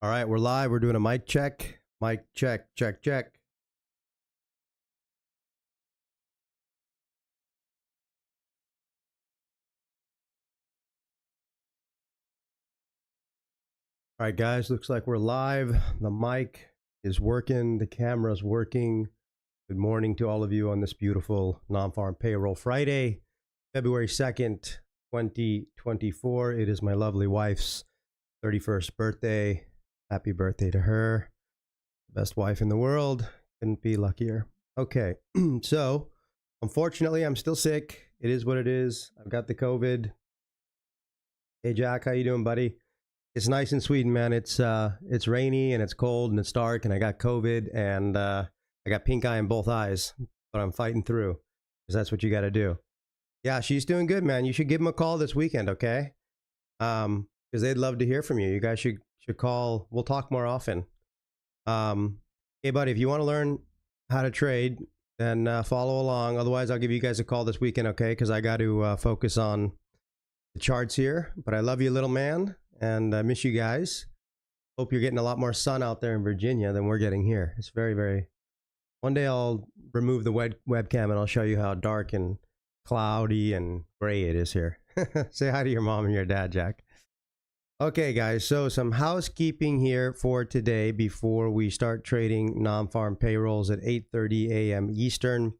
All right, we're live. We're doing a mic check. Mic check, check, check. All right, guys, looks like we're live. The mic is working. The camera's working. Good morning to all of you on this beautiful non-farm payroll Friday, February 2nd, 2024. It is my lovely wife's 31st birthday. Happy birthday to her. Best wife in the world. Couldn't be luckier. Okay, so unfortunately, I'm still sick. It is what it is. I've got the COVID. Hey, Jack, how you doing, buddy? It's nice in Sweden, man. It's rainy and it's cold and it's dark, and I got COVID and I got pink eye in both eyes, but I'm fighting through because that's what you got to do. Yeah, she's doing good, man. You should give them a call this weekend, okay? Because they'd love to hear from you. You guys should call. We'll talk more often. Hey, buddy, if you want to learn how to trade, then follow along. Otherwise, I'll give you guys a call this weekend, okay? Because I got to focus on the charts here. But I love you, little man, and I miss you guys. Hope you're getting a lot more sun out there in Virginia than we're getting here. It's very, very... One day I'll remove the webcam and I'll show you how dark and cloudy and gray it is here. Say hi to your mom and your dad, Jack. Okay, guys, so some housekeeping here for today before we start trading non-farm payrolls at 8:30 a.m. Eastern.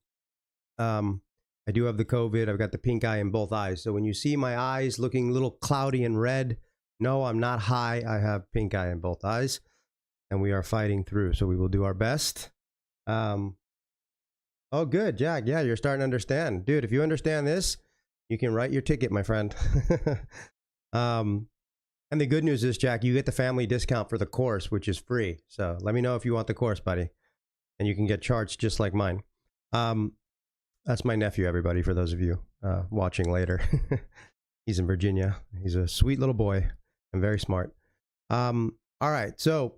I do have the COVID. I've got the pink eye in both eyes. So when you see my eyes looking a little cloudy and red, no, I'm not high. I have pink eye in both eyes, and we are fighting through. So we will do our best. Oh, good, Jack. Yeah, you're starting to understand. Dude, if you understand this, you can write your ticket, my friend. And the good news is, Jack, you get the family discount for the course, which is free. So let me know if you want the course, buddy. And you can get charged just like mine. That's my nephew, everybody, for those of you watching later. He's in Virginia. He's a sweet little boy and very smart. All right. So,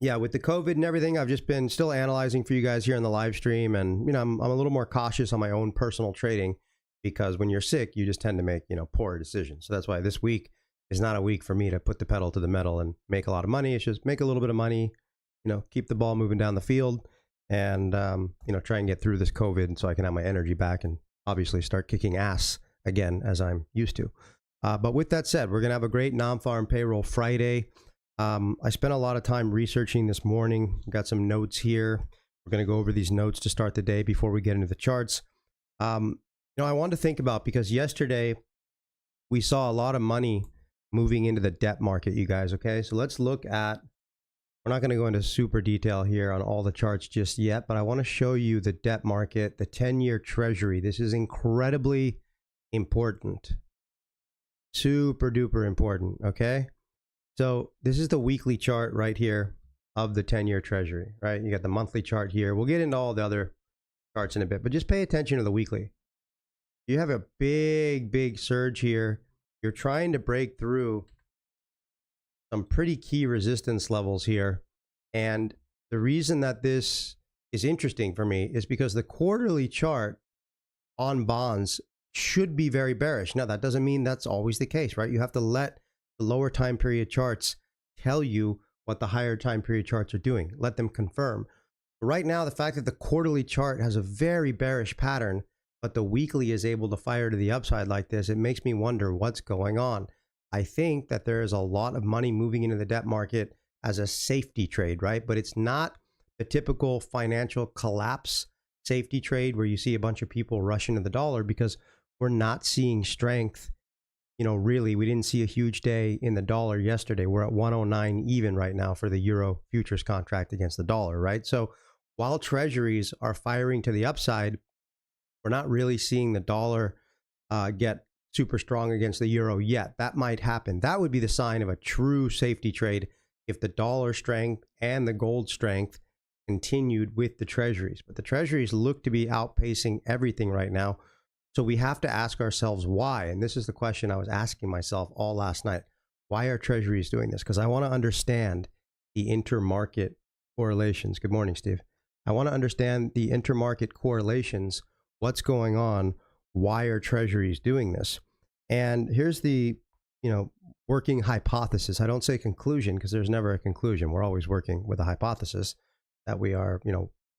yeah, with the COVID and everything, I've just been still analyzing for you guys here on the live stream. And, you know, I'm a little more cautious on my own personal trading because when you're sick, you just tend to make, poor decisions. So that's why this week is not a week for me to put the pedal to the metal and make a lot of money. It's just make a little bit of money, keep the ball moving down the field and, try and get through this COVID so I can have my energy back and obviously start kicking ass again as I'm used to. But with that said, we're going to have a great non-farm payroll Friday. I spent a lot of time researching this morning. Got some notes here. We're going to go over these notes to start the day before we get into the charts. I wanted to think about, because yesterday we saw a lot of money moving into the debt market, you guys. Okay, so let's look at, we're not going to go into super detail here on all the charts just yet, but I want to show you the debt market, the 10-year treasury. This is incredibly important, super duper important. Okay, so this is the weekly chart right here of the 10-year treasury, right? You got the monthly chart here. We'll get into all the other charts in a bit, but just pay attention to the weekly. You have a big surge here. You're trying to break through some pretty key resistance levels here. And the reason that this is interesting for me is because the quarterly chart on bonds should be very bearish. Now, that doesn't mean that's always the case, right? You have to let the lower time period charts tell you what the higher time period charts are doing. Let them confirm. But right now, the fact that the quarterly chart has a very bearish pattern, but the weekly is able to fire to the upside like this, it makes me wonder what's going on. I think that there is a lot of money moving into the debt market as a safety trade, right? But it's not the typical financial collapse safety trade where you see a bunch of people rush into the dollar, because we're not seeing strength. Really, we didn't see a huge day in the dollar yesterday. We're at 109 even right now for the euro futures contract against the dollar, right? So while treasuries are firing to the upside, we're not really seeing the dollar get super strong against the euro yet. That might happen. That would be the sign of a true safety trade if the dollar strength and the gold strength continued with the treasuries. But the treasuries look to be outpacing everything right now. So we have to ask ourselves why. And this is the question I was asking myself all last night. Why are treasuries doing this? Because I want to understand the intermarket correlations. Good morning, Steve. I want to understand the intermarket correlations. What's going on? Why are treasuries doing this? And here's the, working hypothesis. I don't say conclusion because there's never a conclusion. We're always working with a hypothesis that we are,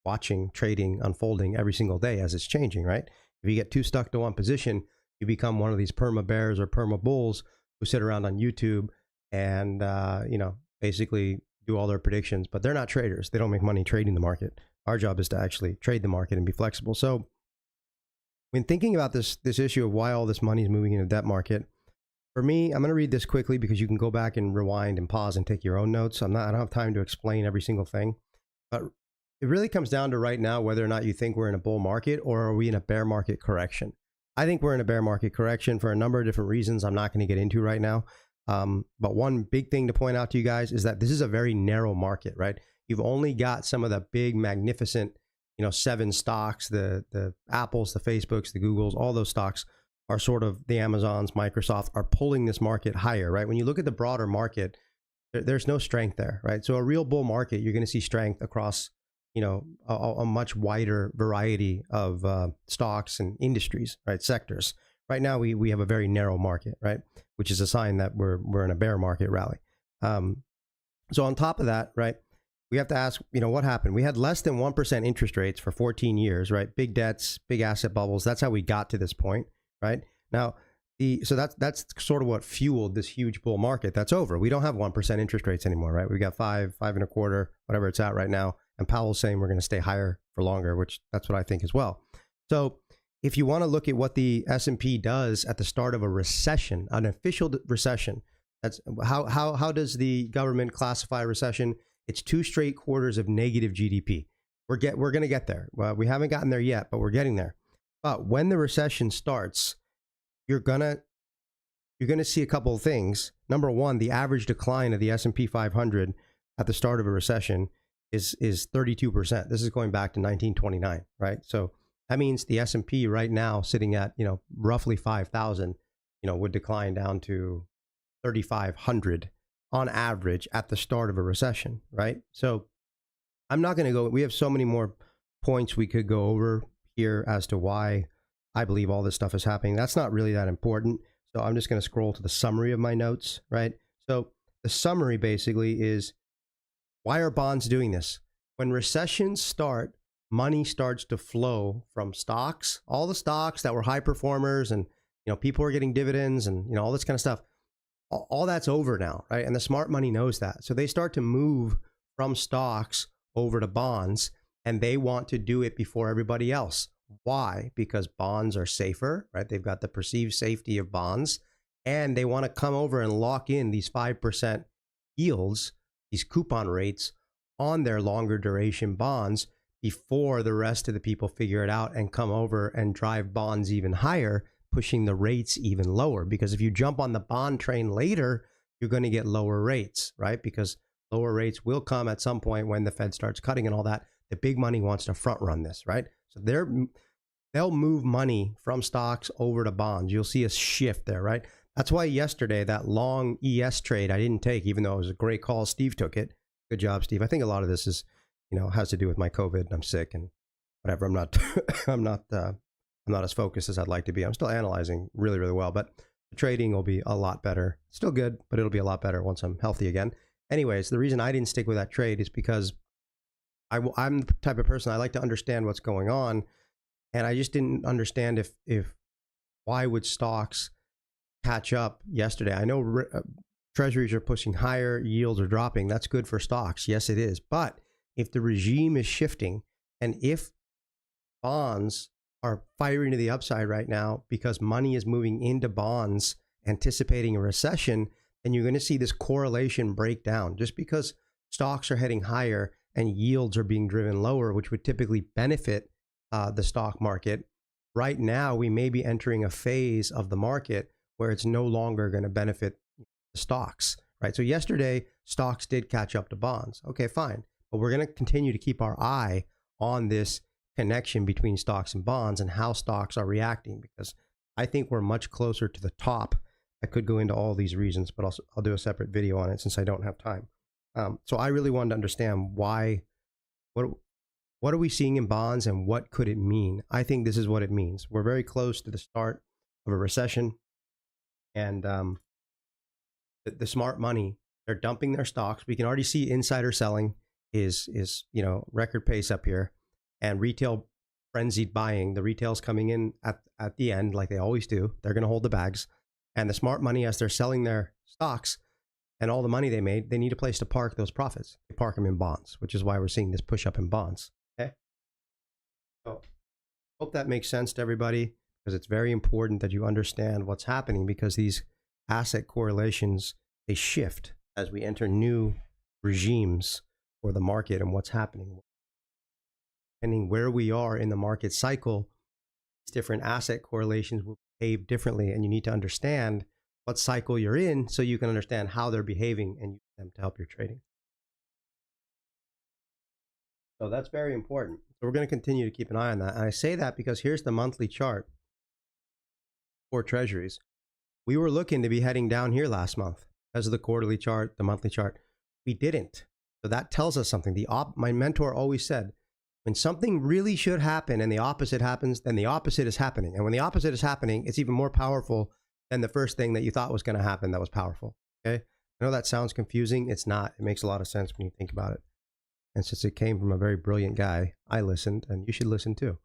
watching trading unfolding every single day as it's changing, right? If you get too stuck to one position, you become one of these perma bears or perma bulls who sit around on YouTube and, basically do all their predictions, but they're not traders. They don't make money trading the market. Our job is to actually trade the market and be flexible. So when thinking about this issue of why all this money is moving into the debt market, for me, I'm going to read this quickly because you can go back and rewind and pause and take your own notes. I don't have time to explain every single thing, but it really comes down to right now whether or not you think we're in a bull market or are we in a bear market correction. I think we're in a bear market correction for a number of different reasons I'm not going to get into right now. But one big thing to point out to you guys is that this is a very narrow market, right? You've only got some of the big, magnificent, 7 stocks, the Apples, the Facebooks, the Googles, all those stocks are sort of the Amazons, Microsoft are pulling this market higher, right? When you look at the broader market, there's no strength there, right? So a real bull market, you're going to see strength across, a much wider variety of stocks and industries, right? Sectors. Right now, we have a very narrow market, right? Which is a sign that we're in a bear market rally. So on top of that, right, we have to ask, what happened? We had less than 1% interest rates for 14 years, right? Big debts, big asset bubbles. That's how we got to this point, right? Now, so that's sort of what fueled this huge bull market. That's over. We don't have 1% interest rates anymore, right? We got 5.25, whatever it's at right now. And Powell's saying we're going to stay higher for longer, which that's what I think as well. So if you want to look at what the S&P does at the start of a recession, an official recession, that's how does the government classify a recession? It's 2 straight quarters of negative GDP. We're going to get there. Well, we haven't gotten there yet, but we're getting there. But when the recession starts, you're gonna see a couple of things. Number one, the average decline of the S&P 500 at the start of a recession is 32%. This is going back to 1929, right? So that means the S&P right now sitting at, roughly 5,000, would decline down to 3,500 on average at the start of a recession, right? So I'm not going to go, we have so many more points we could go over here as to why I believe all this stuff is happening. That's not really that important. So I'm just going to scroll to the summary of my notes, right? So the summary basically is, why are bonds doing this? When recessions start, money starts to flow from stocks, all the stocks that were high performers and, people are getting dividends and, all this kind of stuff. All that's over now, right? And the smart money knows that. So they start to move from stocks over to bonds, and they want to do it before everybody else. Why? Because bonds are safer, right? They've got the perceived safety of bonds, and they want to come over and lock in these 5% yields, these coupon rates on their longer duration bonds before the rest of the people figure it out and come over and drive bonds even higher, pushing the rates even lower. Because if you jump on the bond train later, you're going to get lower rates, right? Because lower rates will come at some point when the Fed starts cutting and all that. The big money wants to front run this, right? So they'll move money from stocks over to bonds. You'll see a shift there, right? That's why yesterday, that long ES trade I didn't take, even though it was a great call. Steve took it. Good job, Steve. I think a lot of this is, has to do with my COVID and I'm sick and whatever. I'm not, I'm not as focused as I'd like to be. I'm still analyzing really, really well, but the trading will be a lot better. Still good, but it'll be a lot better once I'm healthy again. Anyways, the reason I didn't stick with that trade is because I'm the type of person, I like to understand what's going on. And I just didn't understand if why would stocks catch up yesterday? I know treasuries are pushing higher, yields are dropping. That's good for stocks. Yes, it is. But if the regime is shifting and if bonds are firing to the upside right now because money is moving into bonds anticipating a recession, then you're going to see this correlation break down. Just because stocks are heading higher and yields are being driven lower, which would typically benefit the stock market, right now we may be entering a phase of the market where it's no longer going to benefit the stocks, right? So yesterday, stocks did catch up to bonds. Okay, fine. But we're going to continue to keep our eye on this connection between stocks and bonds and how stocks are reacting, because I think we're much closer to the top. I could go into all these reasons, but I'll do a separate video on it since I don't have time. So I really wanted to understand why, what are we seeing in bonds and what could it mean? I think this is what it means. We're very close to the start of a recession. And the smart money, they're dumping their stocks. We can already see insider selling is you know, record pace up here, and retail frenzied buying. The retail's coming in at the end like they always do. They're going to hold the bags, and the smart money, as they're selling their stocks and all the money they made, they need a place to park those profits. They park them in bonds, which is why we're seeing this push up in bonds. Okay, so hope that makes sense to everybody, because it's very important that you understand what's happening, because these asset correlations, they shift as we enter new regimes for the market and what's happening. Depending where we are in the market cycle, different asset correlations will behave differently, and you need to understand what cycle you're in so you can understand how they're behaving and use them to help your trading. So that's very important. So we're going to continue to keep an eye on that. And I say that because here's the monthly chart for treasuries. We were looking to be heading down here last month because of the quarterly chart, the monthly chart. We didn't. So that tells us something. My mentor always said, when something really should happen and the opposite happens, then the opposite is happening. And when the opposite is happening, it's even more powerful than the first thing that you thought was going to happen that was powerful. Okay? I know that sounds confusing. It's not. It makes a lot of sense when you think about it. And since it came from a very brilliant guy, I listened, and you should listen too.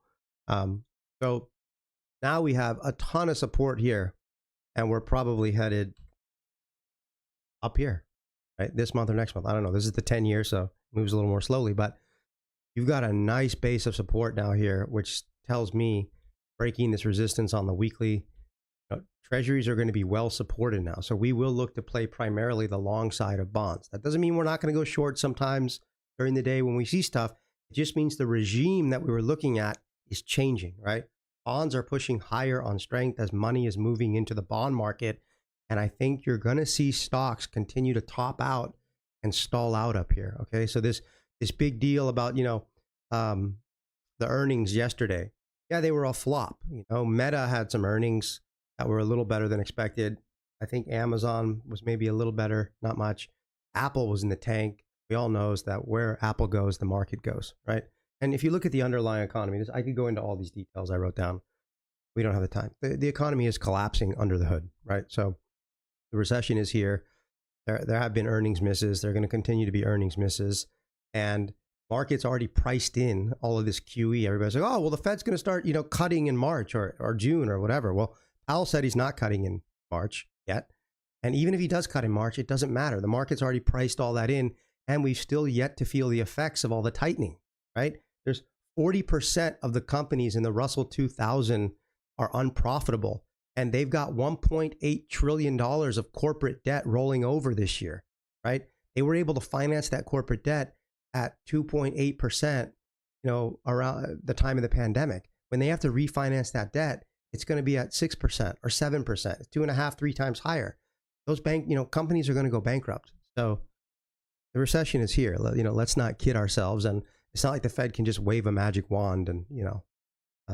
So now we have a ton of support here, and we're probably headed up here, right? This month or next month. I don't know. This is the 10-year, so it moves a little more slowly, but you've got a nice base of support now here, which tells me breaking this resistance on the weekly, treasuries are going to be well supported now. So we will look to play primarily the long side of bonds. That doesn't mean we're not going to go short sometimes during the day when we see stuff. It just means the regime that we were looking at is changing, right? Bonds are pushing higher on strength as money is moving into the bond market. And I think you're going to see stocks continue to top out and stall out up here. Okay. So this big deal about, the earnings yesterday. Yeah, they were a flop. Meta had some earnings that were a little better than expected. I think Amazon was maybe a little better, not much. Apple was in the tank. We all knows that where Apple goes, the market goes, right? And if you look at the underlying economy, I could go into all these details I wrote down. We don't have the time. The economy is collapsing under the hood, right? So the recession is here. There have been earnings misses. There are going to continue to be earnings misses. And market's already priced in all of this QE. Everybody's like, oh, well, the Fed's going to start, cutting in March or June or whatever. Well, Powell said he's not cutting in March yet. And even if he does cut in March, it doesn't matter. The market's already priced all that in, and we've still yet to feel the effects of all the tightening, right? There's 40% of the companies in the Russell 2000 are unprofitable, and they've got $1.8 trillion of corporate debt rolling over this year, right? They were able to finance that corporate debt at 2.8%, around the time of the pandemic. When they have to refinance that debt, it's going to be at 6% or 7%, 2.5, 3 times higher. Those companies are going to go bankrupt. So the recession is here. Let's not kid ourselves. And it's not like the Fed can just wave a magic wand and,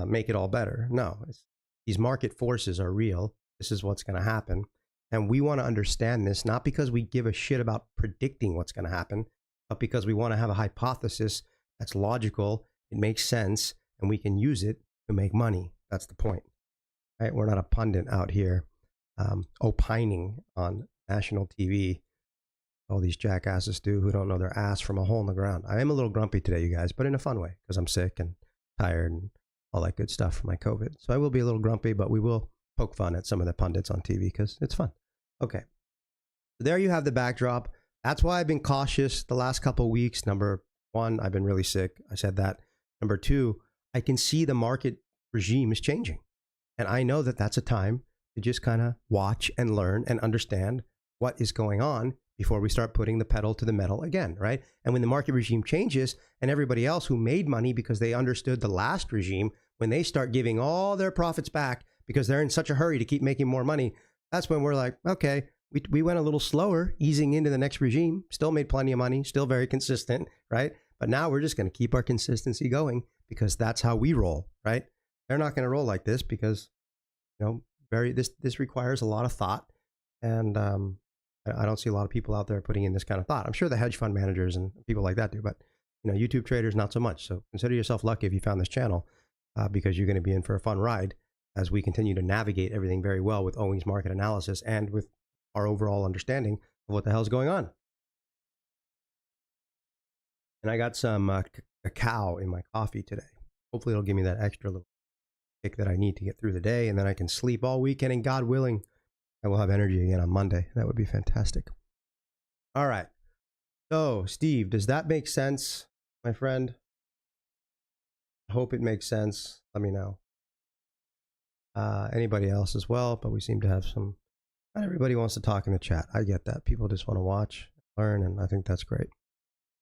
make it all better. No, these market forces are real. This is what's going to happen. And we want to understand this, not because we give a shit about predicting what's going to happen, but because we want to have a hypothesis that's logical, it makes sense, and we can use it to make money. That's the point. Right? We're not a pundit out here opining on national TV. All these jackasses do who don't know their ass from a hole in the ground. I am a little grumpy today, you guys, but in a fun way, because I'm sick and tired and all that good stuff from my COVID. So I will be a little grumpy, but we will poke fun at some of the pundits on TV because it's fun. Okay. So there you have the backdrop. That's why I've been cautious the last couple of weeks. Number one, I've been really sick. I said that. Number two, I can see the market regime is changing. And I know that that's a time to just kind of watch and learn and understand what is going on before we start putting the pedal to the metal again, right? And when the market regime changes and everybody else who made money because they understood the last regime, when they start giving all their profits back because they're in such a hurry to keep making more money, that's when we're like, okay, we went a little slower easing into the next regime, still made plenty of money, still very consistent, right? But now we're just going to keep our consistency going because that's how we roll, right? They're not going to roll like this because, this requires a lot of thought. And I don't see a lot of people out there putting in this kind of thought. I'm sure the hedge fund managers and people like that do, but YouTube traders, not so much. So consider yourself lucky if you found this channel because you're going to be in for a fun ride as we continue to navigate everything very well with Owings market analysis and with our overall understanding of what the hell's going on. And I got some cacao in my coffee today. Hopefully it'll give me that extra little kick that I need to get through the day, and then I can sleep all weekend, and God willing, I will have energy again on Monday. That would be fantastic. All right. So, Steve, does that make sense, my friend? I hope it makes sense. Let me know. Anybody else as well, but we seem to have some... Not everybody wants to talk in the chat. I get that. People just want to watch, learn, and I think that's great.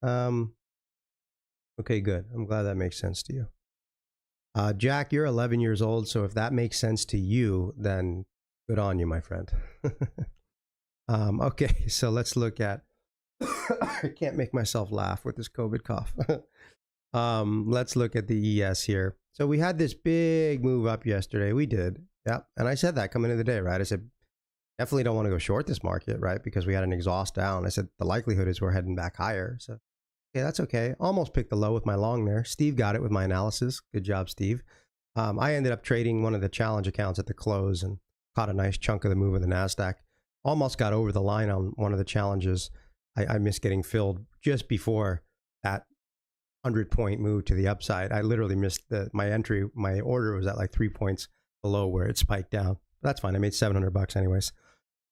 Okay, good. I'm glad that makes sense to you. Jack, you're 11 years old, so if that makes sense to you, then good on you, my friend. Okay, so let's look at... I can't make myself laugh with this COVID cough. Let's look at the ES here. So we had this big move up yesterday. We did. Yep. And I said that coming into the day, right? I said, definitely don't want to go short this market, right? Because we had an exhaust down. I said, the likelihood is we're heading back higher. So, okay, that's okay. Almost picked the low with my long there. Steve got it with my analysis. Good job, Steve. I ended up trading one of the challenge accounts at the close and caught a nice chunk of the move of the NASDAQ. Almost got over the line on one of the challenges. I missed getting filled just before that 100-point move to the upside. I literally missed my entry. My order was at like 3 points below where it spiked down. That's fine. I made $700 anyways.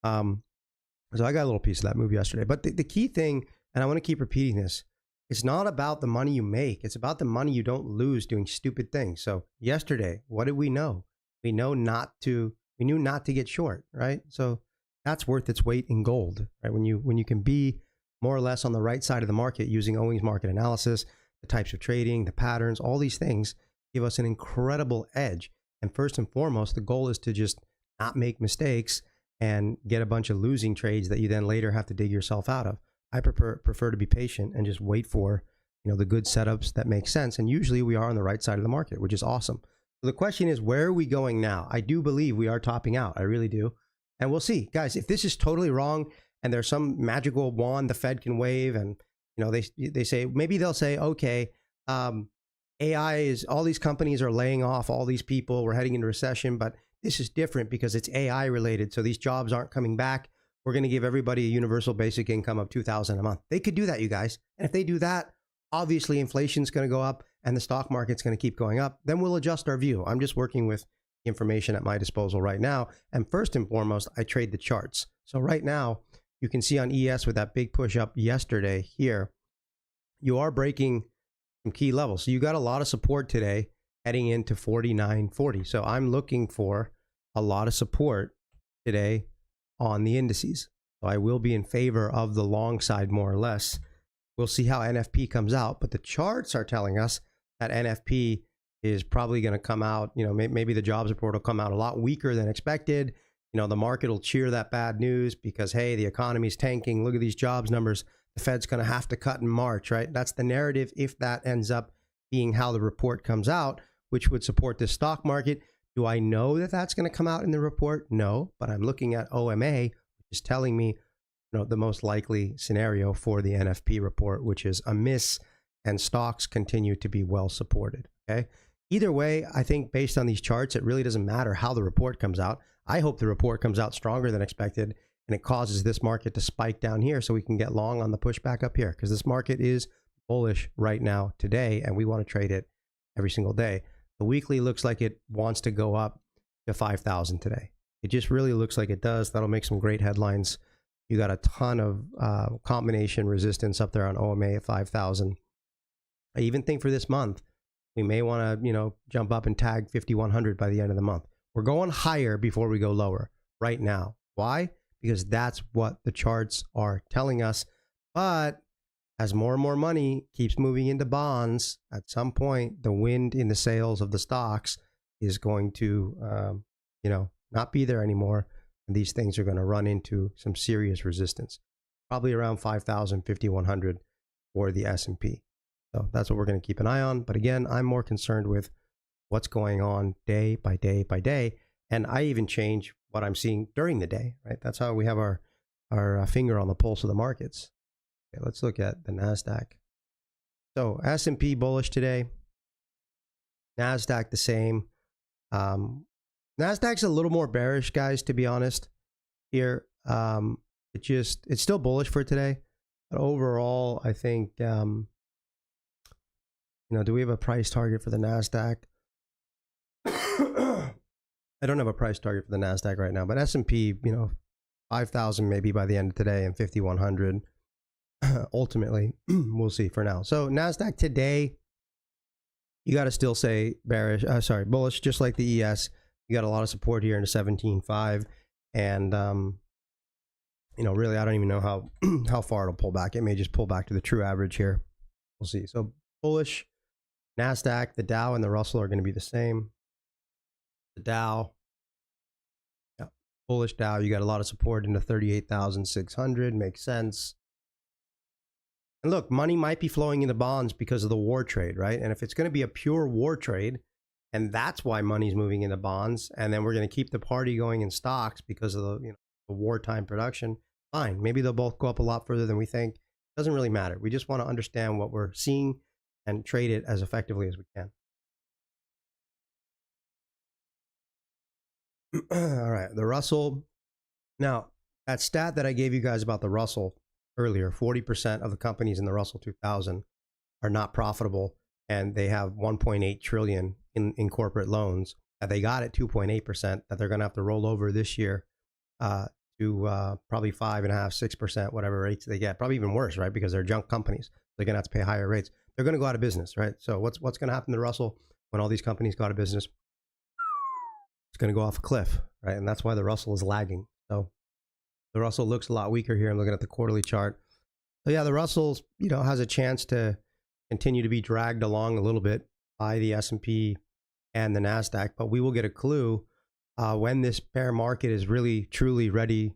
So I got a little piece of that move yesterday. But the key thing, and I want to keep repeating this, it's not about the money you make. It's about the money you don't lose doing stupid things. So yesterday, what did we know? We knew not to get short, right? So that's worth its weight in gold, right? When you can be more or less on the right side of the market using Owings market analysis, the types of trading, the patterns, all these things give us an incredible edge. And first and foremost, the goal is to just not make mistakes and get a bunch of losing trades that you then later have to dig yourself out of. I prefer to be patient and just wait for, the good setups that make sense. And usually we are on the right side of the market, which is awesome. So the question is, where are we going now? I do believe we are topping out. I really do. And we'll see. Guys, if this is totally wrong and there's some magical wand the Fed can wave and they say, maybe they'll say, okay, AI is, all these companies are laying off all these people. We're heading into recession, but this is different because it's AI related. So these jobs aren't coming back. We're going to give everybody a universal basic income of $2,000 a month. They could do that, you guys. And if they do that, obviously inflation's going to go up and the stock market's going to keep going up. Then we'll adjust our view. I'm just working with information at my disposal right now. And first and foremost, I trade the charts. So right now, you can see on ES with that big push up yesterday here, you are breaking some key levels. So you got a lot of support today heading into 49.40. So I'm looking for a lot of support today on the indices. So I will be in favor of the long side more or less. We'll see how NFP comes out, but the charts are telling us that NFP is probably going to come out, maybe the jobs report will come out a lot weaker than expected. The market will cheer that bad news because, hey, the economy's tanking. Look at these jobs numbers. The Fed's going to have to cut in March, right? That's the narrative if that ends up being how the report comes out, which would support the stock market. Do I know that that's going to come out in the report? No, but I'm looking at OMA, which is telling me the most likely scenario for the NFP report, which is a miss and stocks continue to be well supported, okay? Either way, I think based on these charts, it really doesn't matter how the report comes out. I hope the report comes out stronger than expected and it causes this market to spike down here so we can get long on the pushback up here because this market is bullish right now today and we want to trade it every single day. The weekly looks like it wants to go up to 5,000 today. It just really looks like it does. That'll make some great headlines. You got a ton of combination resistance up there on OMA at 5,000. I even think for this month, we may want to, jump up and tag 5,100 by the end of the month. We're going higher before we go lower right now. Why? Because that's what the charts are telling us. But as more and more money keeps moving into bonds, at some point, the wind in the sails of the stocks is going to, not be there anymore. And these things are going to run into some serious resistance, probably around 5,000, 5,100 for the S&P. So that's what we're going to keep an eye on. But again, I'm more concerned with what's going on day by day by day. And I even change what I'm seeing during the day, right? That's how we have our finger on the pulse of the markets. Okay, let's look at the NASDAQ. So S&P bullish today. NASDAQ the same. NASDAQ's a little more bearish, guys, to be honest, here. It's still bullish for today, but overall, I think, do we have a price target for the NASDAQ? I don't have a price target for the NASDAQ right now, but S&P, 5,000 maybe by the end of today and 5,100. Ultimately, we'll see for now. So NASDAQ today, you got to still say bearish, bullish, just like the ES. You got a lot of support here into 17.5. And, really, I don't even know how far it'll pull back. It may just pull back to the true average here. We'll see. So bullish NASDAQ, the Dow and the Russell are going to be the same. The Dow, yeah, bullish Dow, you got a lot of support into 38,600. Makes sense. And look, money might be flowing into bonds because of the war trade, right? And if it's going to be a pure war trade, and that's why money's moving into bonds, and then we're going to keep the party going in stocks because of the wartime production, fine. Maybe they'll both go up a lot further than we think. Doesn't really matter. We just want to understand what we're seeing and trade it as effectively as we can. All right, the Russell. Now, that stat that I gave you guys about the Russell earlier, 40% of the companies in the Russell 2000 are not profitable, and they have 1.8 trillion in corporate loans that they got at 2.8% that they're going to have to roll over this year to probably 5.5%, 6%, whatever rates they get. Probably even worse, right? Because they're junk companies. They're going to have to pay higher rates. They're going to go out of business, right? So what's going to happen to Russell when all these companies go out of business? It's going to go off a cliff, right? And that's why the Russell is lagging. So the Russell looks a lot weaker here. I'm looking at the quarterly chart. So yeah, the Russell, has a chance to continue to be dragged along a little bit by the S&P and the NASDAQ, but we will get a clue when this bear market is really, truly ready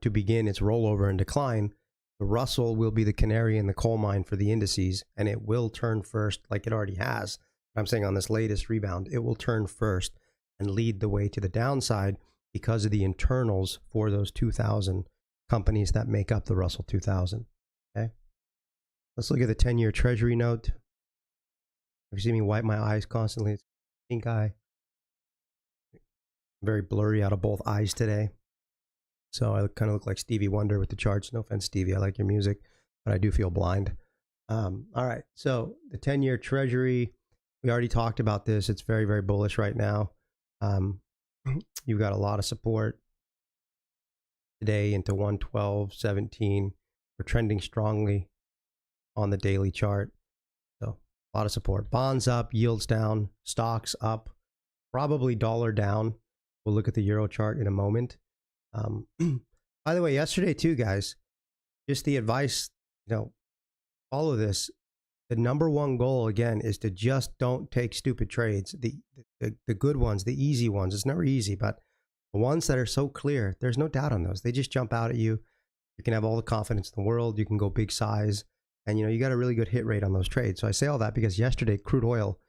to begin its rollover and decline. The Russell will be the canary in the coal mine for the indices, and it will turn first like it already has. I'm saying on this latest rebound, it will turn first and lead the way to the downside because of the internals for those 2,000 companies that make up the Russell 2000. Okay, let's look at the 10-year Treasury note. If you see me wipe my eyes constantly, it's pink eye. Very blurry out of both eyes today. So I kind of look like Stevie Wonder with the charts. No offense, Stevie. I like your music, but I do feel blind. All right. So the 10-year Treasury, we already talked about this. It's very, very bullish right now. You've got a lot of support today into 112.17. We're trending strongly on the daily chart. So a lot of support. Bonds up, yields down, stocks up, probably dollar down. We'll look at the Euro chart in a moment. By the way, yesterday too, guys, just the advice, follow this. The number one goal, again, is to just don't take stupid trades. The good ones, the easy ones. It's never easy, but the ones that are so clear, there's no doubt on those. They just jump out at you. You can have all the confidence in the world. You can go big size. And, you got a really good hit rate on those trades. So I say all that because yesterday, crude oil,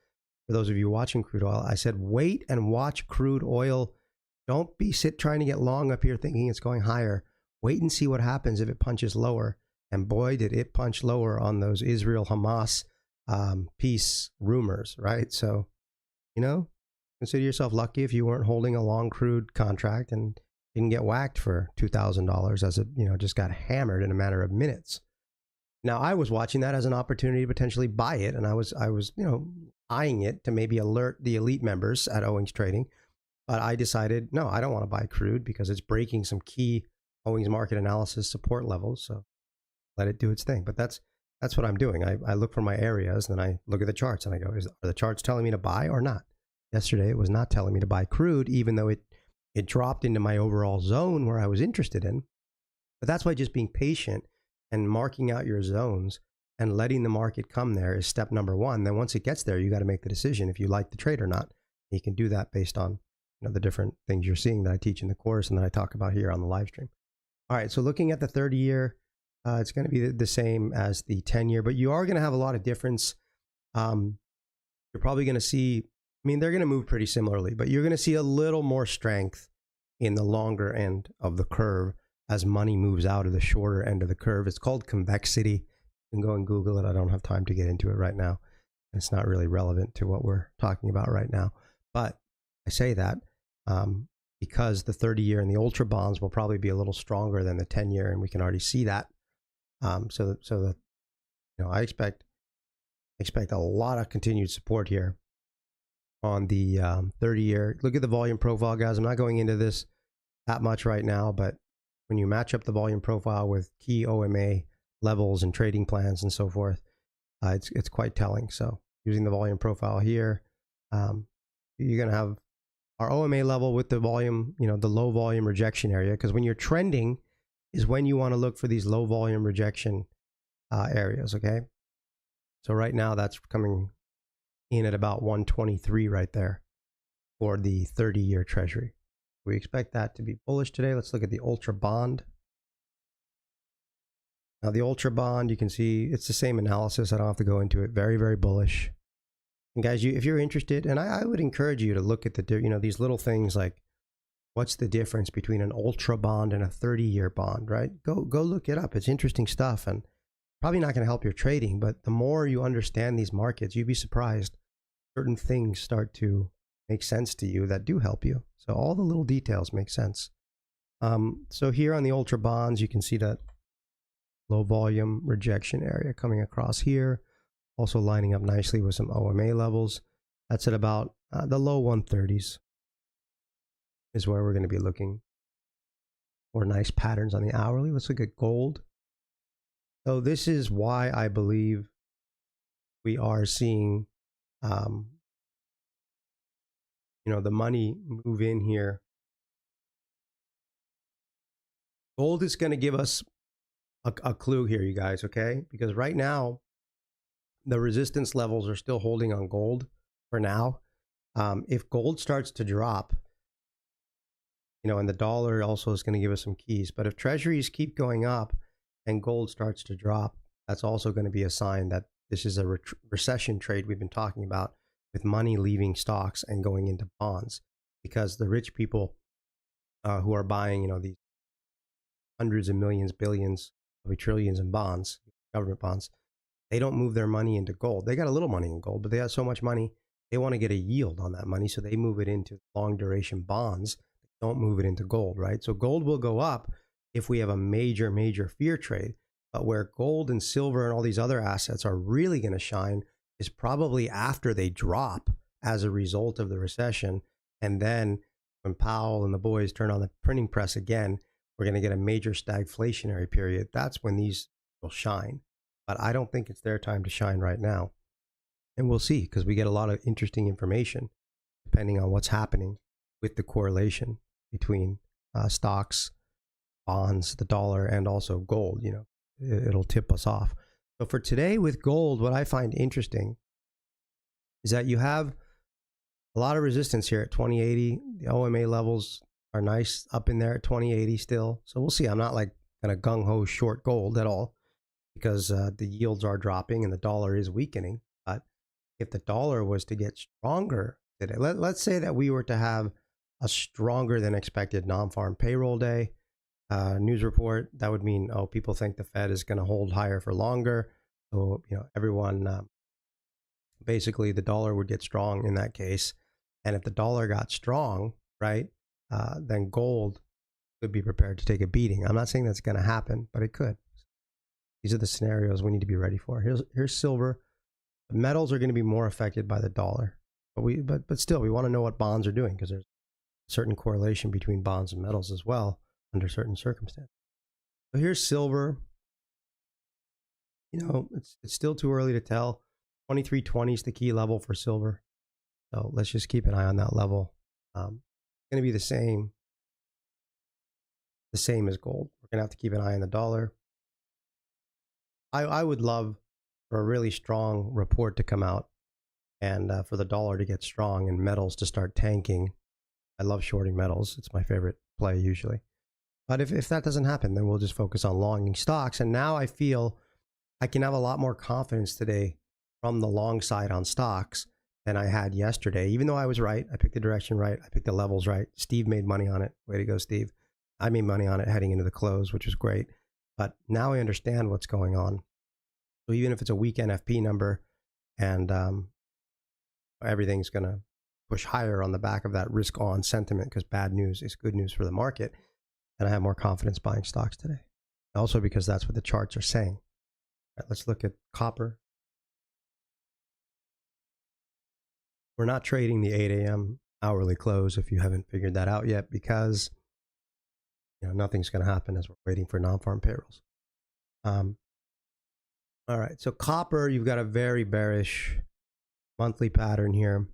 for those of you watching crude oil, I said, wait and watch crude oil. Don't be trying to get long up here thinking it's going higher. Wait and see what happens if it punches lower. And boy, did it punch lower on those Israel-Hamas peace rumors, right? So, consider yourself lucky if you weren't holding a long crude contract and didn't get whacked for $2,000 as it, just got hammered in a matter of minutes. Now, I was watching that as an opportunity to potentially buy it, and I was, eyeing it to maybe alert the elite members at Owings Trading. But I decided, no, I don't want to buy crude because it's breaking some key Owings market analysis support levels. So let it do its thing. But that's what I'm doing. I look for my areas, then I look at the charts and I go, are the charts telling me to buy or not? Yesterday, it was not telling me to buy crude, even though it dropped into my overall zone where I was interested in. But that's why just being patient and marking out your zones and letting the market come there is step number one. Then once it gets there, you got to make the decision if you like the trade or not. You can do that based on the different things you're seeing that I teach in the course and that I talk about here on the live stream. All right, so looking at the 30-year, it's going to be the same as the 10-year, but you are going to have a lot of difference. You're probably going to see, they're going to move pretty similarly, but you're going to see a little more strength in the longer end of the curve as money moves out of the shorter end of the curve. It's called convexity. You can go and Google it. I don't have time to get into it right now. It's not really relevant to what we're talking about right now, but I say that because the 30-year and the ultra bonds will probably be a little stronger than the 10-year, and we can already see that. So I expect a lot of continued support here on the 30-year. Look at the volume profile, guys. I'm not going into this that much right now, but when you match up the volume profile with key OMA levels and trading plans and so forth, it's quite telling. So using the volume profile here, you're going to have our OMA level with the volume, the low volume rejection area, because when you're trending is when you want to look for these low volume rejection areas, okay? So right now that's coming in at about 123 right there for the 30-year treasury. We expect that to be bullish today. Let's look at the ultra bond. Now the ultra bond, you can see it's the same analysis. I don't have to go into it. Very, very bullish. And guys, if you're interested, and I would encourage you to look at the, these little things like what's the difference between an ultra bond and a 30-year bond, right? Go look it up. It's interesting stuff and probably not going to help your trading, but the more you understand these markets, you'd be surprised. Certain things start to make sense to you that do help you. So all the little details make sense. So here on the ultra bonds, you can see that low volume rejection area coming across here, also lining up nicely with some OMA levels. That's at about the low 130s is where we're going to be looking for nice patterns on the hourly. Let's look at gold. So this is why I believe we are seeing the money move in here. Gold is going to give us a clue here, you guys, okay? Because right now, the resistance levels are still holding on gold for now. If gold starts to drop, and the dollar also is going to give us some keys. But if treasuries keep going up and gold starts to drop, that's also going to be a sign that this is a recession trade we've been talking about, with money leaving stocks and going into bonds, because the rich people who are buying, these hundreds of millions, billions, maybe trillions in bonds, government bonds, they don't move their money into gold. They got a little money in gold, but they have so much money, they want to get a yield on that money, so they move it into long duration bonds. Don't move it into gold, right? So gold will go up if we have a major fear trade, but where gold and silver and all these other assets are really going to shine is probably after they drop as a result of the recession. And then when Powell and the boys turn on the printing press again, we're going to get a major stagflationary period. That's when these will shine. But I don't think it's their time to shine right now. And we'll see, because we get a lot of interesting information depending on what's happening with the correlation between stocks, bonds, the dollar, and also gold. It'll tip us off. So for today with gold, what I find interesting is that you have a lot of resistance here at 2080. The OMA levels are nice up in there at 2080 still. So we'll see. I'm not like going to gung-ho short gold at all, because the yields are dropping and the dollar is weakening. But if the dollar was to get stronger today, let's say that we were to have a stronger than expected non-farm payroll day, news report, that would mean, people think the Fed is going to hold higher for longer. So, everyone, basically the dollar would get strong in that case. And if the dollar got strong, right, then gold could be prepared to take a beating. I'm not saying that's going to happen, but it could. These are the scenarios we need to be ready for. Here's silver. The metals are going to be more affected by the dollar, but still, we want to know what bonds are doing, because there's a certain correlation between bonds and metals as well under certain circumstances. So here's silver. It's still too early to tell. 2320 is the key level for silver. So let's just keep an eye on that level. It's going to be the same as gold. We're going to have to keep an eye on the dollar. I would love for a really strong report to come out and for the dollar to get strong and metals to start tanking. I love shorting metals. It's my favorite play usually. But if that doesn't happen, then we'll just focus on longing stocks. And now I feel I can have a lot more confidence today from the long side on stocks than I had yesterday. Even though I was right, I picked the direction right, I picked the levels right. Steve made money on it. Way to go, Steve. I made money on it heading into the close, which was great. But now I understand what's going on. So even if it's a weak NFP number and everything's going to push higher on the back of that risk on sentiment, because bad news is good news for the market. And I have more confidence buying stocks today. Also because that's what the charts are saying. All right, let's look at copper. We're not trading the 8 a.m. hourly close if you haven't figured that out yet, because nothing's going to happen as we're waiting for non-farm payrolls. All right, so copper, you've got a very bearish monthly pattern here.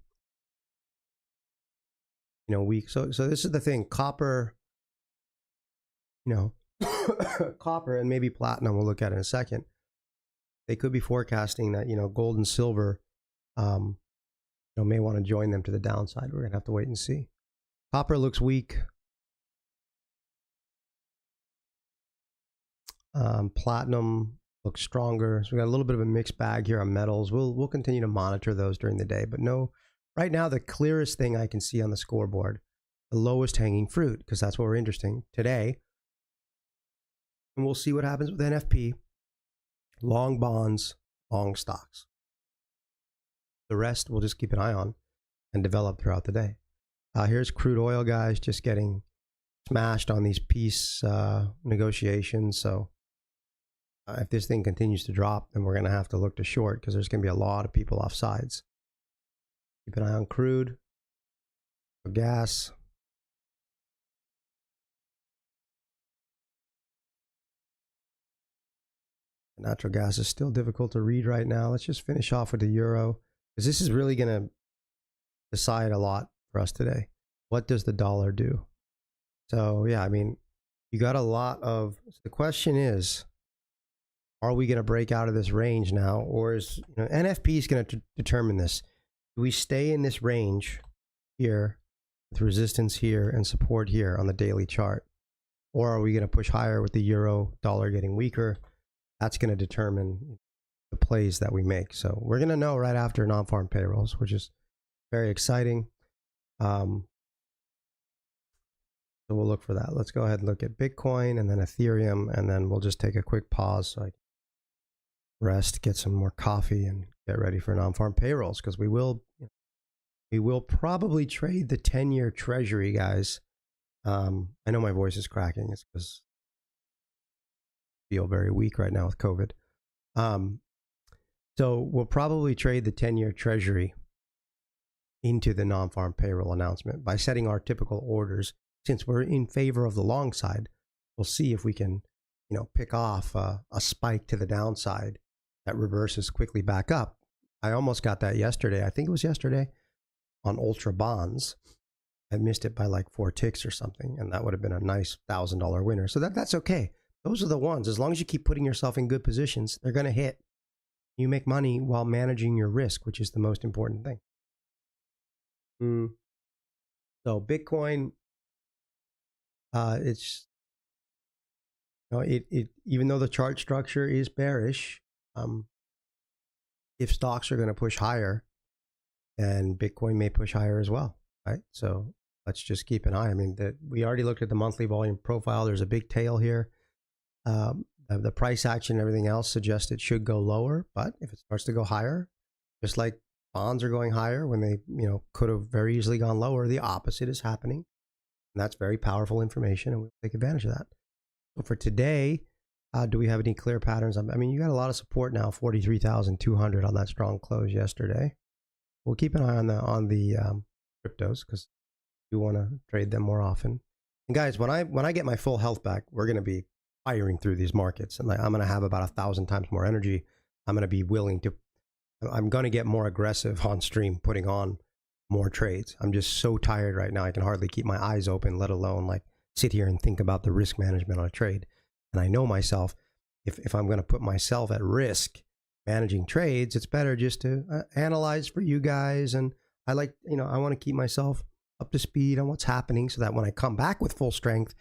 Weak. So this is the thing. Copper, copper and maybe platinum, we'll look at in a second. They could be forecasting that gold and silver may want to join them to the downside. We're gonna have to wait and see. Copper looks weak. Platinum looks stronger. So we got a little bit of a mixed bag here on metals. We'll continue to monitor those during the day, but no, right now the clearest thing I can see on the scoreboard, the lowest hanging fruit, because that's what we're interesting today. And we'll see what happens with NFP, long bonds, long stocks. The rest we'll just keep an eye on and develop throughout the day. Here's crude oil, guys, just getting smashed on these peace negotiations. So if this thing continues to drop, then we're going to have to look to short, because there's going to be a lot of people off sides. Keep an eye on crude, gas. Natural gas is still difficult to read right now. Let's just finish off with the euro, because this is really going to decide a lot for us today. What does the dollar do? So yeah, I mean, you got a lot of, the question is, are we going to break out of this range now, or is NFP is going to determine this? Do we stay in this range here with resistance here and support here on the daily chart, or are we going to push higher with the euro dollar getting weaker? That's going to determine the plays that we make. So we're going to know right after non-farm payrolls, which is very exciting. So we'll look for that. Let's go ahead and look at Bitcoin and then Ethereum, and then we'll just take a quick pause so I can rest, get some more coffee, and get ready for non-farm payrolls, because we will probably trade the 10-year treasury, guys. I know my voice is cracking. It's because I feel very weak right now with COVID. So we'll probably trade the 10-year treasury into the non-farm payroll announcement by setting our typical orders. Since we're in favor of the long side, we'll see if we can, pick off a spike to the downside that reverses quickly back up. I almost got that yesterday. I think it was yesterday on ultra bonds. I missed it by like 4 ticks or something, and that would have been a nice $1,000 winner. So that's okay. Those are the ones. As long as you keep putting yourself in good positions, they're going to hit. You make money while managing your risk, which is the most important thing. So Bitcoin, it's even though the chart structure is bearish, if stocks are going to push higher, then Bitcoin may push higher as well, right? So let's just keep an eye. I mean, we already looked at the monthly volume profile. There's a big tail here. The price action and everything else suggests it should go lower, but if it starts to go higher, just like bonds are going higher when they could have very easily gone lower, the opposite is happening. And that's very powerful information, and we'll take advantage of that. So for today, do we have any clear patterns? I mean, you got a lot of support now, 43,200 on that strong close yesterday. We'll keep an eye on the cryptos, because we want to trade them more often. And guys, when I get my full health back, we're going to be firing through these markets, and I'm going to have about 1,000 times more energy. I'm going to be willing to. I'm going to get more aggressive on stream, putting on more trades. I'm just so tired right now. I can hardly keep my eyes open, let alone like sit here and think about the risk management on a trade. And I know myself, if I'm going to put myself at risk managing trades, it's better just to analyze for you guys. And I like, I want to keep myself up to speed on what's happening, so that when I come back with full strength,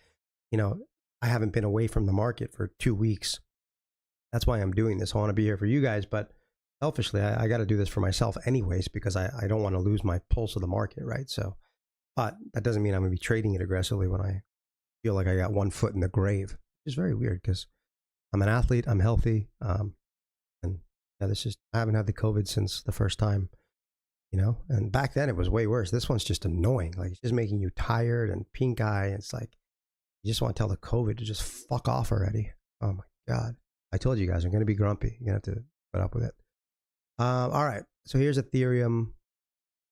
I haven't been away from the market for 2 weeks. That's why I'm doing this. I want to be here for you guys, but selfishly, I got to do this for myself anyways, because I don't want to lose my pulse of the market, right? So, but that doesn't mean I'm going to be trading it aggressively when I feel like I got one foot in the grave. It's very weird, because I'm an athlete, I'm healthy, and yeah, I haven't had the COVID since the first time you know? And back then it was way worse. This one's just annoying. Like, it's just making you tired and pink eye. It's like, you just want to tell the COVID to just fuck off already. Oh my God. I told you guys, I'm going to be grumpy. You're going to have to put up with it. All right. So here's Ethereum.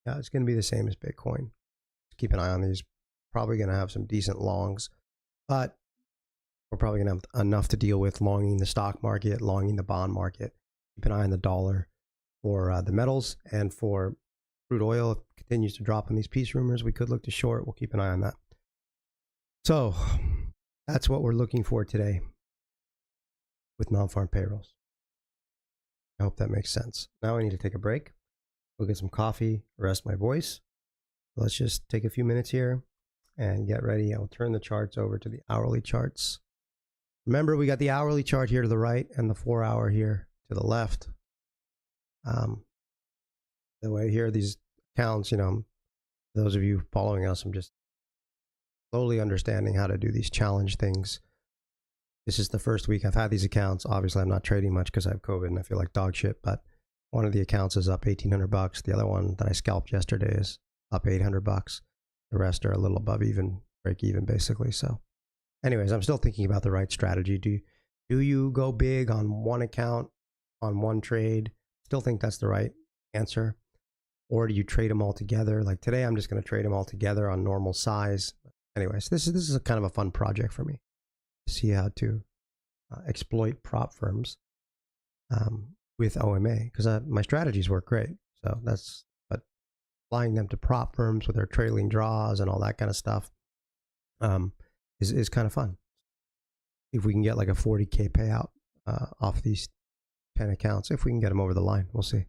Yeah, it's going to be the same as Bitcoin. Keep an eye on these. Probably going to have some decent longs, but we're probably going to have enough to deal with longing the stock market, longing the bond market. Keep an eye on the dollar for the metals, and for crude oil. If it continues to drop on these peace rumors, we could look to short. We'll keep an eye on that. So that's what we're looking for today with non-farm payrolls. I hope that makes sense. Now I need to take a break. We'll get some coffee, rest my voice. Let's just take a few minutes here and get ready. I'll turn the charts over to the hourly charts. Remember, we got the hourly chart here to the right and the 4-hour here to the left. The way here, these accounts, you know, those of you following us, I'm just slowly understanding how to do these challenge things. This is the first week I've had these accounts. Obviously, I'm not trading much because I have COVID and I feel like dog shit, but one of the accounts is up $1,800. The other one that I scalped yesterday is up $800. The rest are a little above even, break even basically. So anyways, I'm still thinking about the right strategy. Do you go big on one account, on one trade? Still think that's the right answer. Or do you trade them all together? Like today, I'm just going to trade them all together on normal size. Anyways, this is a kind of a fun project for me to see how to exploit prop firms with OMA, because my strategies work great. So that's, but applying them to prop firms with their trailing draws and all that kind of stuff is kind of fun. If we can get like a 40K payout off these 10 accounts, if we can get them over the line, we'll see.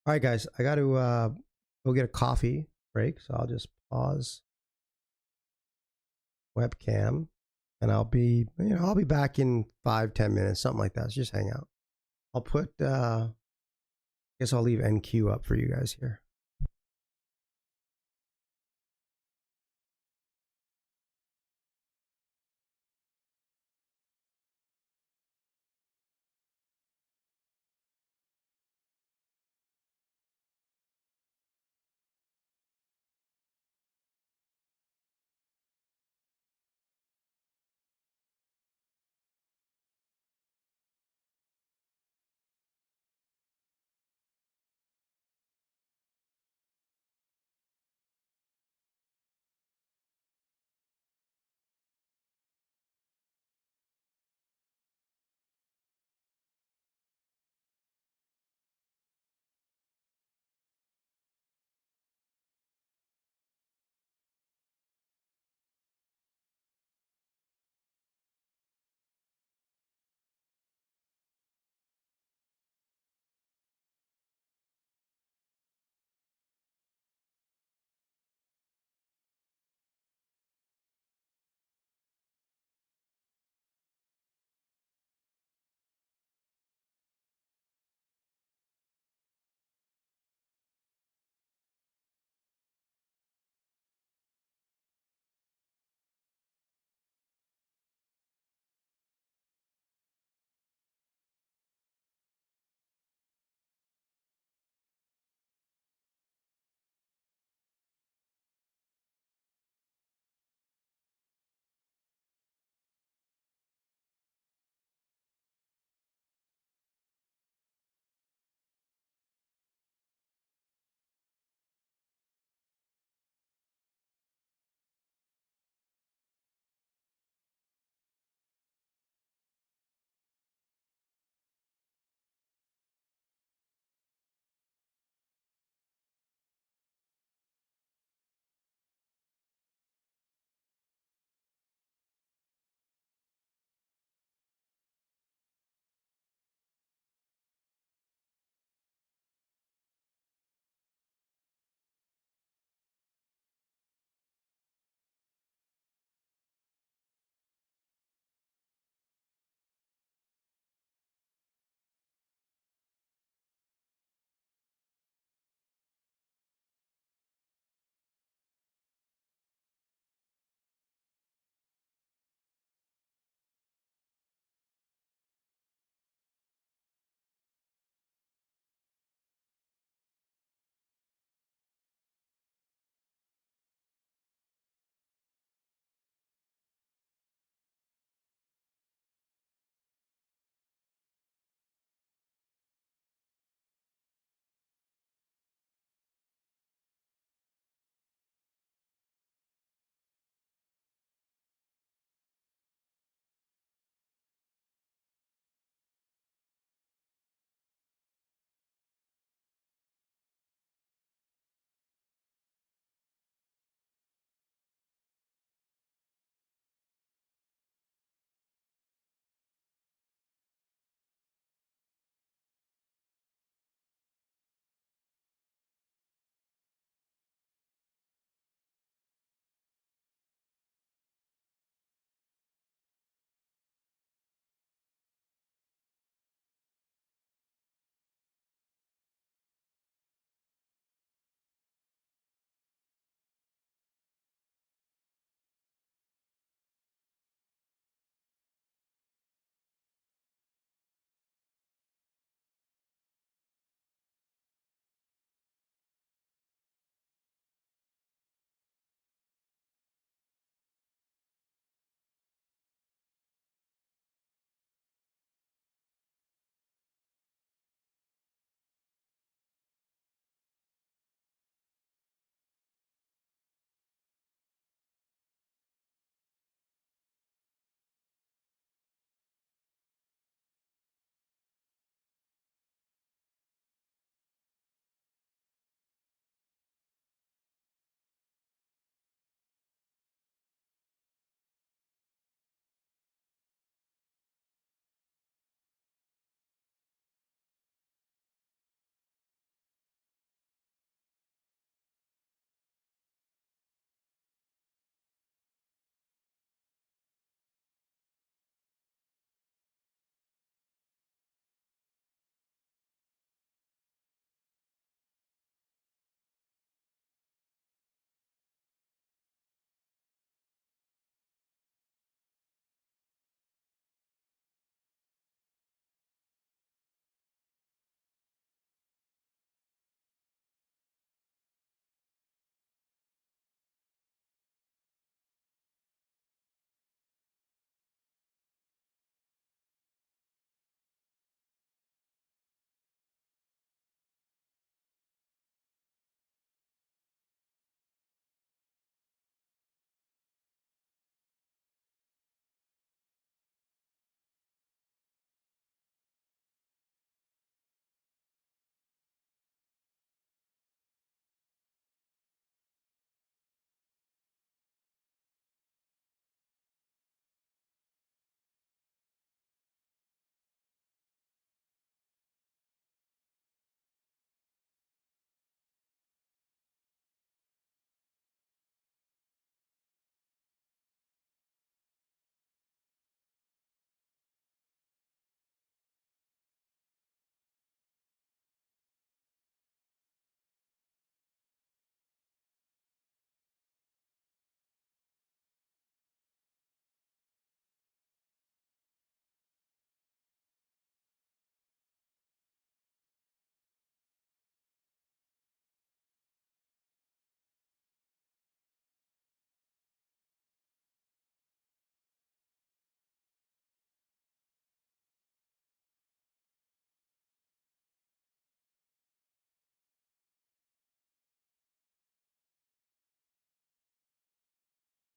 All right, guys, I got to go get a coffee break, so I'll just pause webcam, and I'll be back in 5-10 minutes, something like that. So just hang out. I'll put, I guess I'll leave NQ up for you guys here.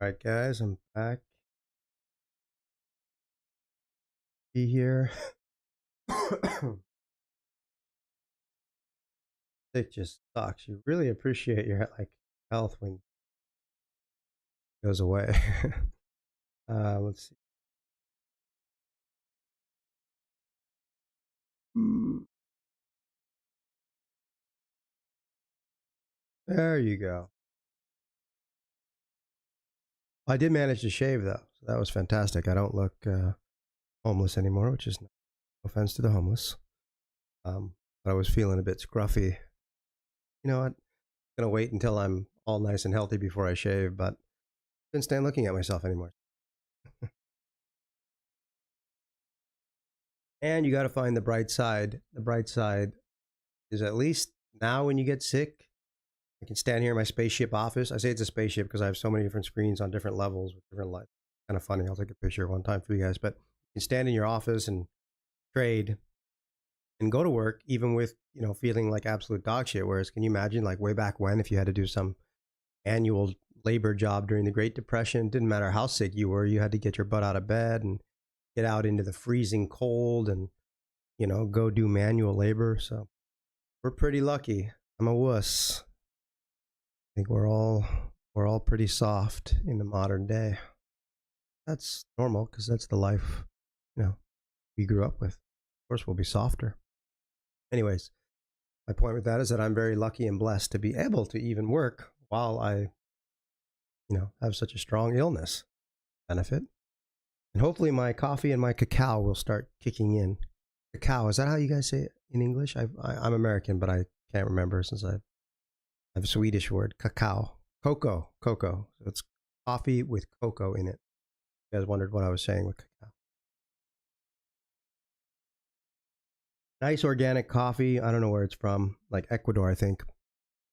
All right, guys, I'm back. Be here. It just sucks. You really appreciate your health when it goes away. Let's see. There you go. I did manage to shave though, so that was fantastic. I don't look homeless anymore, which is no offense to the homeless. But I was feeling a bit scruffy. You know what? I'm gonna wait until I'm all nice and healthy before I shave, but I couldn't stand looking at myself anymore. And you got to find the bright side. The bright side is, at least now when you get sick, I can stand here in my spaceship office. I say it's a spaceship because I have so many different screens on different levels with different lights. Kind of funny. I'll take a picture one time for you guys. But you can stand in your office and trade and go to work even with, you know, feeling like absolute dog shit. Whereas, can you imagine, like, way back when, if you had to do some annual labor job during the Great Depression, didn't matter how sick you were, you had to get your butt out of bed and get out into the freezing cold and, you know, go do manual labor. So we're pretty lucky. I'm a wuss. I think we're all pretty soft in the modern day. That's normal because that's the life, you know, we grew up with. Of course, we'll be softer. Anyways, my point with that is that I'm very lucky and blessed to be able to even work while I, you know, have such a strong illness benefit. And hopefully my coffee and my cacao will start kicking in. Cacao, is that how you guys say it in English? I'm American, but I can't remember since I have a Swedish word. Cacao. Cocoa. So it's coffee with cocoa in it. You guys wondered what I was saying with cacao. Nice organic coffee. I don't know where it's from, like Ecuador, I think.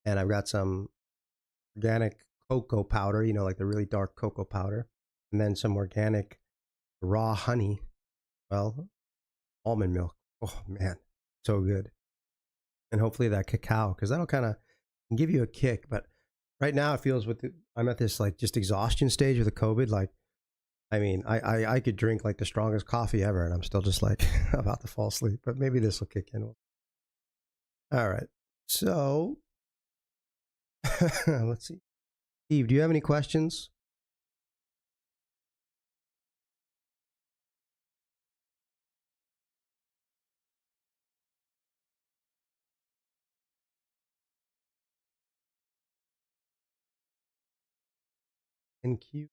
And I've got some organic cocoa powder, you know, like the really dark cocoa powder. And then some organic raw honey. Well, almond milk. Oh, man. So good. And hopefully that cacao, because that'll kind of give you a kick. But right now it feels I'm at this like just exhaustion stage with the COVID. Like, I mean, I could drink like the strongest coffee ever and I'm still just like about to fall asleep, but maybe this will kick in. All right. So let's see. Steve, do you have any questions? NQ.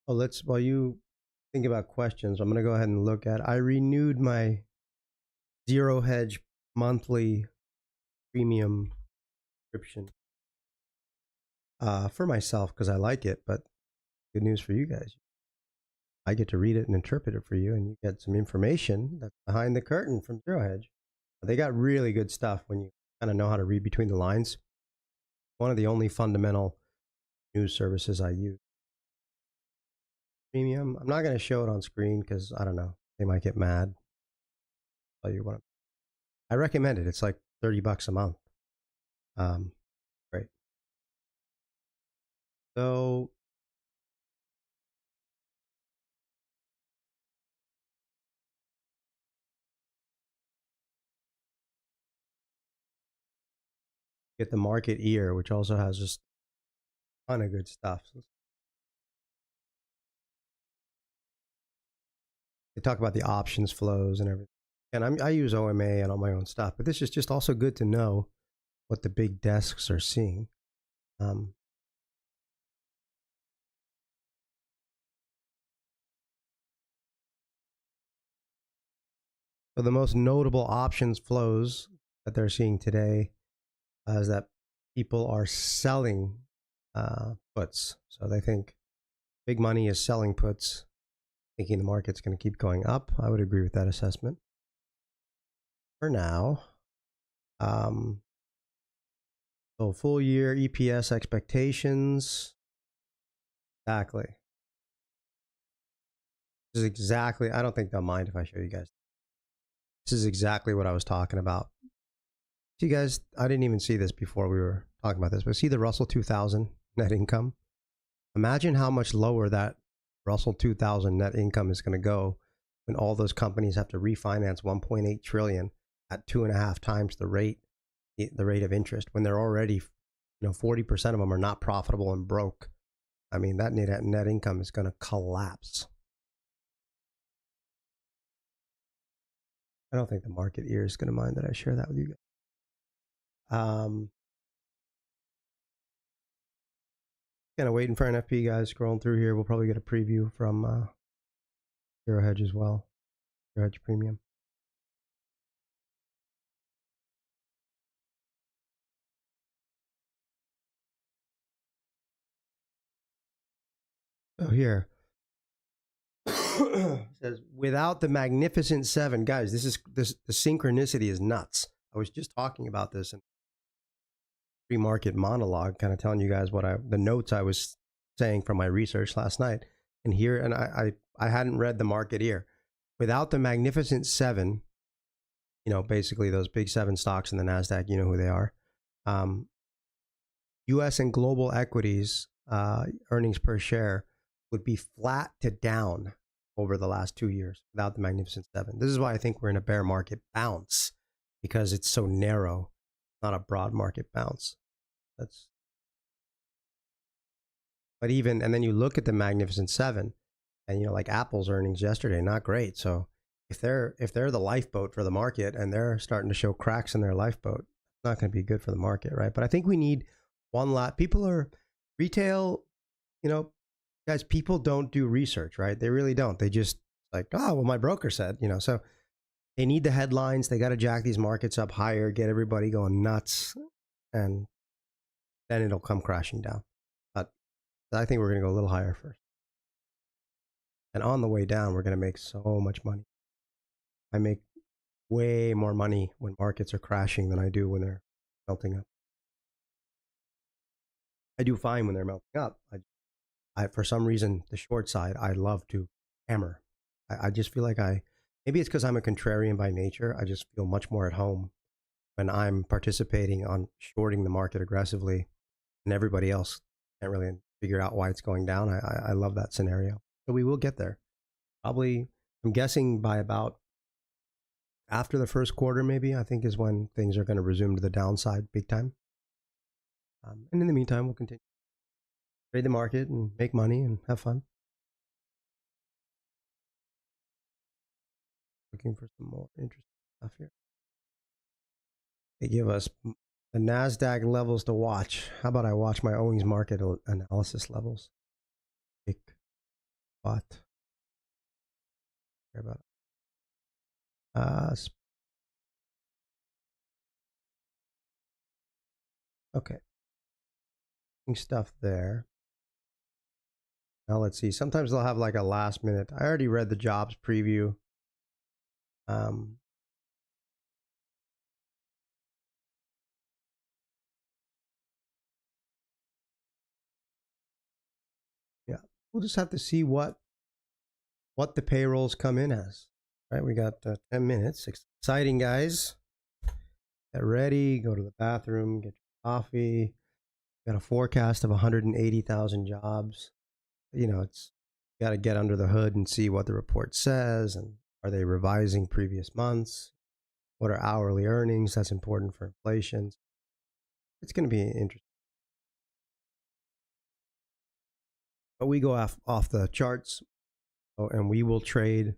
Oh, while you think about questions, I'm going to go ahead and look at, I renewed my Zero Hedge monthly premium subscription for myself because I like it, but good news for you guys. I get to read it and interpret it for you, and you get some information that's behind the curtain from Zero Hedge. They got really good stuff when you kind of know how to read between the lines. One of the only fundamental news services I use. Premium. I'm not going to show it on screen because I don't know. They might get mad. Tell you what. I recommend it. It's like $30 a month. Great. So get the market ear, which also has just a ton of good stuff. They talk about the options flows and everything. And I use OMA and all my own stuff, but this is just also good to know what the big desks are seeing. So the most notable options flows that they're seeing today is that people are selling puts. So they think big money is selling puts, thinking the market's going to keep going up. I would agree with that assessment. For now, so full year EPS expectations. Exactly. This is exactly, I don't think they'll mind if I show you guys. This is exactly what I was talking about. See, guys, I didn't even see this before we were talking about this, but see the Russell 2000 net income? Imagine how much lower that Russell 2000 net income is going to go when all those companies have to refinance 1.8 trillion at 2.5 times the rate of interest, when they're already, 40% of them are not profitable and broke. I mean, that net income is going to collapse. I don't think the market ear is going to mind that I share that with you guys. Kind of waiting for NFP, guys. Scrolling through here, we'll probably get a preview from Zero Hedge as well. Zero Hedge Premium. Oh, here. It says, without the Magnificent Seven. Guys, the synchronicity is nuts. I was just talking about this in pre-market monologue, kind of telling you guys the notes I was saying from my research last night. And here, and I hadn't read the market ear. Without the Magnificent Seven, basically those big 7 stocks in the NASDAQ, you know who they are. US and global equities earnings per share would be flat to down over the last 2 years without the Magnificent Seven. This is why I think we're in a bear market bounce, because it's so narrow, not a broad market bounce. But even, and then you look at the Magnificent Seven, and like Apple's earnings yesterday, not great. So if they're the lifeboat for the market and they're starting to show cracks in their lifeboat, it's not going to be good for the market, right? But I think we need one lot. People are retail, guys, people don't do research, right? They really don't. They just like, oh, well, my broker said, so they need the headlines. They got to jack these markets up higher, get everybody going nuts, and then it'll come crashing down. But I think we're going to go a little higher first. And on the way down, we're going to make so much money. I make way more money when markets are crashing than I do when they're melting up. I do fine when they're melting up. I for some reason, the short side, I love to hammer. I just feel like maybe it's because I'm a contrarian by nature. I just feel much more at home when I'm participating on shorting the market aggressively and everybody else can't really figure out why it's going down. I love that scenario. So we will get there. Probably, I'm guessing by about after the first quarter, maybe, I think is when things are going to resume to the downside big time. And in the meantime, we'll continue to trade the market and make money and have fun. Looking for some more interesting stuff here. They give us the NASDAQ levels to watch. How about I watch my Owings market analysis levels? What? Care about it. Okay. Stuff there. Now let's see. Sometimes they'll have like a last minute. I already read the jobs preview. Yeah, we'll just have to see what the payrolls come in as. Right, we got 10 minutes. Exciting, guys. Get ready. Go to the bathroom. Get your coffee. Got a forecast of 180,000 jobs. It's got to get under the hood and see what the report says, and are they revising previous months? What are hourly earnings? That's important for inflation. It's going to be interesting. But we go off the charts, and we will trade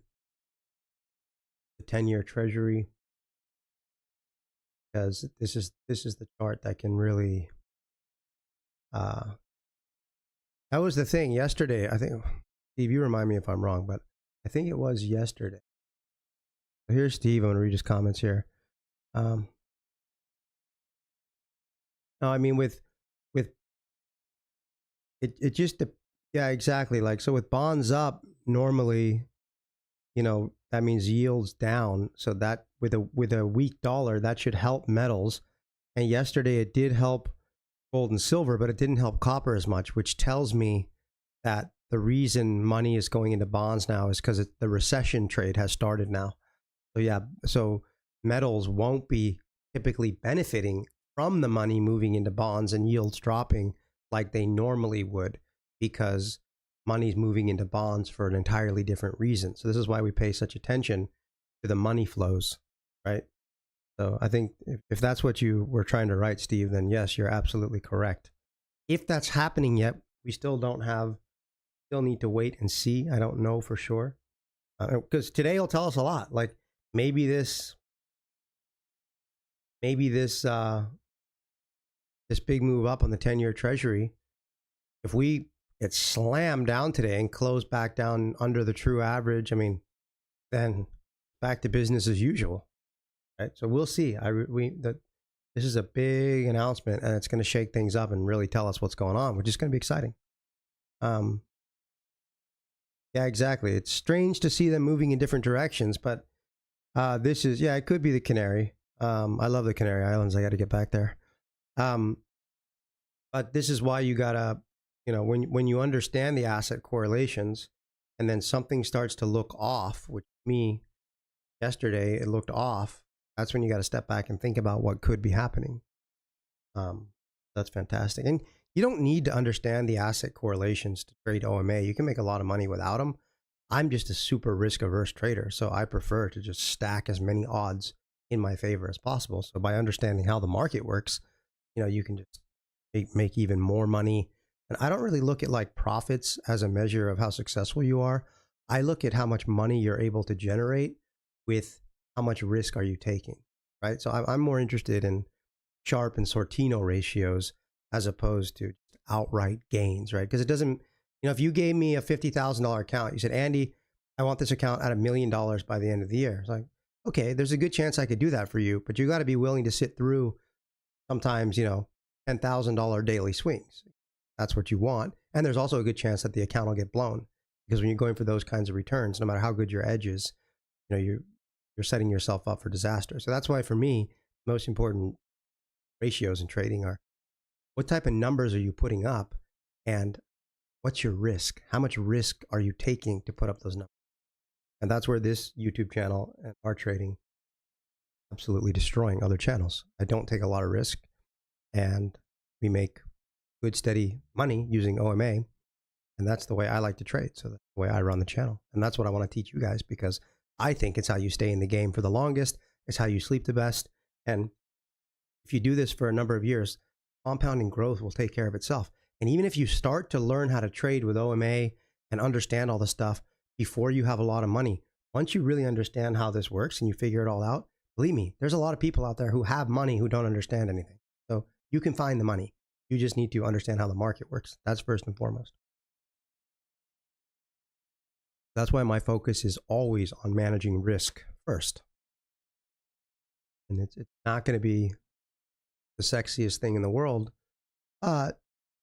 the 10-year Treasury, because this is the chart that can really. That was the thing yesterday. I think, Steve, you remind me if I'm wrong, but I think it was yesterday. Here's Steve. I'm going to read his comments here. No, I mean with it just, yeah, exactly. Like, so with bonds up, normally, that means yields down. So that with a weak dollar, that should help metals. And yesterday it did help gold and silver, but it didn't help copper as much, which tells me that the reason money is going into bonds now is because the recession trade has started now. So yeah, so metals won't be typically benefiting from the money moving into bonds and yields dropping like they normally would, because money's moving into bonds for an entirely different reason. So this is why we pay such attention to the money flows, right? So I think if that's what you were trying to write, Steve, then yes, you're absolutely correct. If that's happening yet, we still need to wait and see. I don't know for sure. Because today will tell us a lot. Like maybe this big move up on the 10-year treasury, if we get slammed down today and close back down under the true average, I mean, then back to business as usual, right? So we'll see. This is a big announcement, and it's going to shake things up and really tell us what's going on, which is going to be exciting. Yeah, exactly. It's strange to see them moving in different directions, but this is, yeah, it could be the Canary. I love the Canary Islands. I got to get back there. But this is why you gotta, when you understand the asset correlations, and then something starts to look off, which me yesterday it looked off. That's when you got to step back and think about what could be happening. That's fantastic, and you don't need to understand the asset correlations to trade OMA. You can make a lot of money without them. I'm just a super risk averse trader, so I prefer to just stack as many odds in my favor as possible. So by understanding how the market works, you can just make even more money. And I don't really look at like profits as a measure of how successful you are. I look at how much money you're able to generate with how much risk are you taking, right? So I'm more interested in Sharpe and Sortino ratios as opposed to outright gains, right? Because it doesn't, if you gave me a $50,000 account, you said, Andy, I want this account at $1 million by the end of the year. It's like, okay, there's a good chance I could do that for you, but you got to be willing to sit through sometimes, $10,000 daily swings. That's what you want. And there's also a good chance that the account will get blown, because when you're going for those kinds of returns, no matter how good your edge is, you're setting yourself up for disaster. So that's why for me, most important ratios in trading are what type of numbers are you putting up, and what's your risk? How much risk are you taking to put up those numbers? And that's where this YouTube channel and our trading absolutely destroying other channels. I don't take a lot of risk, and we make good, steady money using OMA. And that's the way I like to trade. So that's the way I run the channel. And that's what I want to teach you guys, because I think it's how you stay in the game for the longest. It's how you sleep the best. And if you do this for a number of years, compounding growth will take care of itself. And even if you start to learn how to trade with OMA and understand all the stuff before you have a lot of money, once you really understand how this works and you figure it all out, believe me, there's a lot of people out there who have money who don't understand anything. So you can find the money. You just need to understand how the market works. That's first and foremost. That's why my focus is always on managing risk first. And it's not going to be the sexiest thing in the world, but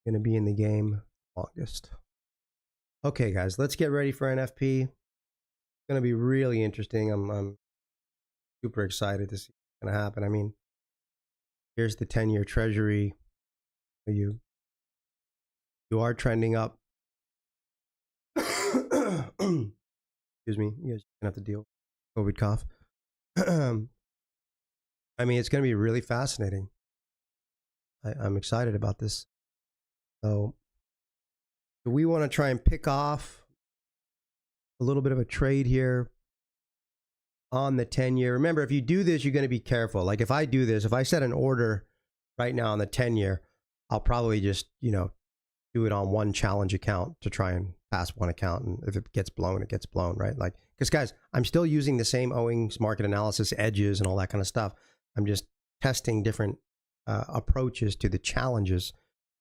going to be in the game longest. Okay, guys, let's get ready for NFP. It's going to be really interesting. I'm super excited to see what's going to happen. I mean, here's the 10-year treasury. You are trending up. Excuse me. You guys gonna have to deal with COVID cough. I mean, it's going to be really fascinating. I'm excited about this. So we want to try and pick off a little bit of a trade here on the 10-year. Remember, if you do this, you're going to be careful. Like if I do this, if I set an order right now on the 10-year, I'll probably just, do it on one challenge account to try and pass one account. And if it gets blown, it gets blown, right? Like, because guys, I'm still using the same Owings market analysis edges and all that kind of stuff. I'm just testing different approaches to the challenges,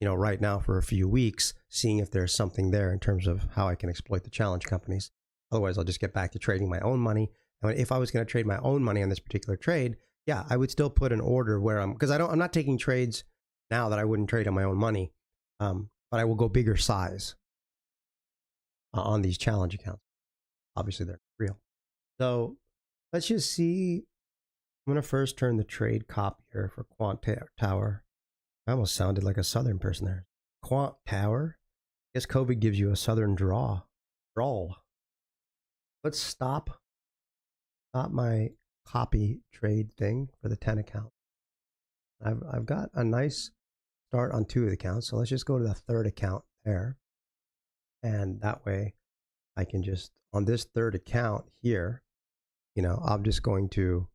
right now for a few weeks, seeing if there's something there in terms of how I can exploit the challenge companies. Otherwise, I'll just get back to trading my own money. And if I was going to trade my own money on this particular trade, yeah, I would still put an order where because I'm not taking trades now that I wouldn't trade on my own money. But I will go bigger size on these challenge accounts. Obviously, they're real. So let's just see. I'm going to first turn the trade copier for Quant Tower. I almost sounded like a Southern person there. Quant Tower. I guess COVID gives you a Southern drawl. Let's stop my copy trade thing for the 10 account. I've got a nice start on 2 of the accounts. So let's just go to the 3rd account there. And that way I can just, on this third account here, you know, I'm just going to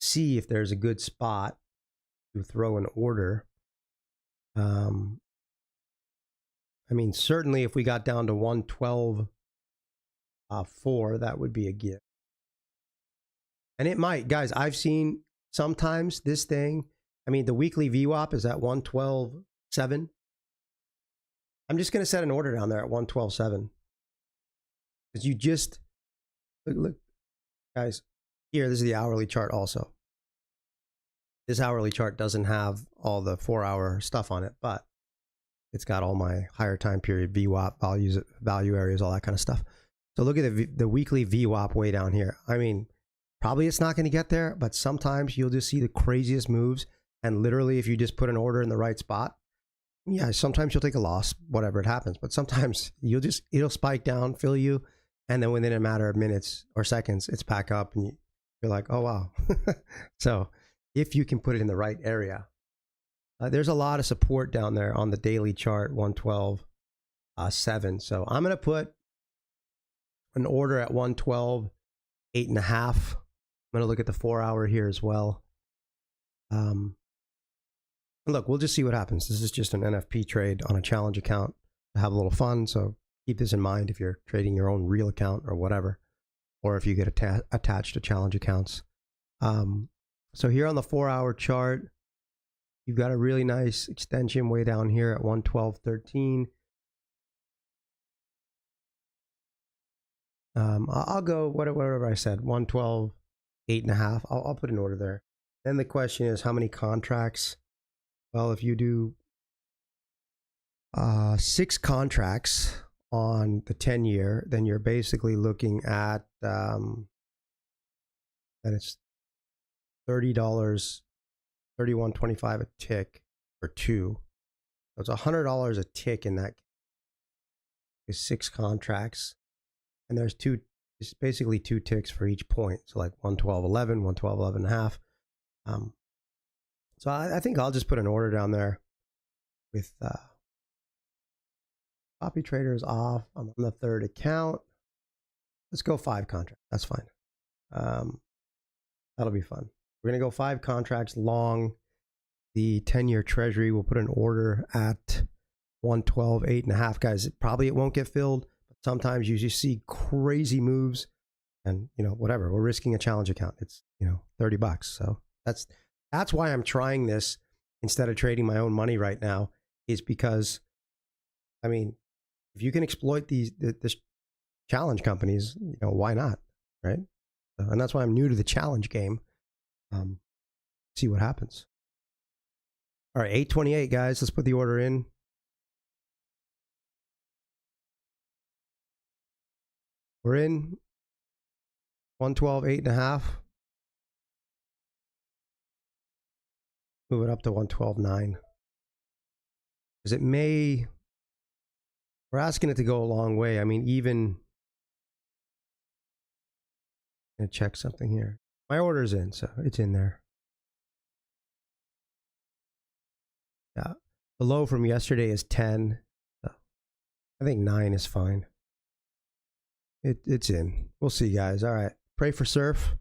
see if there's a good spot to throw an order. I mean, certainly if we got down to 112.4, that would be a gift. And it might, guys, I've seen sometimes this thing, I mean, the weekly VWAP is at 112.7. I'm just going to set an order down there at 112.7. Because you just, look, guys, here, this is the hourly chart also. This hourly chart doesn't have all the 4-hour stuff on it, but it's got all my higher time period VWAP values, value areas, all that kind of stuff. So look at the weekly VWAP way down here. I mean, probably it's not going to get there, but sometimes you'll just see the craziest moves. And literally, if you just put an order in the right spot, yeah, sometimes you'll take a loss, whatever it happens. But sometimes it'll spike down, fill you, and then within a matter of minutes or seconds, it's back up, and you're like, oh wow. So if you can put it in the right area, there's a lot of support down there on the daily chart, 112.7. So I'm going to put an order at 112.8.5. I'm going to look at the 4-hour here as well. Look, we'll just see what happens. This is just an NFP trade on a challenge account to have a little fun. So keep this in mind if you're trading your own real account or whatever, or if you get attached to challenge accounts. So here on the 4-hour chart, you've got a really nice extension way down here at 112.13. I'll go whatever I said, 112.8.5. I'll put an order there. Then the question is, how many contracts? Well, if you do 6 contracts on the 10-year, then you're basically looking at that it's $30, $31.25 a tick for 2. So it's $100 a tick in that. Is 6 contracts, and there's 2. It's basically 2 ticks for each point. So like 112.11, 112.11.5. So I think I'll just put an order down there with copy traders off. I'm on the 3rd account. Let's go 5 contracts. That's fine. That'll be fun. We're going to go 5 contracts long. The 10-year treasury, we'll put an order at 112.8.5. Guys, probably it won't get filled, but sometimes you just see crazy moves, and you know, whatever. We're risking a challenge account. It's, you know, $30. So that's why I'm trying this instead of trading my own money right now, is because, I mean, if you can exploit this challenge companies, you know, why not, right? And that's why I'm new to the challenge game. See what happens. All right, 828, guys. Let's put the order in. We're in 112.8.5. Move it up to 112.9. Because it may, we're asking it to go a long way. I mean, even, I'm going to check something here. My order's in, so it's in there. Yeah. The low from yesterday is 10. So I think 9 is fine. It's in. We'll see, guys. All right. Pray for surf.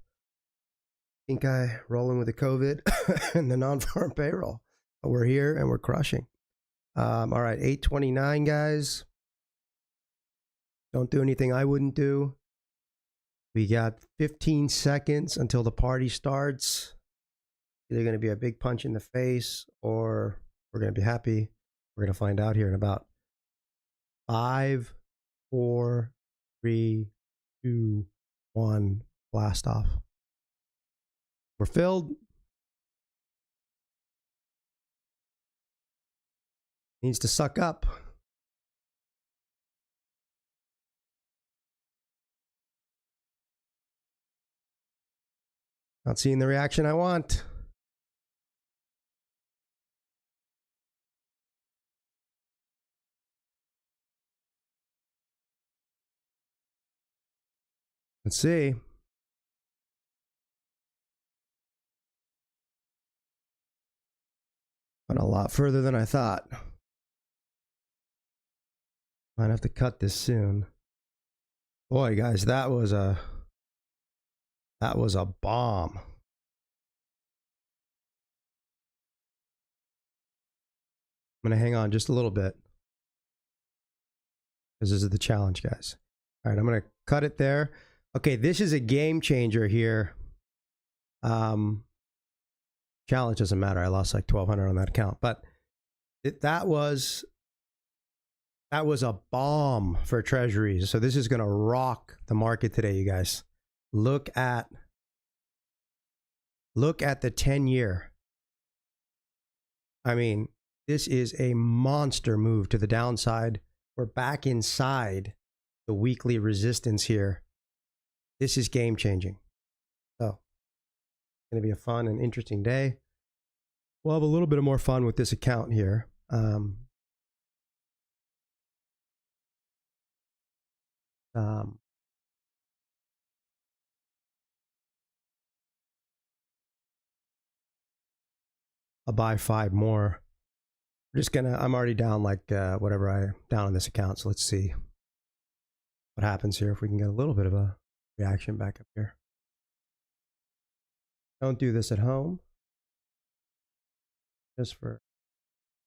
Pink guy rolling with the COVID and the non-farm payroll. But we're here and we're crushing. All right. 829, guys. Don't do anything I wouldn't do. We got 15 seconds until the party starts. Either going to be a big punch in the face or we're going to be happy. We're going to find out here in about 5, 4, 3, 2, 1. Blast off. We're filled. Needs to suck up. Not seeing the reaction I want. Let's see. Went a lot further than I thought. Might have to cut this soon. Boy, guys, that was a bomb. I'm gonna hang on just a little bit because this is the challenge, guys. All right, I'm gonna cut it there. Okay, this is a game changer here. Challenge doesn't matter. I lost like 1,200 on that account, but that was a bomb for treasuries. So this is gonna rock the market today, you guys. Look at the 10-year. I mean, this is a monster move to the downside. We're back inside the weekly resistance here. This is game changing. So it's going to be a fun and interesting day. We'll have a little bit of more fun with this account here. I'll buy 5 more. I'm already down like whatever down on this account. So let's see what happens here if we can get a little bit of a reaction back up here. Don't do this at home, just for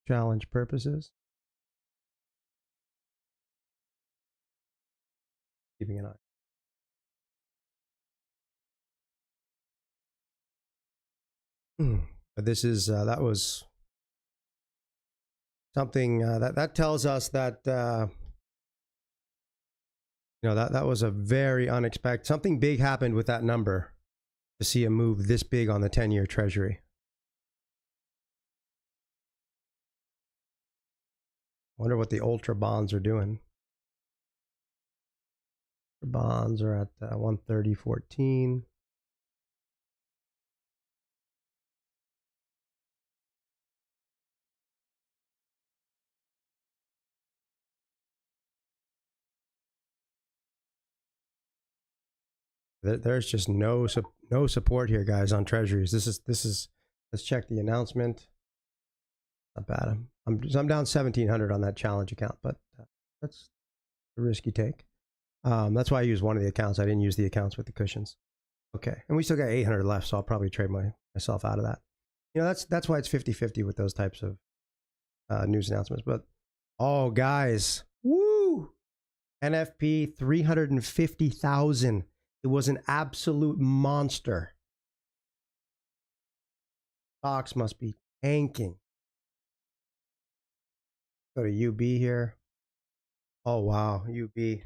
challenge purposes. Keeping an eye. But this is that was something that tells us that you know, that was a very unexpected, something big happened with that number to see a move this big on the 10-year treasury. Wonder what the ultra bonds are doing. Bonds are at 130.14. There's just no support here, guys, on treasuries. This is let's check the announcement. Not bad. I'm down 1,700 on that challenge account, but that's a risky take. That's why I used one of the accounts. I didn't use the accounts with the cushions. Okay, and we still got 800 left, so I'll probably trade myself out of that. You know, that's why it's 50-50 with those types of news announcements. But oh, guys, woo! NFP 350,000. It was an absolute monster. Stocks must be tanking. Go to UB here. Oh, wow. UB.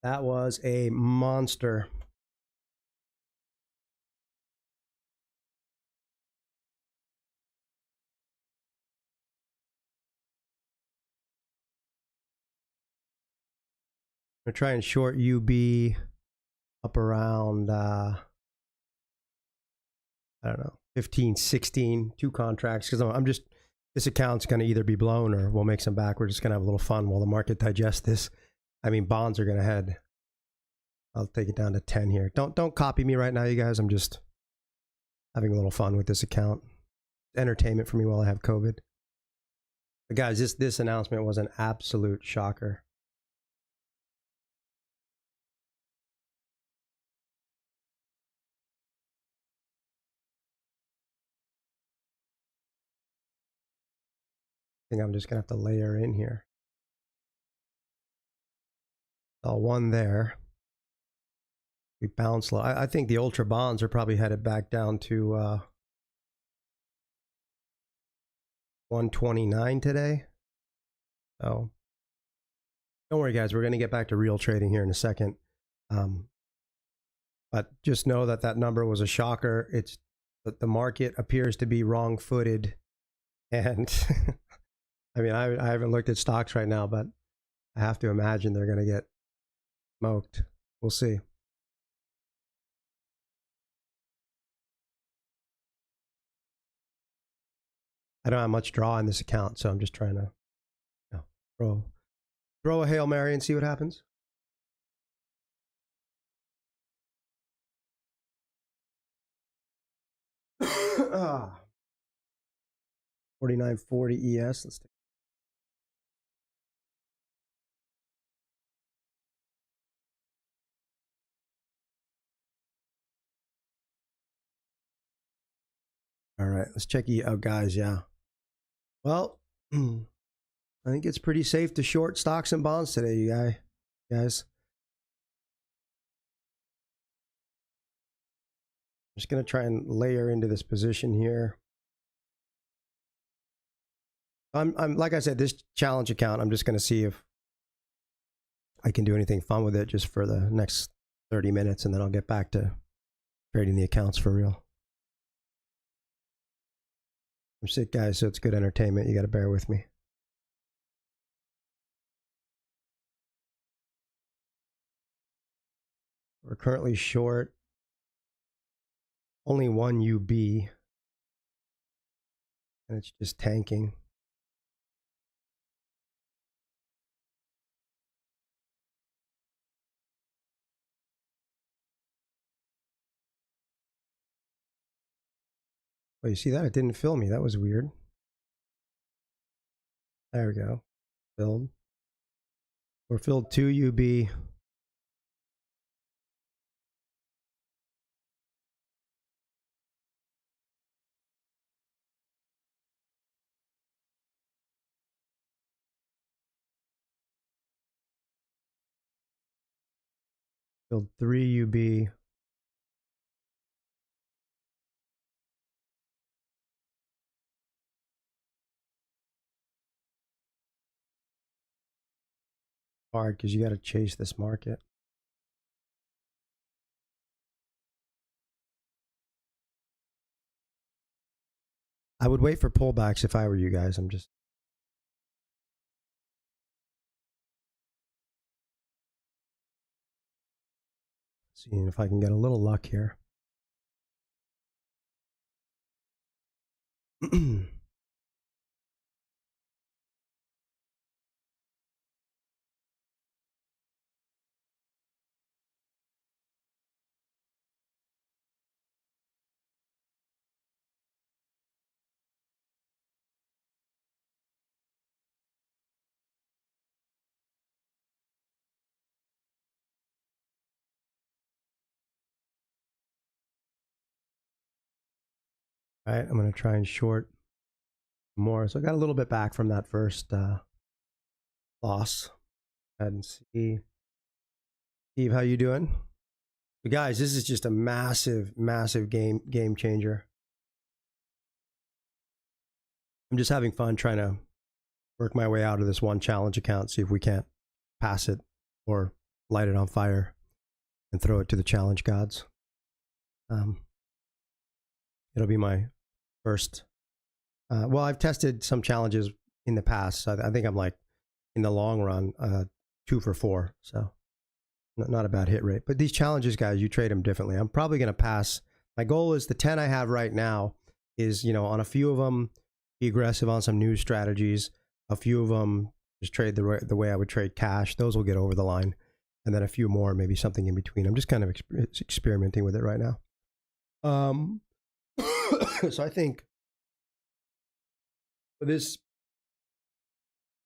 That was a monster. I'm going to try and short UB up around, I don't know, 15, 16, 2 contracts. Because I'm just, this account's going to either be blown or we'll make some back. We're just going to have a little fun while the market digests this. I mean, bonds are going to head. I'll take it down to 10 here. Don't copy me right now, you guys. I'm just having a little fun with this account. Entertainment for me while I have COVID. But guys, this announcement was an absolute shocker. I think I'm just gonna have to layer in here. One there. We bounce low. I think the ultra bonds are probably headed back down to 129 today. So don't worry, guys. We're gonna get back to real trading here in a second. But just know that that number was a shocker. It's that the market appears to be wrong-footed, and I mean, I haven't looked at stocks right now, but I have to imagine they're going to get smoked. We'll see. I don't have much draw in this account, so I'm just trying to, you know, throw a Hail Mary and see what happens. 49.40 ES. Let's take. All right, let's check you out, guys. Yeah. Well, I think it's pretty safe to short stocks and bonds today, you guys. I'm just gonna try and layer into this position here. I'm like I said, this challenge account, I'm just gonna see if I can do anything fun with it just for the next 30 minutes, and then I'll get back to trading the accounts for real. I'm sick, guys, so it's good entertainment. You got to bear with me. We're currently short only one UB, and it's just tanking. Oh, you see that? It didn't fill me. That was weird. There we go. Filled. We're filled 2 UB. Filled 3 UB. Hard because you got to chase this market. I would wait for pullbacks if I were you guys. I'm just seeing if I can get a little luck here. All right, I'm going to try and short more. So I got a little bit back from that first loss. Go ahead and see. Steve, how you doing? But guys, this is just a massive game changer. I'm just having fun trying to work my way out of this one challenge account, see if we can't pass it or light it on fire and throw it to the challenge gods. It'll be my first. Well, I've tested some challenges in the past. So I think I'm like, in the long run, 2 for 4. So not a bad hit rate. But these challenges, guys, you trade them differently. I'm probably going to pass. My goal is the 10 I have right now is, you know, on a few of them, be aggressive on some new strategies. A few of them, just trade the way I would trade cash. Those will get over the line. And then a few more, maybe something in between. I'm just kind of experimenting with it right now. So I think this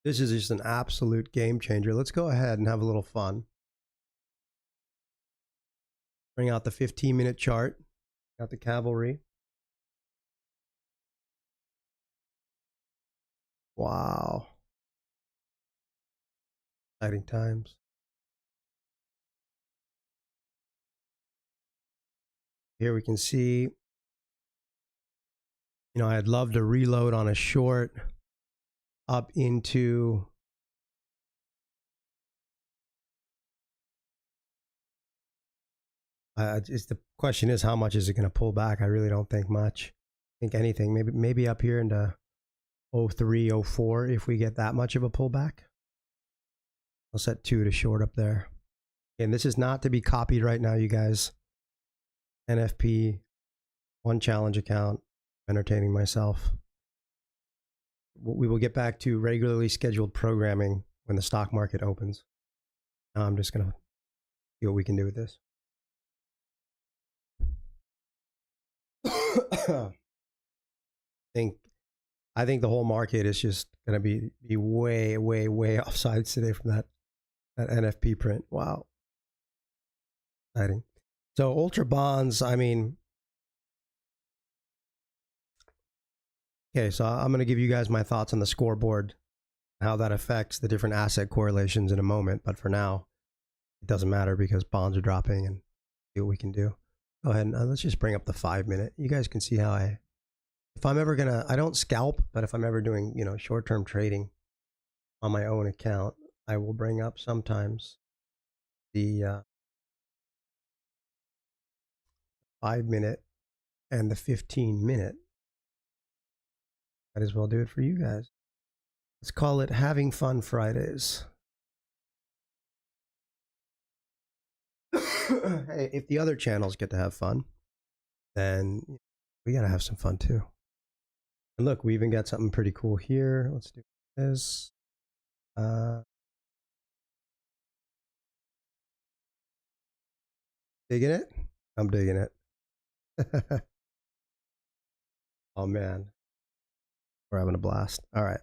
is just an absolute game changer. Let's go ahead and have a little fun. Bring out the 15-minute chart. Got the cavalry. Wow. Exciting times. Here we can see, you know, I'd love to reload on a short up into just the question is, how much is it going to pull back? I really don't think much. I think anything, maybe up here into 03, 04 if we get that much of a pullback. I'll set 2 to short up there. And this is not to be copied right now, you guys. NFP, one challenge account, entertaining myself. We will get back to regularly scheduled programming when the stock market opens. Now I'm just going to see what we can do with this. I think I think the whole market is just going to be way, way, way offsides today from that NFP print. Wow. Exciting. So ultra bonds, I mean, okay, so I'm going to give you guys my thoughts on the scoreboard, how that affects the different asset correlations in a moment. But for now, it doesn't matter because bonds are dropping and see what we can do. Go ahead and let's just bring up the 5 minute. You guys can see how if I'm ever going to, I don't scalp, but if I'm ever doing, you know, short-term trading on my own account, I will bring up sometimes the 5 minute and the 15 minute. Might as well do it for you guys. Let's call it Having Fun Fridays. Hey, if the other channels get to have fun, then we got to have some fun too. And look, we even got something pretty cool here. Let's do this. Digging it? I'm digging it. Oh man, we're having a blast. All right.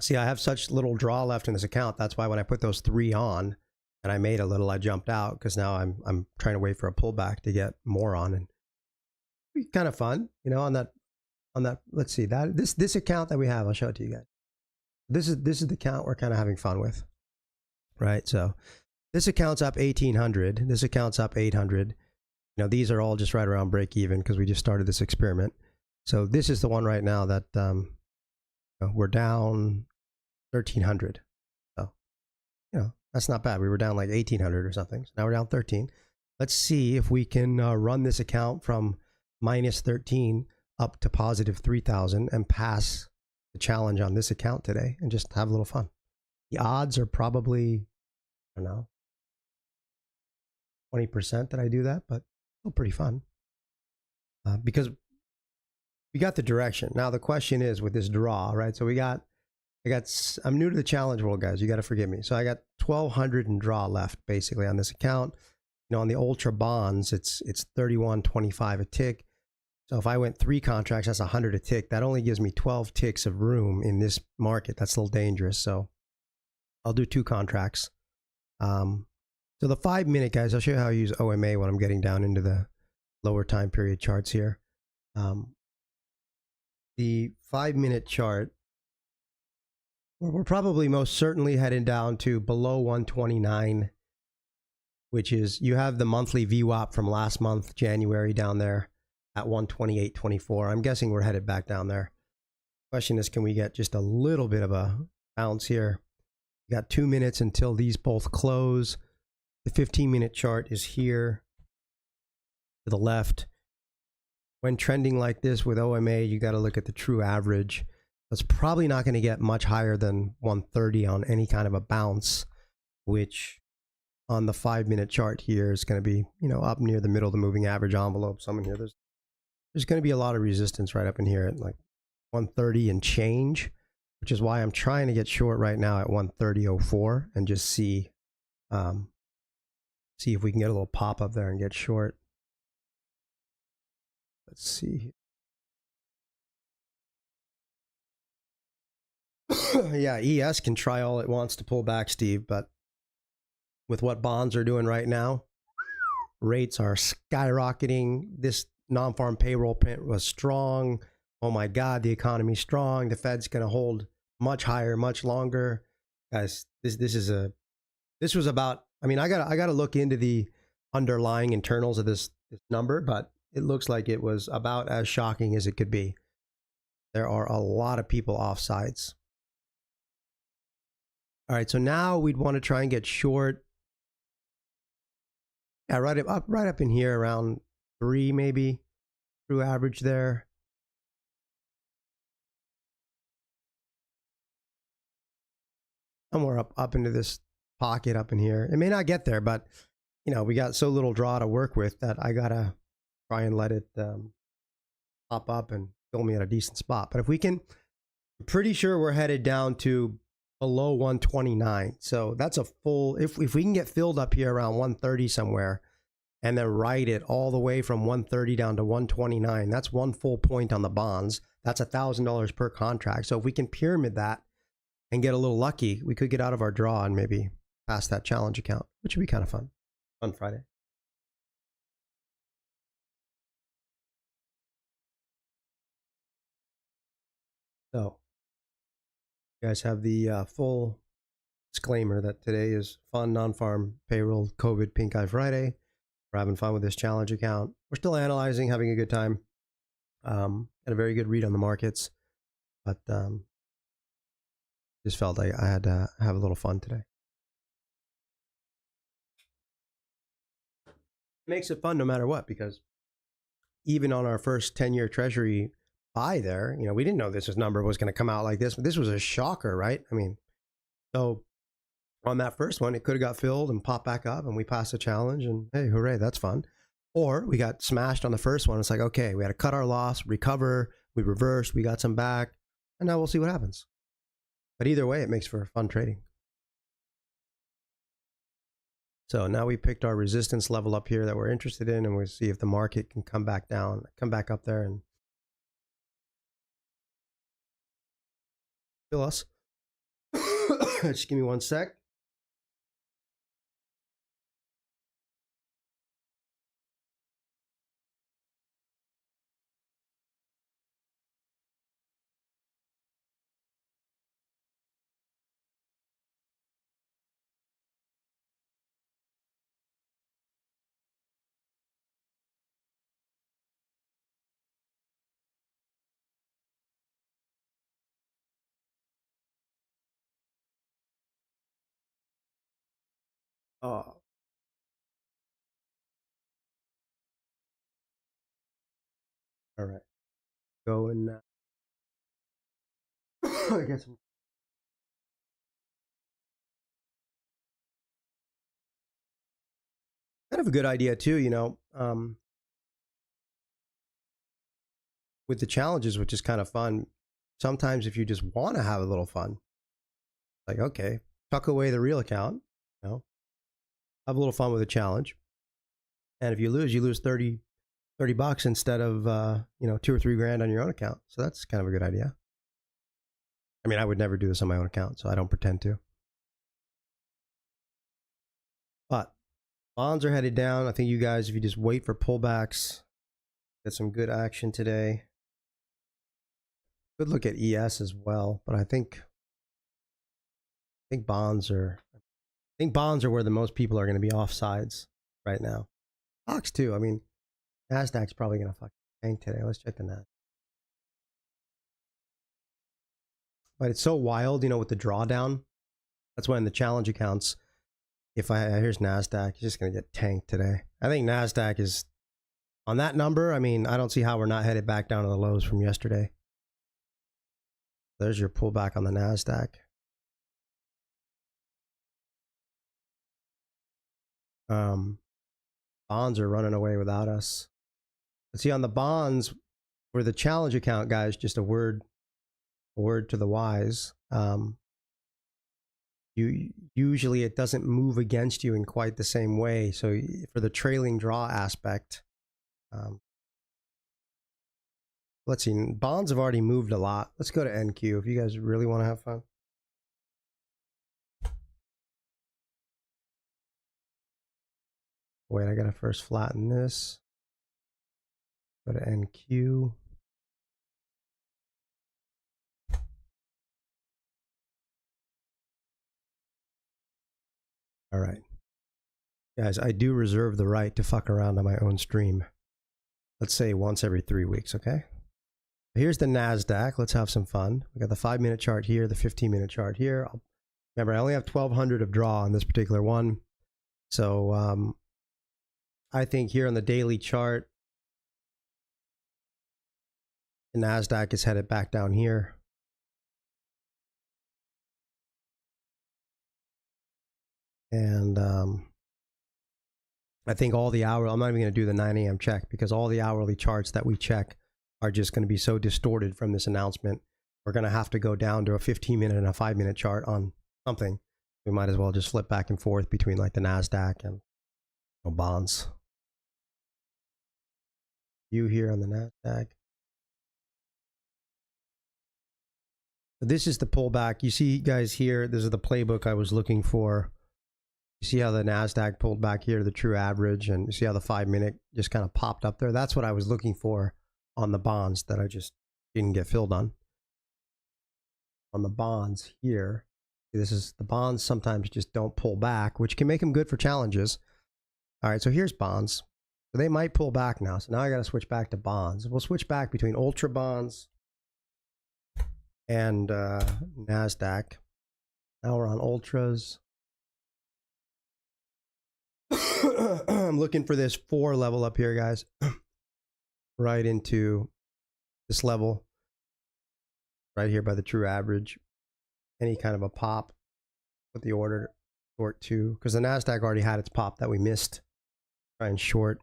See, I have such little draw left in this account. That's why when I put those 3 on and I made a little, I jumped out because now I'm trying to wait for a pullback to get more on, and it'd be kind of fun, you know, on that. Let's see that this account that we have. I'll show it to you guys. This is the account we're kind of having fun with, right? So this account's up 1,800. This account's up 800. You know, these are all just right around break even because we just started this experiment. So this is the one right now that we're down 1,300. So, you know, that's not bad. We were down like 1,800 or something. So now we're down 13. Let's see if we can run this account from minus 13 up to positive 3,000 and pass the challenge on this account today and just have a little fun. The odds are probably, I don't know, 20% that I do that, but still pretty fun because we got the direction. Now the question is with this draw, right? So I'm new to the challenge world, guys. You got to forgive me. So I got 1,200 in draw left basically on this account. You know, on the ultra bonds, it's 31.25 a tick. So if I went 3 contracts, that's 100 a tick. That only gives me 12 ticks of room in this market. That's a little dangerous. So I'll do 2 contracts. So the 5 minute, guys, I'll show you how I use OMA when I'm getting down into the lower time period charts here. The 5 minute chart, we're probably most certainly heading down to below 129, which is, you have the monthly VWAP from last month, January, down there at 128.24. I'm guessing we're headed back down there. Question is, can we get just a little bit of a bounce here? We got 2 minutes until these both close. The 15 minute chart is here to the left. When trending like this with OMA, you got to look at the true average. It's probably not going to get much higher than 130 on any kind of a bounce, which on the 5 minute chart here is going to be, you know, up near the middle of the moving average envelope. Some in here, there's going to be a lot of resistance right up in here at like 130 and change, which is why I'm trying to get short right now at 130.04 and just see if we can get a little pop up there and get short. Let's see. Yeah, ES can try all it wants to pull back, Steve, but with what bonds are doing right now, rates are skyrocketing. This non-farm payroll print was strong. Oh my God, the economy's strong. The Fed's going to hold much higher, much longer. Guys, this was about, I mean, I got to look into the underlying internals of this number, but it looks like it was about as shocking as it could be. There are a lot of people off sides. All right, so now we'd want to try and get short. Yeah, right up in here around 3 maybe. True average there. Somewhere up into this pocket up in here. It may not get there, but you know, we got so little draw to work with that I gotta try and let it pop up and fill me at a decent spot. But if we can, I'm pretty sure we're headed down to below 129. So that's a full, if we can get filled up here around 130 somewhere and then ride it all the way from 130 down to 129, that's one full point on the bonds. That's $1,000 per contract. So if we can pyramid that and get a little lucky, we could get out of our draw and maybe pass that challenge account, which would be kind of fun on Friday. So you guys have the full disclaimer that today is fun, non-farm, payroll, COVID, pink eye Friday. We're having fun with this challenge account. We're still analyzing, having a good time. Got a very good read on the markets, but just felt like I had to have a little fun today. It makes it fun no matter what, because even on our first 10-year treasury buy there, you know, we didn't know this number was going to come out like this. This was a shocker, right? I mean, so on that first one, it could have got filled and popped back up and we passed the challenge and hey, hooray, that's fun. Or we got smashed on the first one. It's like, okay, we had to cut our loss, recover, we reversed, we got some back, and now we'll see what happens. But either way, it makes for fun trading. So now we picked our resistance level up here that we're interested in, and we'll see if the market can come back down, come back up there and fill us. Just give me one sec. Oh. All right. Go and get some. Kind of a good idea too, you know, with the challenges, which is kind of fun. Sometimes if you just want to have a little fun, like, okay, tuck away the real account, you know, have a little fun with a challenge. And if you lose 30 bucks instead of, you know, 2 or 3 grand on your own account. So that's kind of a good idea. I mean, I would never do this on my own account, so I don't pretend to. But bonds are headed down. I think you guys, if you just wait for pullbacks, get some good action today. Could look at ES as well, but I think bonds are where the most people are going to be off sides right now. Stocks too. I mean, Nasdaq's probably going to fucking tank today. Let's check the Nasdaq. But it's so wild, you know, with the drawdown. That's why in the challenge accounts, here's Nasdaq, it's just going to get tanked today. I think Nasdaq is on that number. I mean, I don't see how we're not headed back down to the lows from yesterday. There's your pullback on the Nasdaq. Bonds are running away without us. Let's see on the bonds for the challenge account, guys, just a word to the wise. Usually it doesn't move against you in quite the same way. So for the trailing draw aspect, let's see, bonds have already moved a lot. Let's go to NQ if you guys really want to have fun. Wait, I gotta first flatten this. Go to NQ. All right. Guys, I do reserve the right to fuck around on my own stream. Let's say once every 3 weeks, okay? Here's the NASDAQ. Let's have some fun. We got the 5-minute chart here, the 15-minute chart here. Remember, I only have 1,200 of draw on this particular one. So I think here on the daily chart, the NASDAQ is headed back down here. And I think all the hour, I'm not even going to do the 9 a.m. check because all the hourly charts that we check are just going to be so distorted from this announcement. we're going to have to go down to a 15-minute and a 5-minute chart on something. We might as well just flip back and forth between like the NASDAQ and bonds. You here on the NASDAQ. So this is the pullback. You see guys here, this is the playbook I was looking for. You see how the NASDAQ pulled back here, the true average, and you see how the 5-minute just kind of popped up there. That's what I was looking for on the bonds that I just didn't get filled on. On the bonds here, this is the bonds sometimes just don't pull back, which can make them good for challenges. All right, so here's bonds. So they might pull back now. So now I got to switch back to bonds. We'll switch back between ultra bonds and NASDAQ. Now we're on ultras. I'm looking for this 4 level up here, guys. Right into this level. Right here by the true average. Any kind of a pop with the order short 2. Because the NASDAQ already had its pop that we missed. Try and short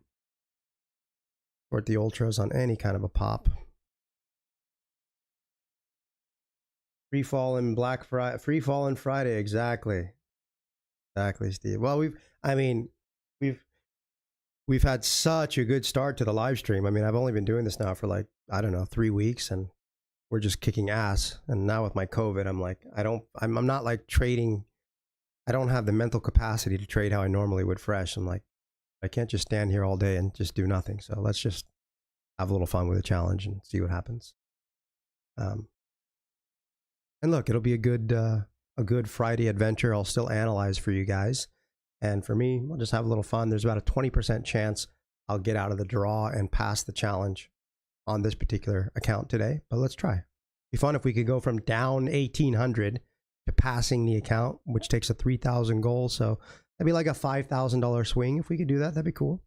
the ultras on any kind of a pop. Free fall in Black Friday, free fall in Friday, exactly, Steve. Well, we've had such a good start to the live stream. I mean, I've only been doing this now for like, I don't know, 3 weeks, and we're just kicking ass. And now with my COVID, I'm like, I'm not like trading. I don't have the mental capacity to trade how I normally would fresh. I'm like, I can't just stand here all day and just do nothing. So let's just have a little fun with the challenge and see what happens. And look, it'll be a good Friday adventure. I'll still analyze for you guys. And for me, I'll just have a little fun. There's about a 20% chance I'll get out of the draw and pass the challenge on this particular account today. But let's try. It'd be fun if we could go from down 1,800 to passing the account, which takes a 3,000 goal. So that'd be like a $5,000 swing. If we could do that, that'd be cool.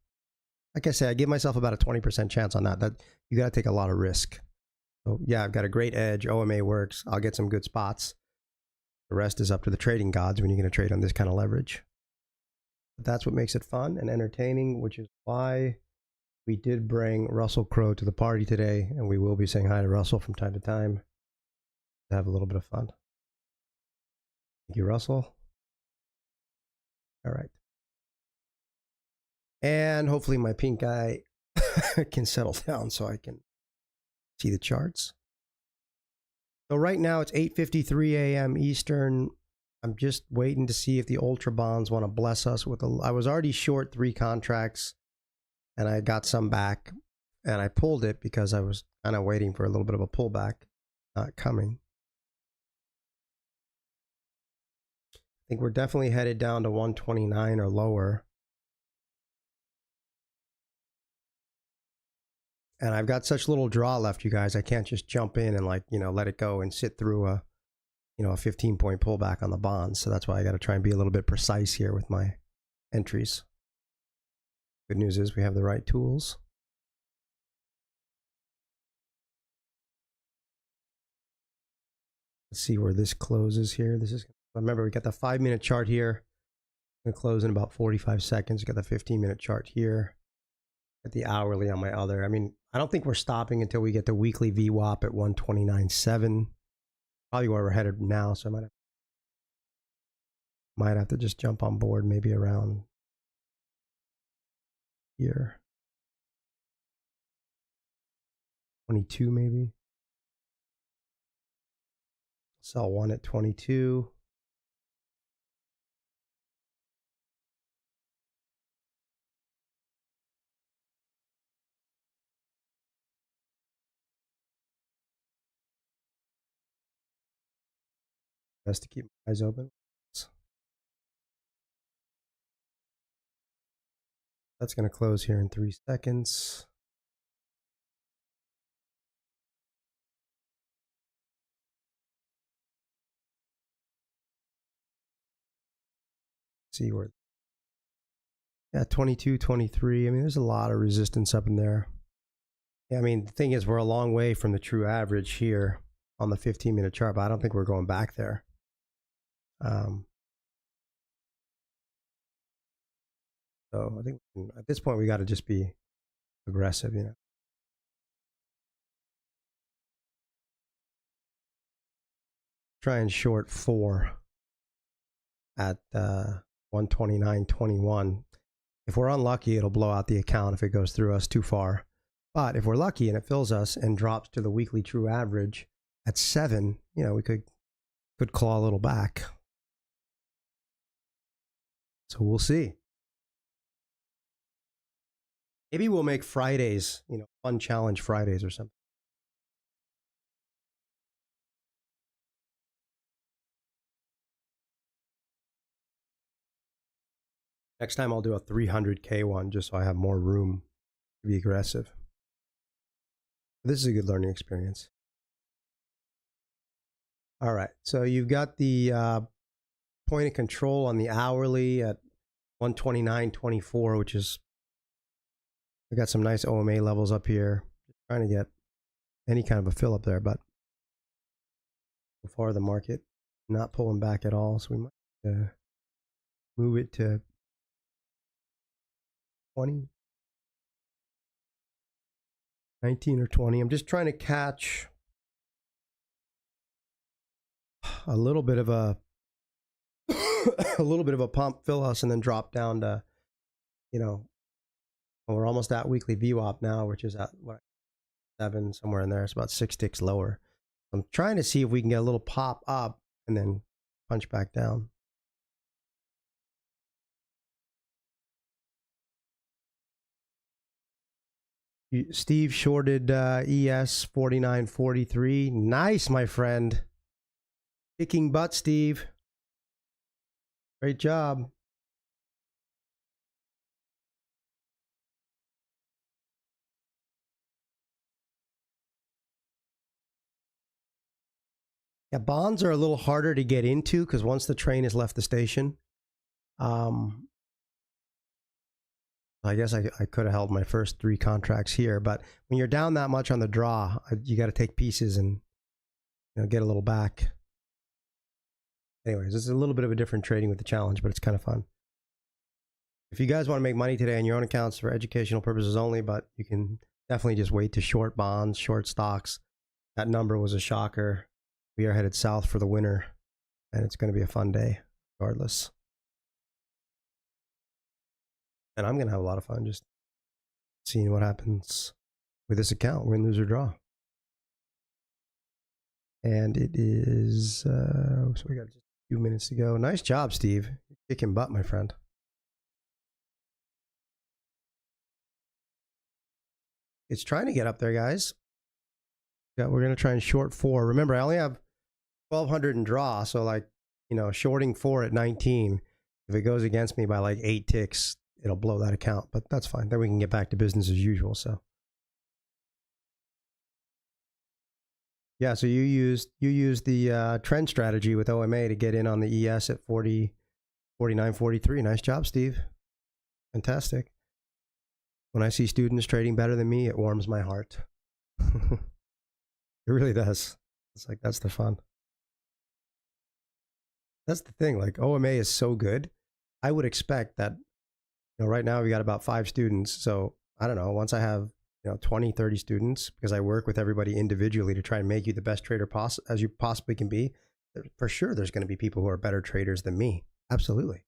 Like I said, I give myself about a 20% chance on that. That you got to take a lot of risk. So yeah, I've got a great edge. OMA works. I'll get some good spots. The rest is up to the trading gods when you're going to trade on this kind of leverage. But that's what makes it fun and entertaining, which is why we did bring Russell Crowe to the party today, and we will be saying hi to Russell from time to time to have a little bit of fun. Thank you, Russell. All right. And hopefully my pink eye can settle down so I can see the charts. So right now it's 8:53 a.m. Eastern. I'm just waiting to see if the ultra bonds want to bless us with I was already short 3 contracts and I got some back and I pulled it because I was kind of waiting for a little bit of a pullback not coming. I think we're definitely headed down to 129 or lower. And I've got such little draw left, you guys. I can't just jump in and like, let it go and sit through a 15-point pullback on the bonds. So that's why I got to try and be a little bit precise here with my entries. Good news is we have the right tools. Let's see where this closes here. Remember, we got the 5-minute chart here. It's going to close in about 45 seconds. We got the 15-minute chart here. Got the hourly on my other. I mean, I don't think we're stopping until we get the weekly VWAP at 129.7. Probably where we're headed now, so I might have to just jump on board maybe around here. 22 maybe. Sell one at 22. Best to keep my eyes open. That's going to close here in 3 seconds. See where, yeah, 22, 23. I mean, there's a lot of resistance up in there. Yeah, I mean, the thing is, we're a long way from the true average here on the 15-minute chart, but I don't think we're going back there. So I think at this point we got to just be aggressive, try and short 4 at 129.21. If we're unlucky, it'll blow out the account if it goes through us too far. But if we're lucky and it fills us and drops to the weekly true average at 7, you know, we could claw a little back. So we'll see. Maybe we'll make Fridays, you know, fun challenge Fridays or something. Next time I'll do a 300K one just so I have more room to be aggressive. This is a good learning experience. All right, so you've got the point of control on the hourly at 129.24, which is, we got some nice OMA levels up here. Just trying to get any kind of a fill up there, but so far the market not pulling back at all, so we might move it to 20, 19 or 20. I'm just trying to catch a little bit of a a little bit of a pump, fill us, and then drop down to, you know, well, we're almost at weekly VWAP now, which is at what, 7, somewhere in there. It's about 6 ticks lower. I'm trying to see if we can get a little pop up and then punch back down. Steve shorted ES 49.43. Nice, my friend. Kicking butt, Steve. Great job. Yeah, bonds are a little harder to get into because once the train has left the station, I guess I could have held my first 3 contracts here, but when you're down that much on the draw, you got to take pieces and, you know, get a little back. Anyways, this is a little bit of a different trading with the challenge, but it's kind of fun. If you guys want to make money today on your own accounts for educational purposes only, but you can definitely just wait to short bonds, short stocks. That number was a shocker. We are headed south for the winter, and it's going to be a fun day regardless. And I'm going to have a lot of fun just seeing what happens with this account. Win, lose, or draw. And it is, so we got just a few minutes to go. Nice job, Steve. You're kicking butt, my friend. It's trying to get up there, guys. Yeah, we're going to try and short 4. Remember, I only have 1,200 in draw, so like, you know, shorting 4 at 19. If it goes against me by like 8 ticks, it'll blow that account, but that's fine. Then we can get back to business as usual. So yeah, so you used the trend strategy with OMA to get in on the ES at 40, 49.43. Nice job, Steve. Fantastic. When I see students trading better than me, it warms my heart. It really does. It's like, that's the fun. That's the thing. Like, OMA is so good. I would expect that, you know, right now we got about 5 students. So I don't know, once I have, you know, 20, 30 students, because I work with everybody individually to try and make you the best trader as you possibly can be, for sure there's going to be people who are better traders than me. Absolutely.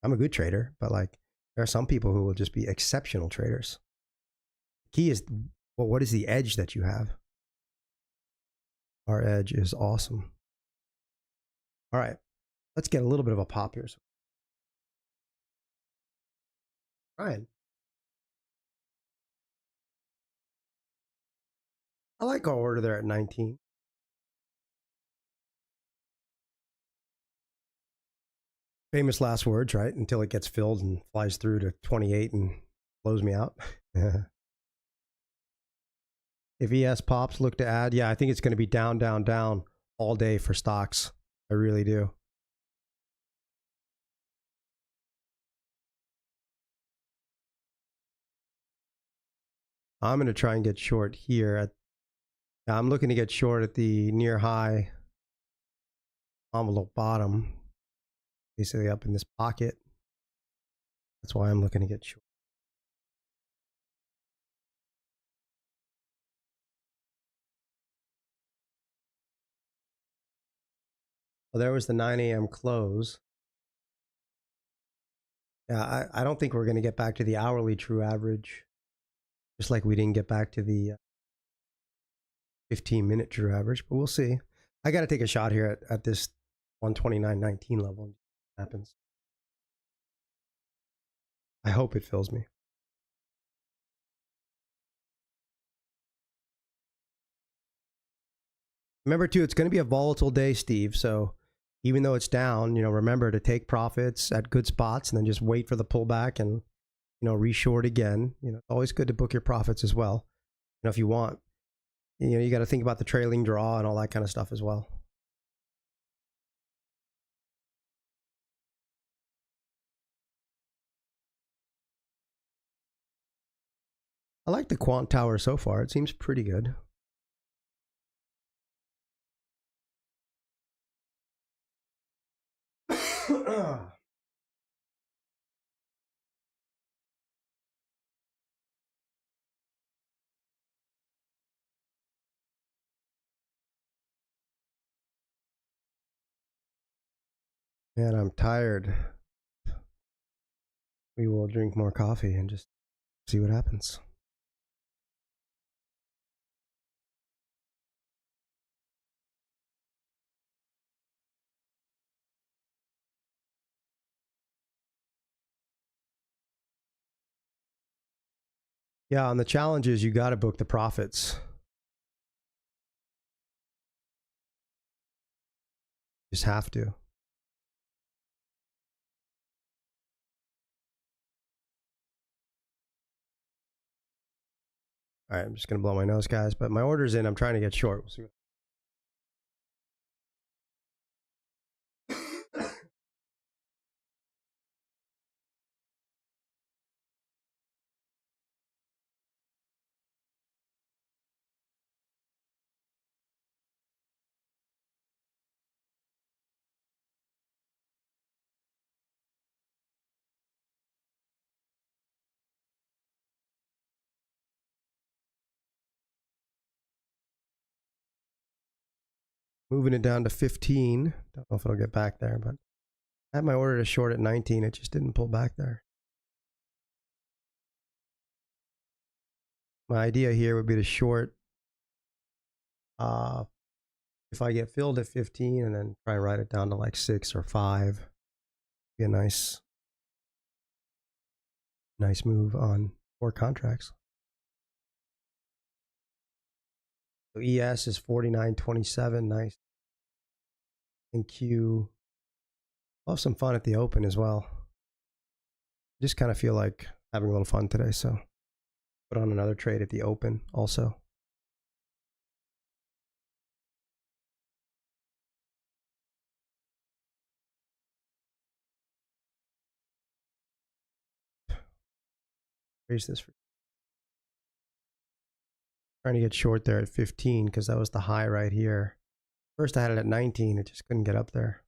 I'm a good trader, but like, there are some people who will just be exceptional traders. The key is, well, what is the edge that you have? Our edge is awesome. All right, let's get a little bit of a pop here. Ryan. I like our order there at 19. Famous last words, right? Until it gets filled and flies through to 28 and blows me out. If ES pops, look to add. Yeah, I think it's going to be down, down, down all day for stocks. I really do. I'm going to try and get short here. I'm looking to get short at the near high envelope bottom, basically up in this pocket. That's why I'm looking to get short. Well, there was the 9 a.m. close. Yeah, I don't think we're going to get back to the hourly true average, just like we didn't get back to the 15-minute true average, but we'll see. I got to take a shot here at this 129.19 level. What happens. I hope it fills me. Remember, too, it's going to be a volatile day, Steve. So even though it's down, remember to take profits at good spots and then just wait for the pullback and, reshort again. It's always good to book your profits as well. If you want, you got to think about the trailing draw and all that kind of stuff as well. I like the quant tower so far. It seems pretty good. Man, I'm tired. We will drink more coffee and just see what happens. Yeah, on the challenges, you got to book the profits. Just have to. All right, I'm just going to blow my nose, guys, but my order's in. I'm trying to get short. We'll see what. Moving it down to 15. Don't know if it'll get back there, but I had my order to short at 19. It just didn't pull back there. My idea here would be to short if I get filled at 15 and then try and write it down to like 6 or 5. Be a nice move on 4 contracts. So ES is 49.27. Nice. And Q. I'll have some fun at the open as well. Just kind of feel like having a little fun today, so put on another trade at the open also. Raise this. Trying to get short there at 15 because that was the high right here. First I had it at 19. It just couldn't get up there.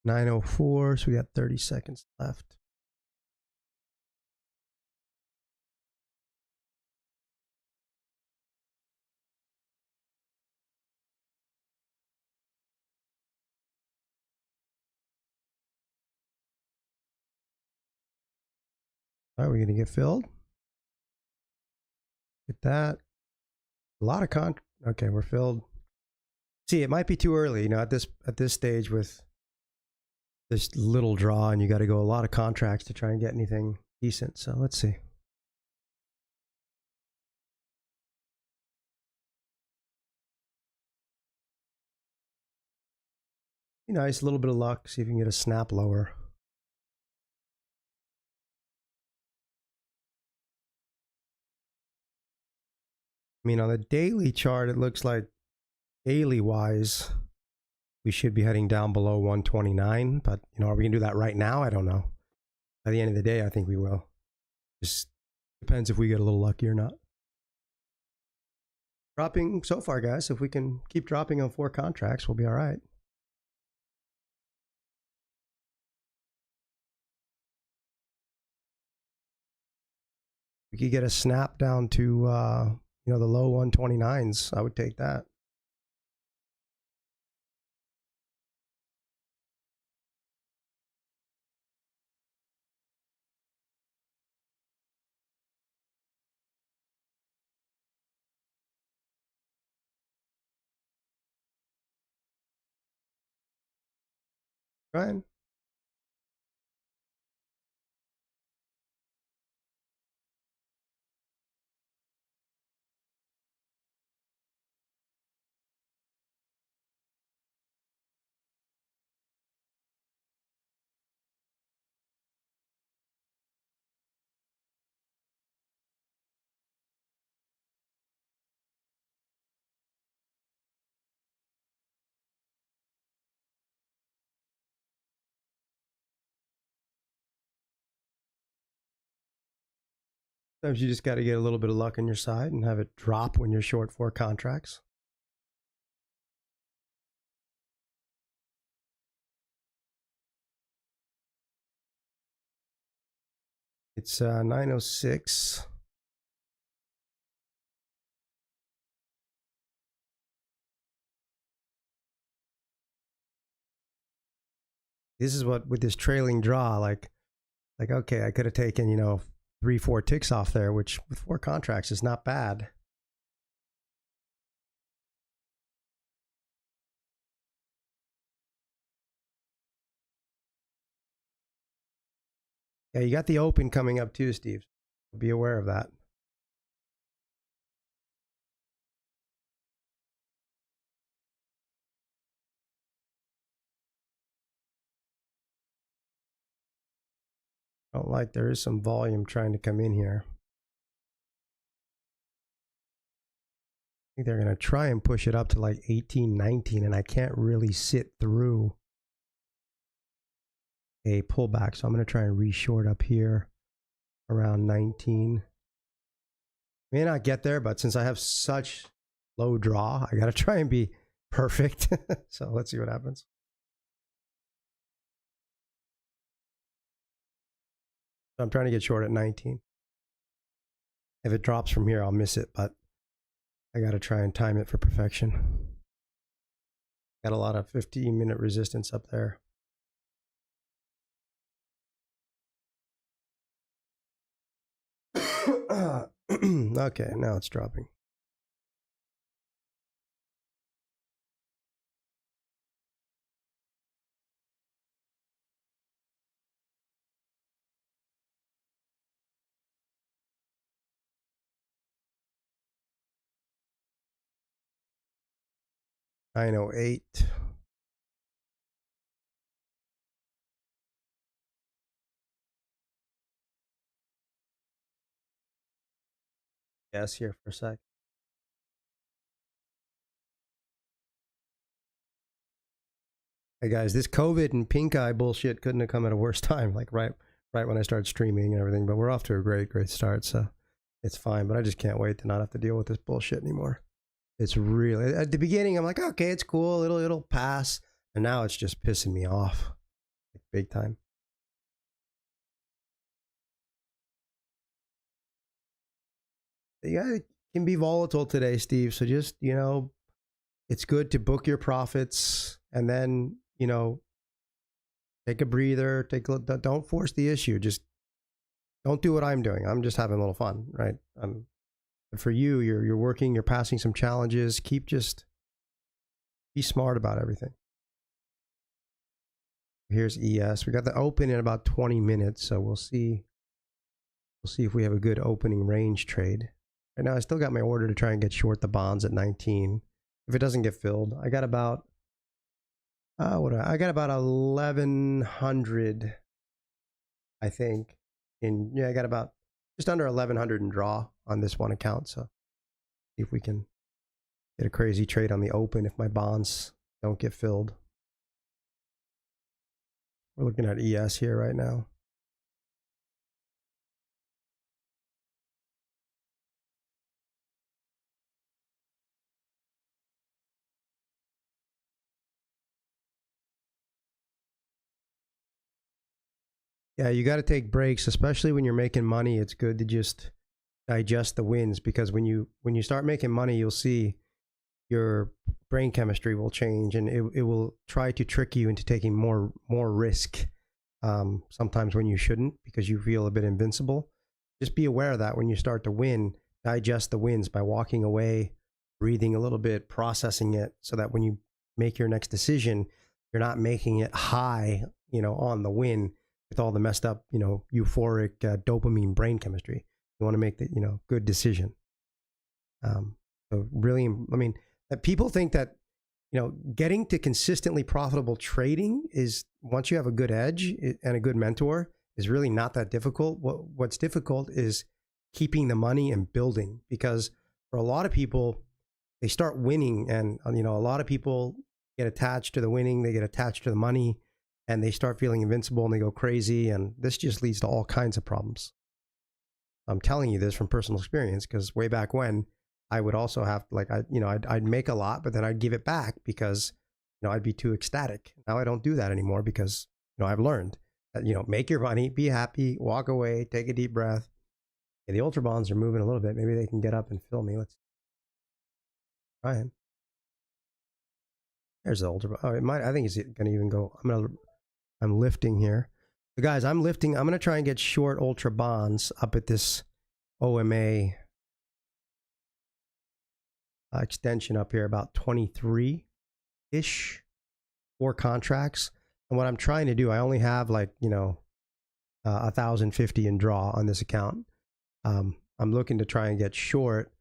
$9.04, so we got 30 seconds left. All right, we're gonna get filled. Get that. A lot of okay, we're filled. See, it might be too early, at this stage with this little draw, and you got to go a lot of contracts to try and get anything decent. So let's see. Be nice, a little bit of luck. See if you can get a snap lower. I mean, on the daily chart, it looks like daily wise, we should be heading down below 129. But, are we going to do that right now? I don't know. By the end of the day, I think we will. Just depends if we get a little lucky or not. Dropping so far, guys. If we can keep dropping on 4 contracts, we'll be all right. We could get a snap down to, you know, the low 129s. I would take that. Ryan? Sometimes you just got to get a little bit of luck on your side and have it drop when you're short 4 contracts. It's 9:06. This is what, with this trailing draw, like okay, I could have taken, you know, 3-4 ticks off there, which with 4 contracts is not bad. Yeah, you got the open coming up too, Steve. Be aware of that. I don't like, there is some volume trying to come in here. I think they're going to try and push it up to like 18, 19, and I can't really sit through a pullback. So I'm going to try and reshort up here around 19. May not get there, but since I have such low draw, I got to try and be perfect. So let's see what happens. So I'm trying to get short at 19. If it drops from here, I'll miss it, but I got to try and time it for perfection. Got a lot of 15-minute resistance up there. Okay, now it's dropping. $9.08. Yes, here for a sec. Hey guys, this COVID and pink eye bullshit couldn't have come at a worse time. Like right when I started streaming and everything. But we're off to a great start, so it's fine. But I just can't wait to not have to deal with this bullshit anymore. It's really, at the beginning I'm like, okay, it's cool, it'll pass, and now it's just pissing me off, like, big time. Yeah, it can be volatile today, Steve. So just, you know, it's good to book your profits and then, you know, take a breather, don't force the issue. Just don't do what I'm doing. I'm just having a little fun, right? For you, you're working, you're passing some challenges. Just be smart about everything. Here's ES. We got the open in about 20 minutes, so we'll see. We'll see if we have a good opening range trade. Right now, I still got my order to try and get short the bonds at 19. If it doesn't get filled, I got about I got about 1100, I think. Yeah, I got about just under 1100 in draw on this one account. So see if we can get a crazy trade on the open if my bonds don't get filled. We're looking at ES here right now. Yeah, you got to take breaks, especially when you're making money. It's good to just digest the wins, because when you start making money, you'll see your brain chemistry will change, and it will try to trick you into taking more risk, sometimes when you shouldn't, because you feel a bit invincible. Just be aware of that when you start to win. Digest the wins by walking away, breathing a little bit, processing it, so that when you make your next decision, you're not making it high, on the win with all the messed up, euphoric dopamine brain chemistry. You want to make the, good decision. So really, I mean, people think that, getting to consistently profitable trading is, once you have a good edge and a good mentor, is really not that difficult. What's difficult is keeping the money and building, because for a lot of people, they start winning, and a lot of people get attached to the winning, they get attached to the money, and they start feeling invincible and they go crazy, and this just leads to all kinds of problems. I'm telling you this from personal experience, because way back when, I would also have, like, I'd make a lot, but then I'd give it back because, I'd be too ecstatic. Now I don't do that anymore, because, I've learned that, make your money, be happy, walk away, take a deep breath. Okay, the ultra bonds are moving a little bit. Maybe they can get up and fill me. Let's try it. There's the ultra. Oh, it might. I think it's going to even go. I'm lifting here. So guys, I'm lifting. I'm going to try and get short ultra bonds up at this OMA extension up here, about 23-ish, 4 contracts. And what I'm trying to do, I only have, like, 1,050 in draw on this account. I'm looking to try and get short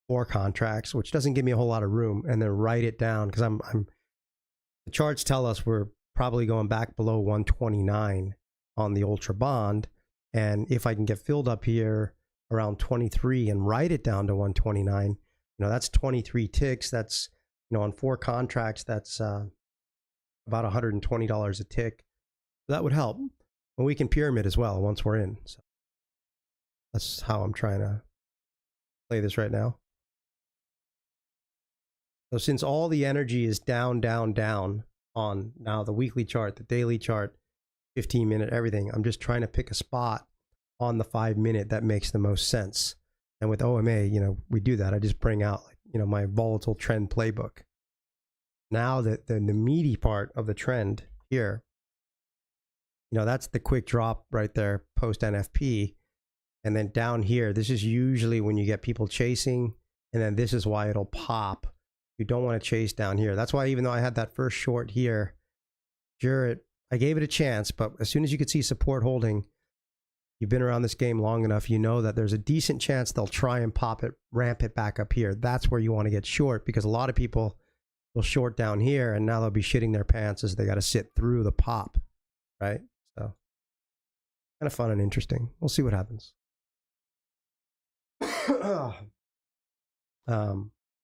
4 contracts, which doesn't give me a whole lot of room, and then write it down, because the charts tell us we're probably going back below 129 on the ultra bond. And if I can get filled up here around 23 and write it down to 129, that's 23 ticks. That's, on 4 contracts, that's about $120 a tick. So that would help. And we can pyramid as well once we're in. So that's how I'm trying to play this right now. So since all the energy is down, down, down on now the weekly chart, the daily chart, 15-minute, everything, I'm just trying to pick a spot on the 5-minute that makes the most sense. And with OMA, we do that. I just bring out, my volatile trend playbook. Now that the meaty part of the trend here, that's the quick drop right there post NFP. And then down here, this is usually when you get people chasing, and then this is why it'll pop. You don't want to chase down here. That's why, even though I had that first short here, sure, I gave it a chance, but as soon as you could see support holding, you've been around this game long enough, that there's a decent chance they'll try and pop it, ramp it back up here. That's where you want to get short, because a lot of people will short down here, and now they'll be shitting their pants as they got to sit through the pop, right? So kind of fun and interesting. We'll see what happens.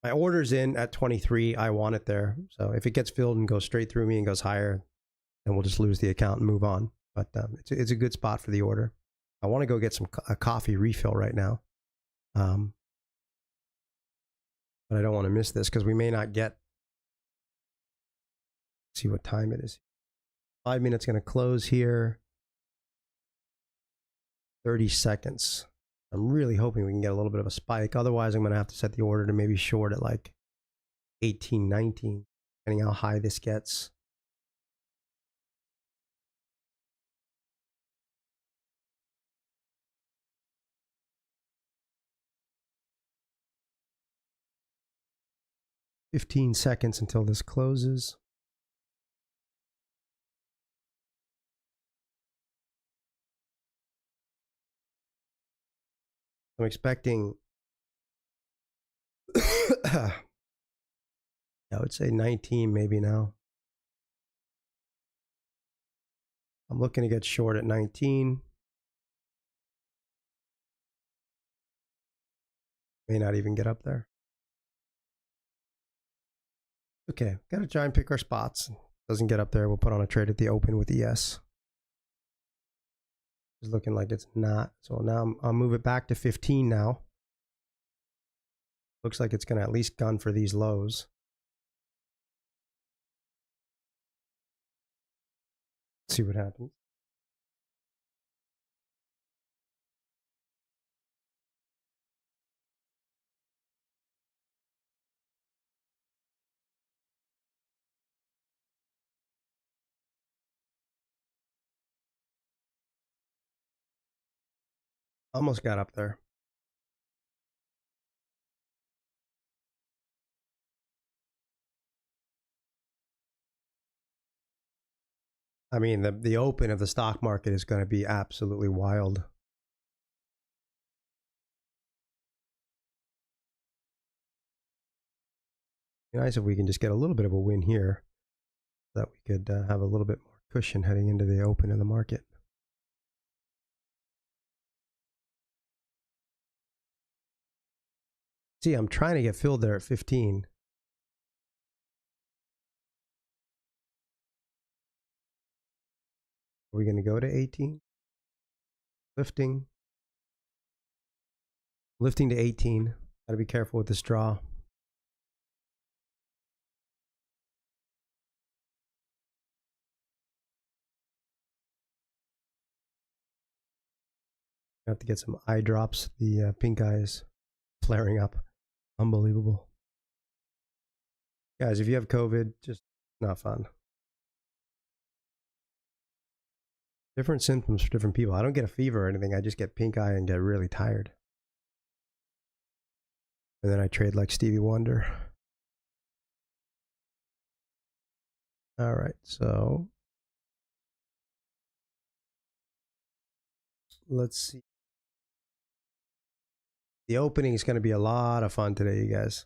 My order's in at 23. I want it there. So if it gets filled and goes straight through me and goes higher, then we'll just lose the account and move on. But it's a good spot for the order. I want to go get a coffee refill right now. But I don't want to miss this, because we may not get. Let's see what time it is. 5 minutes going to close here. 30 seconds. I'm really hoping we can get a little bit of a spike. Otherwise, I'm going to have to set the order to maybe short at like 18, 19, depending how high this gets. $15 seconds until this closes. I'm expecting, I would say 19 maybe now. I'm looking to get short at 19. May not even get up there. Okay, gotta try and pick our spots. Doesn't get up there, we'll put on a trade at the open with ES. It's looking like it's not. So now I'll move it back to 15 now. Looks like it's going to at least gun for these lows. Let's see what happens. Almost got up there. I mean, the open of the stock market is going to be absolutely wild. Be nice if we can just get a little bit of a win here, so that we could have a little bit more cushion heading into the open of the market. See, I'm trying to get filled there at 15. Are we going to go to 18? Lifting. Lifting to 18. Got to be careful with this draw. I have to get some eye drops. The pink eye is flaring up. Unbelievable. Guys, if you have COVID, just not fun. Different symptoms for different people. I don't get a fever or anything. I just get pink eye and get really tired. And then I trade like Stevie Wonder. All right, so let's see. The opening is going to be a lot of fun today, you guys.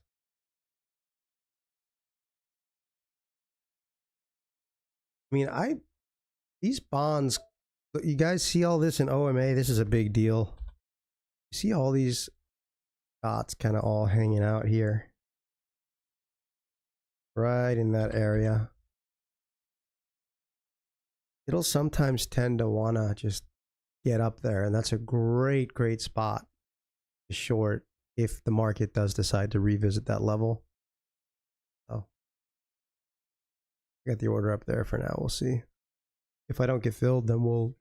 I mean, these bonds, you guys see all this in OMA? This is a big deal. You see all these dots kind of all hanging out here. Right in that area. It'll sometimes tend to want to just get up there, and that's a great, great spot to short if the market does decide to revisit that level. Oh, I got the order up there for now. We'll see. If I don't get filled, then we'll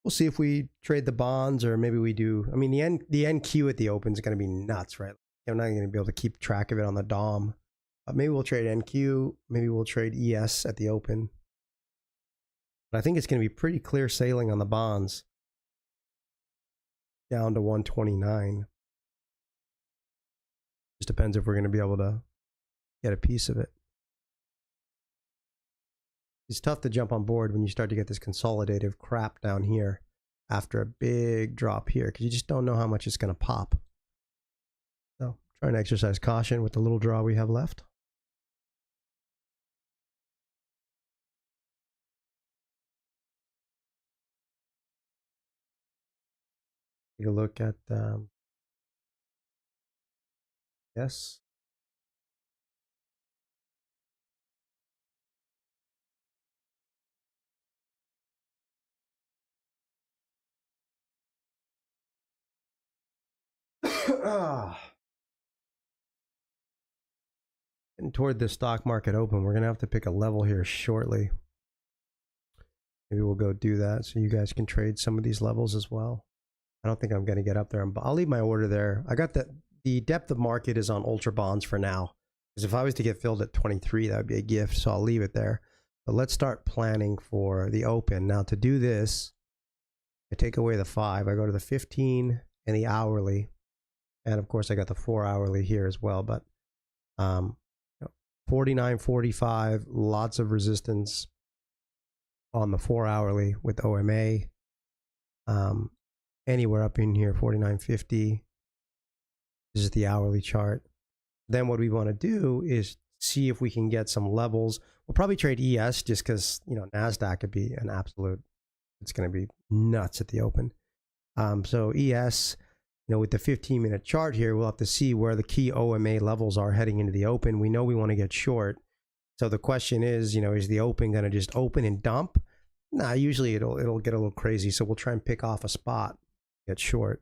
see if we trade the bonds, or maybe we do. I mean, the NQ at the open is going to be nuts, right? I'm not going to be able to keep track of it on the DOM. Maybe we'll trade NQ. Maybe we'll trade ES at the open. But I think it's going to be pretty clear sailing on the bonds down to 129. Just depends if we're going to be able to get a piece of it. It's tough to jump on board when you start to get this consolidative crap down here after a big drop here, because you just don't know how much it's going to pop. So trying to exercise caution with the little draw we have left. Take a look at yes. Getting toward the stock market open, we're gonna have to pick a level here shortly. Maybe we'll go do that so you guys can trade some of these levels as well. I don't think I'm gonna get up there. I'll leave my order there. I got the depth of market is on ultra bonds for now, because if I was to get filled at 23, that would be a gift. So I'll leave it there. But let's start planning for the open. Now to do this, I take away the 5. I go to the 15 and the hourly. And of course I got the 4 hourly here as well. But 49.45, lots of resistance on the 4 hourly with OMA. Anywhere up in here, 49.50. This is the hourly chart. Then what we want to do is see if we can get some levels. We'll probably trade ES just because, you know, NASDAQ could be an absolute, it's going to be nuts at the open. So ES, you know, with the 15-minute chart here, we'll have to see where the key OMA levels are heading into the open. We know we want to get short. So the question is, you know, is the open going to just open and dump? Nah, usually it'll get a little crazy. So we'll try and pick off a spot, get short.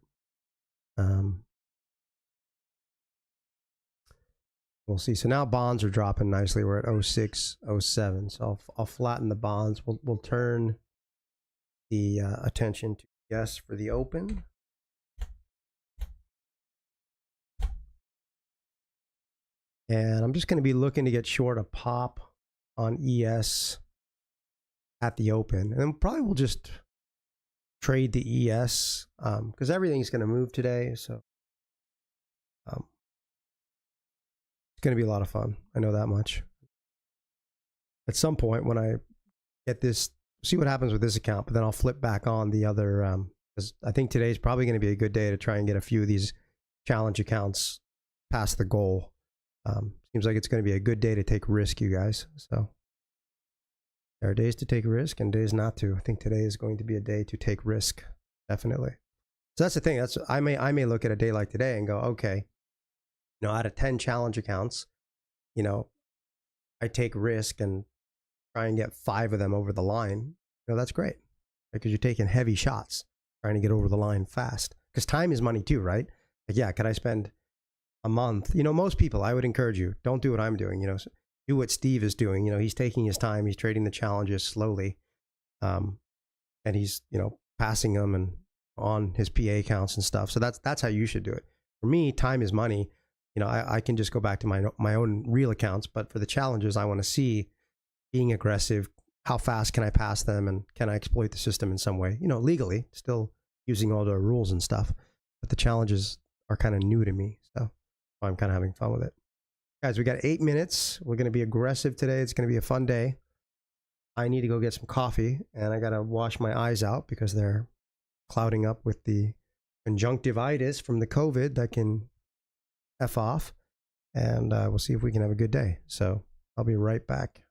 We'll see. So now bonds are dropping nicely. We're at 06, 07. So I'll flatten the bonds. We'll turn the attention to yes for the open. And I'm just going to be looking to get short a pop on ES at the open. And then probably we'll just trade the ES because everything's going to move today. So it's going to be a lot of fun. I know that much. At some point when I get this, see what happens with this account, but then I'll flip back on the other, because I think today's probably going to be a good day to try and get a few of these challenge accounts past the goal. Seems like it's going to be a good day to take risk, you guys. So there are days to take risk and days not to. I think today is going to be a day to take risk, definitely. So that's the thing. That's I may look at a day like today and go, okay, you know, out of 10 challenge accounts, you know, I take risk and try and get 5 of them over the line. You know, that's great because you're taking heavy shots, trying to get over the line fast. Because time is money too, right? Like, yeah, could I spend a month? You know, most people, I would encourage you, don't do what I'm doing. You know, do what Steve is doing. You know, he's taking his time. He's trading the challenges slowly, and he's, you know, passing them and on his PA accounts and stuff. So that's how you should do it. For me, time is money. You know, I can just go back to my own real accounts, but for the challenges, I want to see being aggressive. How fast can I pass them, and can I exploit the system in some way? You know, legally, still using all the rules and stuff. But the challenges are kind of new to me, so I'm kind of having fun with it. Guys, we got 8 minutes. We're going to be aggressive today. It's going to be a fun day. I need to go get some coffee, and I got to wash my eyes out because they're clouding up with the conjunctivitis from the COVID that can F off. And we'll see if we can have a good day. So I'll be right back.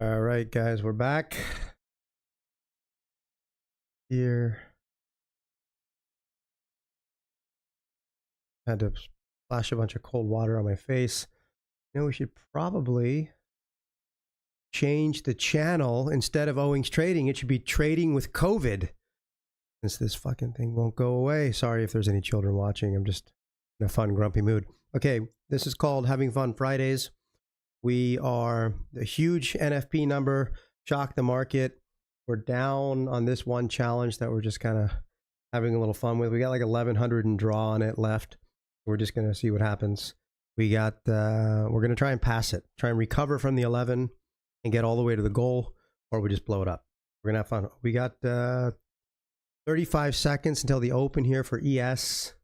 All right, guys, we're back here. Had to splash a bunch of cold water on my face. You know, we should probably change the channel. Instead of Owings Trading, it should be Trading with COVID, since this fucking thing won't go away. Sorry if there's any children watching. I'm just in a fun, grumpy mood. Okay, this is called Having Fun Fridays. We are the huge NFP number, shocked the market. We're down on this one challenge that we're just kind of having a little fun with. We got like 1100 and draw on it left. We're just going to see what happens. We got, we're going to try and pass it, try and recover from the 11 and get all the way to the goal, or we just blow it up. We're going to have fun. We got 35 seconds until the open here for ES.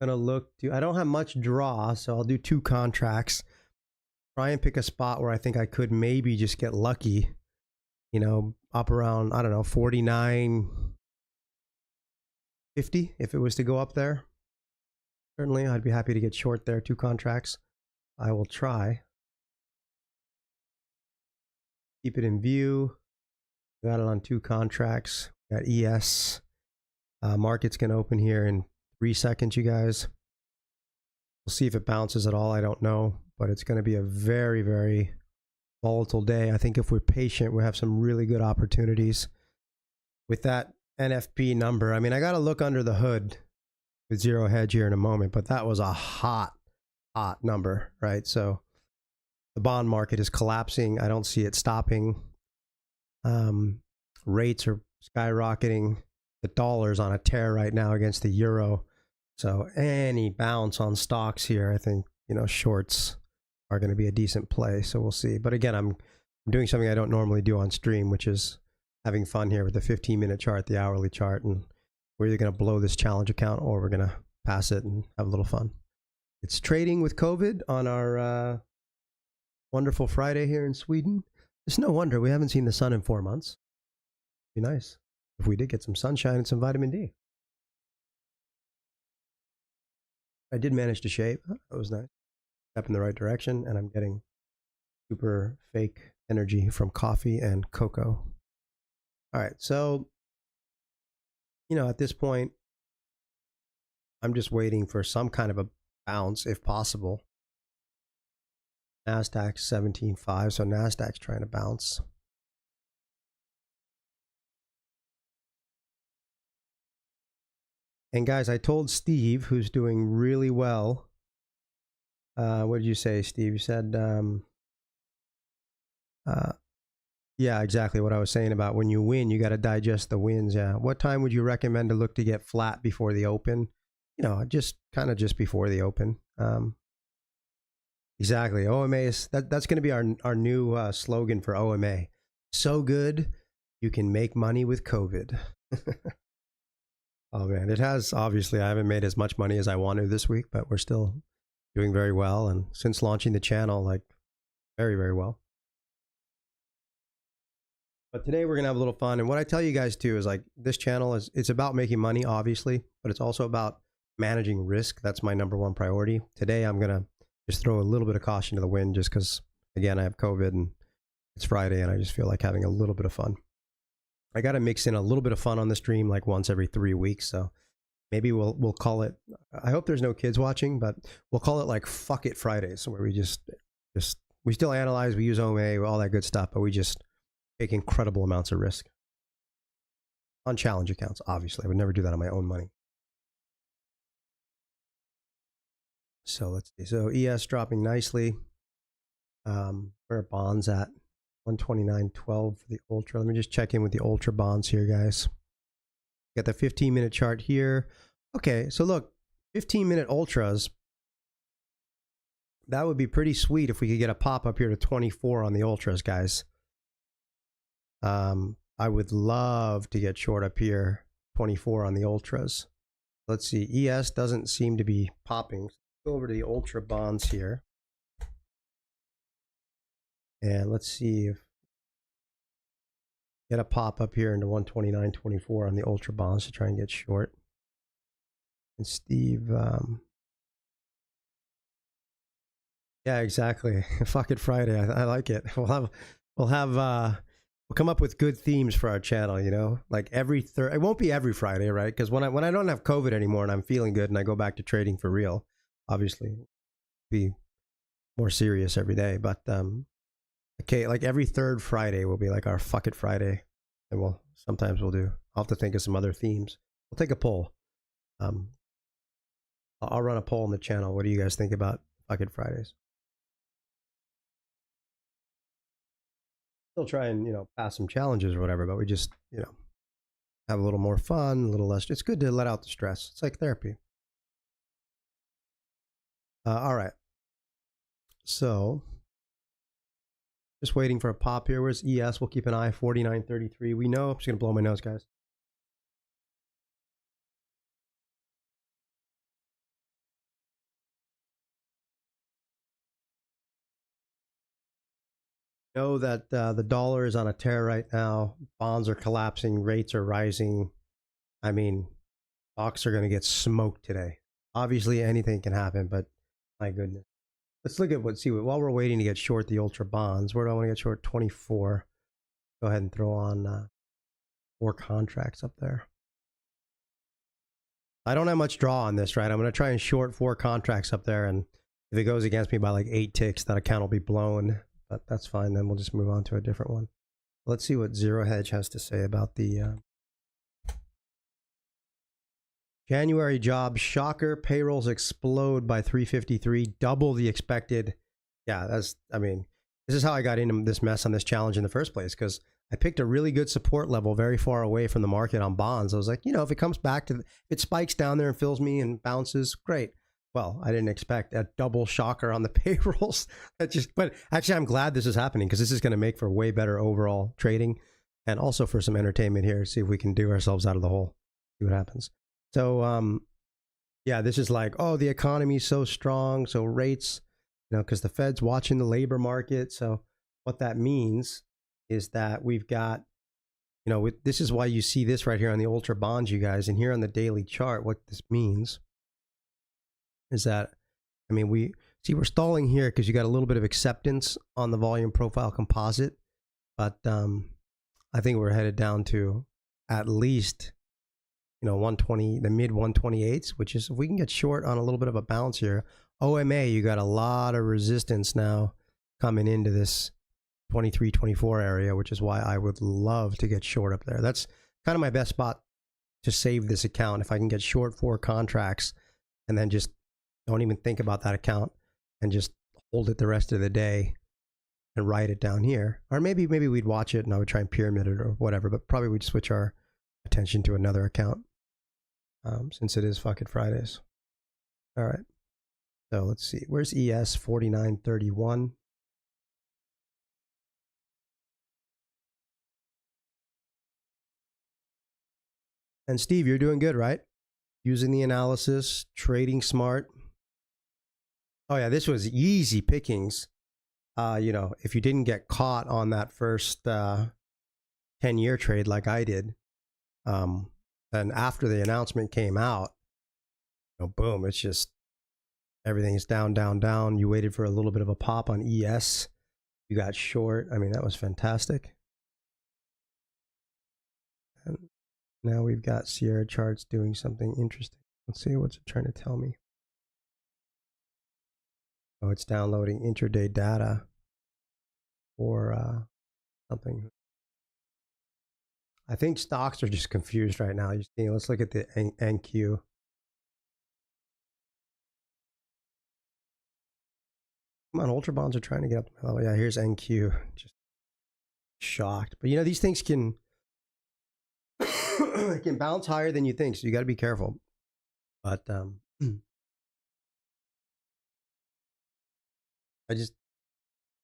Gonna look to, I don't have much draw, so I'll do 2 contracts. Try and pick a spot where I think I could maybe just get lucky, you know, up around, I don't know, 49.50 if it was to go up there. Certainly, I'd be happy to get short there. 2 contracts. I will try. Keep it in view. Got it on 2 contracts. Got ES. Market's gonna open here in 3 seconds, you guys. We'll see if it bounces at all. I don't know, but it's going to be a very, very volatile day. I think if we're patient, we'll have some really good opportunities with that NFP number. I mean, I got to look under the hood with zero hedge here in a moment, but that was a hot number, right? So the bond market is collapsing. I don't see it stopping. Rates are skyrocketing. The dollar's on a tear right now against the euro. So any bounce on stocks here, I think, you know, shorts are going to be a decent play. So we'll see. But again, I'm doing something I don't normally do on stream, which is having fun here with the 15-minute chart, the hourly chart. And we're either going to blow this challenge account or we're going to pass it and have a little fun. It's Trading with COVID on our wonderful Friday here in Sweden. It's no wonder we haven't seen the sun in 4 months. It'd be nice if we did get some sunshine and some vitamin D. I did manage to shave. That was nice. Step in the right direction, and I'm getting super fake energy from coffee and cocoa. All right, so, you know, at this point, I'm just waiting for some kind of a bounce, if possible. Nasdaq's 17.5, so Nasdaq's trying to bounce. And guys, I told Steve, who's doing really well. What did you say, Steve? You said, yeah, exactly what I was saying about when you win, you got to digest the wins. Yeah. What time would you recommend to look to get flat before the open? You know, just kind of just before the open. Exactly. OMA is, that's going to be our new slogan for OMA. So good, you can make money with COVID. Oh man, it has, obviously, I haven't made as much money as I want to this week, but we're still doing very well. And since launching the channel, like very, very well. But today we're going to have a little fun. And what I tell you guys too is like this channel is, it's about making money, obviously, but it's also about managing risk. That's my #1 priority. Today I'm going to just throw a little bit of caution to the wind just because, again, I have COVID and it's Friday and I just feel like having a little bit of fun. I got to mix in a little bit of fun on the stream like once every 3 weeks. So maybe we'll call it, I hope there's no kids watching, but we'll call it like Fuck It Fridays, where we just we still analyze, we use OMA, all that good stuff, but we just take incredible amounts of risk on challenge accounts. Obviously, I would never do that on my own money. So let's see. So ES dropping nicely. Where are bonds at? 129.12 for the ultra. Let me just check in with the ultra bonds here, guys. Got the 15-minute chart here. Okay, so look, 15-minute ultras. That would be pretty sweet if we could get a pop up here to 24 on the ultras, guys. I would love to get short up here, 24 on the ultras. Let's see, ES doesn't seem to be popping. Go over to the ultra bonds here. And let's see if get a pop up here into 129.24 on the ultra bonds to try and get short. And Steve, yeah, exactly. Fuck it Friday. I like it. We'll have we'll come up with good themes for our channel, you know, like every it won't be every Friday, right? Because when I don't have COVID anymore and I'm feeling good and I go back to trading for real, obviously be more serious every day. But okay, like every third Friday will be like our fuck it Friday, and sometimes we'll do. I'll have to think of some other themes. We'll take a poll. I'll run a poll on the channel. What do you guys think about fuck it Fridays? Still try and, you know, pass some challenges or whatever, but we just, you know, have a little more fun, a little less. It's good to let out the stress. It's like therapy. All right. So just waiting for a pop here. Where's ES? We'll keep an eye. 49.33. We know. I'm just going to blow my nose, guys. Know that the dollar is on a tear right now. Bonds are collapsing. Rates are rising. I mean, stocks are going to get smoked today. Obviously, anything can happen, but my goodness. Let's look at while we're waiting to get short the ultra bonds. Where do I want to get short? 24. Go ahead and throw on 4 contracts up there. I don't have much draw on this, right? I'm going to try and short 4 contracts up there, and if it goes against me by like 8 ticks, that account will be blown. But that's fine. Then we'll just move on to a different one. Let's see what Zero Hedge has to say about the January jobs. Shocker. Payrolls explode by 353, double the expected. Yeah, I mean, this is how I got into this mess on this challenge in the first place, because I picked a really good support level very far away from the market on bonds. I was like, you know, if it comes back to, if it spikes down there and fills me and bounces, great. Well, I didn't expect a double shocker on the payrolls. But actually, I'm glad this is happening, because this is going to make for way better overall trading, and also for some entertainment here. See if we can do ourselves out of the hole. See what happens. So, yeah, this is like, oh, the economy is so strong, so rates, you know, because the Fed's watching the labor market. So what that means is that we've got, you know, this is why you see this right here on the ultra bonds, you guys, and here on the daily chart. What this means is that, I mean, we're stalling here because you got a little bit of acceptance on the volume profile composite, but I think we're headed down to at least, you know, 120, the mid 128s, which is, if we can get short on a little bit of a bounce here, OMA, you got a lot of resistance now coming into this 23, 24 area, which is why I would love to get short up there. That's kind of my best spot to save this account. If I can get short 4 contracts and then just don't even think about that account and just hold it the rest of the day and write it down here. Or maybe we'd watch it and I would try and pyramid it or whatever, but probably we'd switch our attention to another account, since it is fucking Fridays. All right. So let's see. Where's ES? 49.31. And Steve, you're doing good, right? Using the analysis, trading smart. Oh yeah, this was easy pickings. You know, if you didn't get caught on that first 10-year trade like I did, then after the announcement came out, you know, boom, it's just everything's down, down, down. You waited for a little bit of a pop on ES. You got short. I mean, that was fantastic. And now we've got Sierra charts doing something interesting. Let's see what's it trying to tell me. Oh, it's downloading intraday data for something. I think stocks are just confused right now. You see, let's look at the NQ. Come on, ultra bonds are trying to get up to my level. Yeah, here's NQ. Just shocked. But you know, these things can can bounce higher than you think, so you got to be careful. But I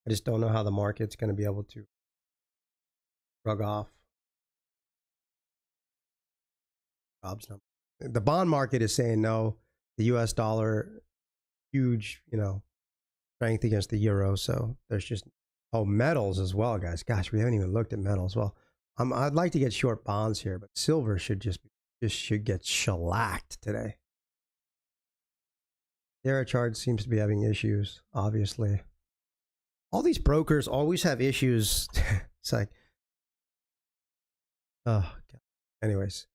just don't know how the market's going to be able to shrug off Rob's number. The bond market is saying no. The U.S. dollar, huge, you know, strength against the euro. So there's just, oh, metals as well, guys. Gosh, we haven't even looked at metals. Well, I'd like to get short bonds here, but silver should just get shellacked today. Sierra chart seems to be having issues, obviously. All these brokers always have issues. It's like, oh, God. Anyways,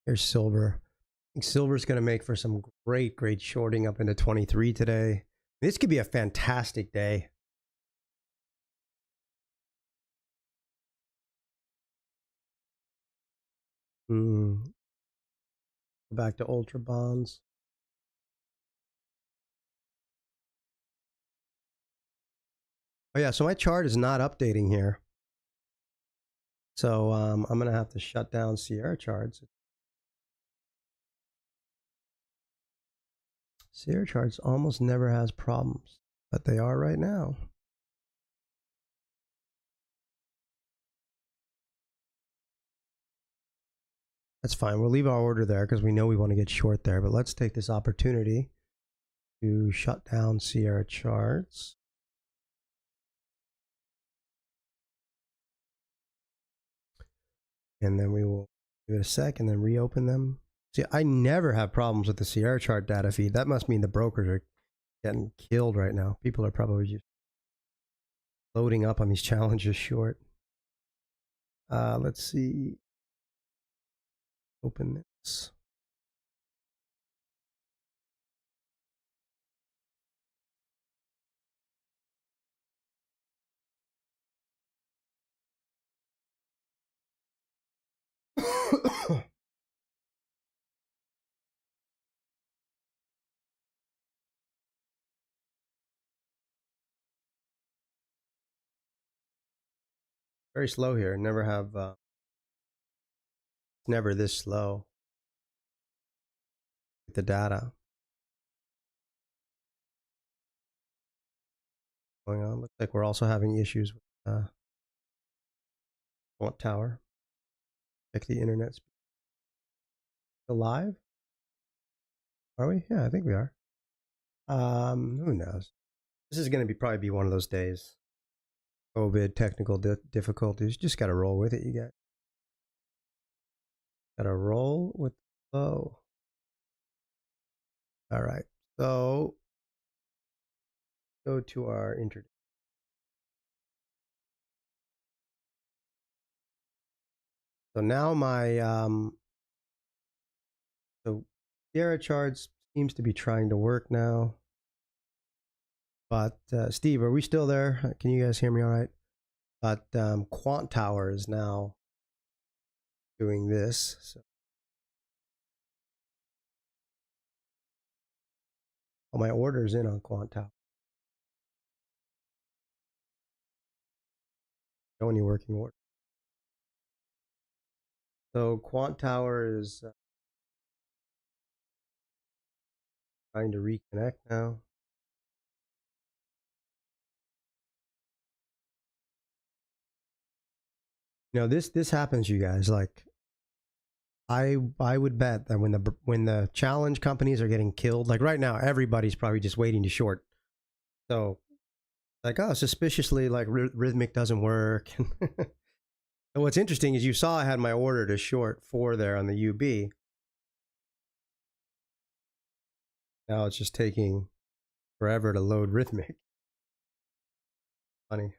here's silver. I think silver's going to make for some great shorting up into 23 today. This could be a fantastic day. Go back to ultra bonds. Oh yeah, so my chart is not updating here. So I'm going to have to shut down Sierra charts. Sierra charts almost never has problems, but they are right now. That's fine. We'll leave our order there because we know we want to get short there. But let's take this opportunity to shut down Sierra charts. And then we will give it a sec and then reopen them. See, I never have problems with the Sierra chart data feed. That must mean the brokers are getting killed right now. People are probably just loading up on these challenges short. Let's see. Open this. Very slow here. Never have, never this slow with the data going on. Looks like we're also having issues with Quant Tower. Check the internet speed. Still live? Are we? Yeah, I think we are. Who knows? This is going to probably be one of those days. COVID, technical difficulties. Just got to roll with it, you guys. Got to roll with the flow. All right. So go to our introduction. So now my so Sierra charts seems to be trying to work now. But Steve, are we still there? Can you guys hear me all right? But Quant Tower is now doing this. So. Oh, my order's in on Quant Tower. Show any working order. So Quant Tower is trying to reconnect now. You know, this happens, you guys. Like, I would bet that when the challenge companies are getting killed, like right now, everybody's probably just waiting to short. So, like, oh, suspiciously, like Rhythmic doesn't work. And what's interesting is you saw I had my order to short 4 there on the UB. Now it's just taking forever to load Rhythmic. Funny.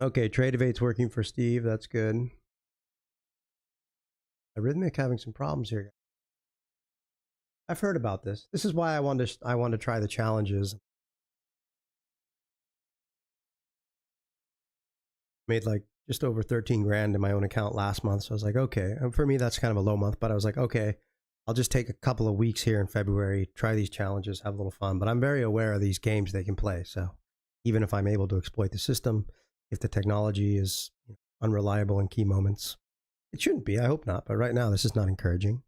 Okay, Trade Evade's working for Steve. That's good. Rhythmic having some problems here. I've heard about this. This is why I wanted to try the challenges. Made like just over 13 grand in my own account last month. So I was like, okay. And for me, that's kind of a low month, but I was like, okay, I'll just take a couple of weeks here in February, try these challenges, have a little fun. But I'm very aware of these games they can play. So even if I'm able to exploit the system, if the technology is unreliable in key moments, it shouldn't be. I hope not. But right now, this is not encouraging.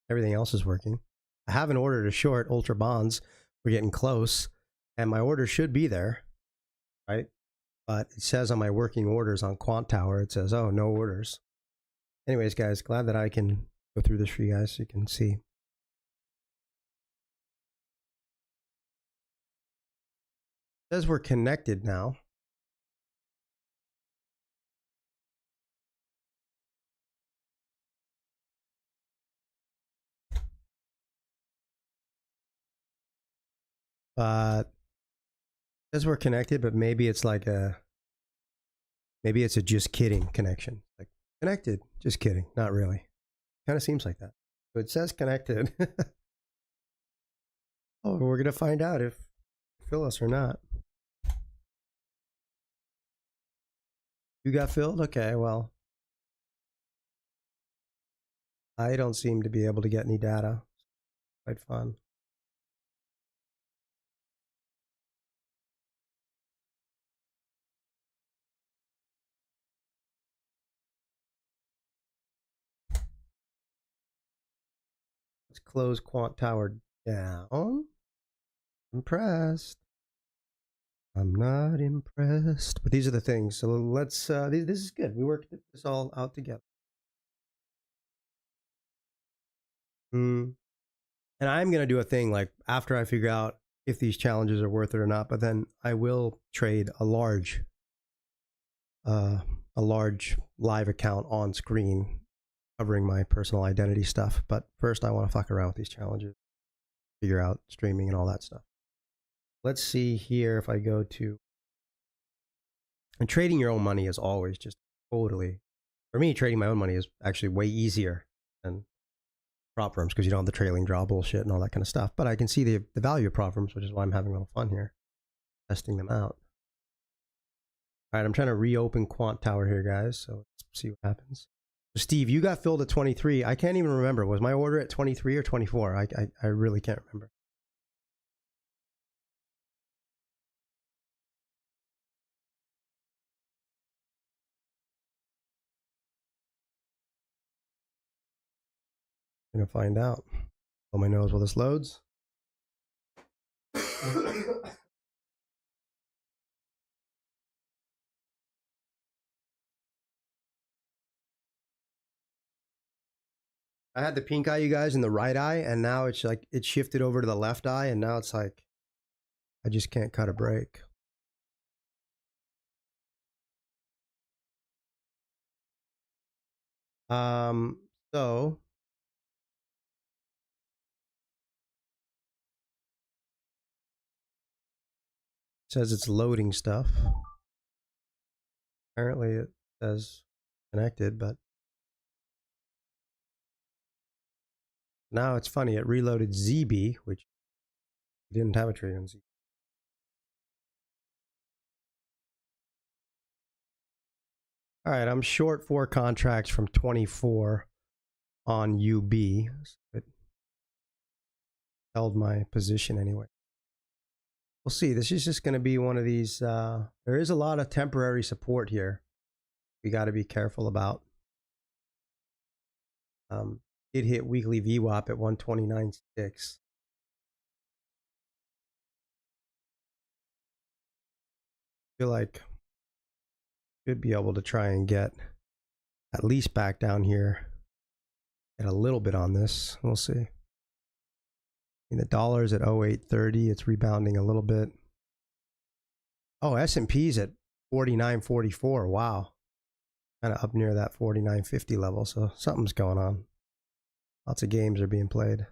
Everything else is working. I have an order to short ultra bonds. We're getting close, and my order should be there, right? But it says on my working orders on Quant Tower, it says, oh, no orders. Anyways, guys, glad that I can go through this for you guys so you can see. It says we're connected now. But as we're connected, but maybe it's like maybe it's a just kidding connection. Like connected, just kidding, not really. Kind of seems like that. So it says connected. Oh, we're gonna find out if fill us or not. You got filled? Okay, well, I don't seem to be able to get any data. Quite fun. Let's close Quant Tower down. Impressed. I'm not impressed. But these are the things. So let's, this is good. We worked this all out together. And I'm going to do a thing like after I figure out if these challenges are worth it or not, but then I will trade a large live account on screen covering my personal identity stuff. But first I want to fuck around with these challenges, figure out streaming and all that stuff. Let's see here if I go to, and trading your own money is always just totally, for me, trading my own money is actually way easier than prop firms because you don't have the trailing draw bullshit and all that kind of stuff. But I can see the value of prop firms, which is why I'm having a little fun here, testing them out. All right, I'm trying to reopen Quant Tower here, guys. So let's see what happens. So Steve, you got filled at 23. I can't even remember. Was my order at 23 or 24? I really can't remember. I'm gonna find out. Blow my nose while this loads. I had the pink eye, you guys, in the right eye, and now it's like it shifted over to the left eye, and now it's like I just can't cut a break. So it says it's loading stuff. Apparently it says connected, but now it's funny. It reloaded ZB, which didn't have a trade on ZB. All right, I'm short 4 contracts from 24 on UB. So it held my position anyway. We'll see. This is just going to be one of these. There is a lot of temporary support here. We got to be careful about. It hit weekly VWAP at 129.6. Feel like should be able to try and get at least back down here. Get a little bit on this. We'll see. I mean, the dollar's at 0830. It's rebounding a little bit. Oh, S&P's at 49.44. Wow. Kind of up near that 49.50 level. So something's going on. Lots of games are being played.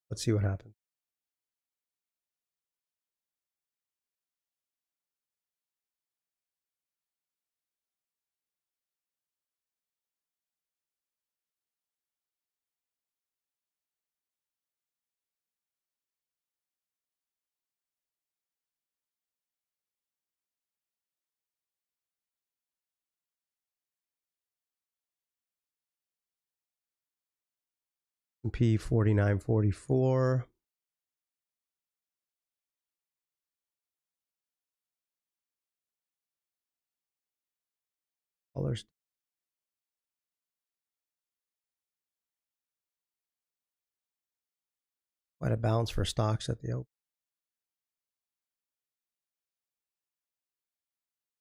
Let's see what happens. S&P 49.44. Dollars. Quite a bounce for stocks at the open.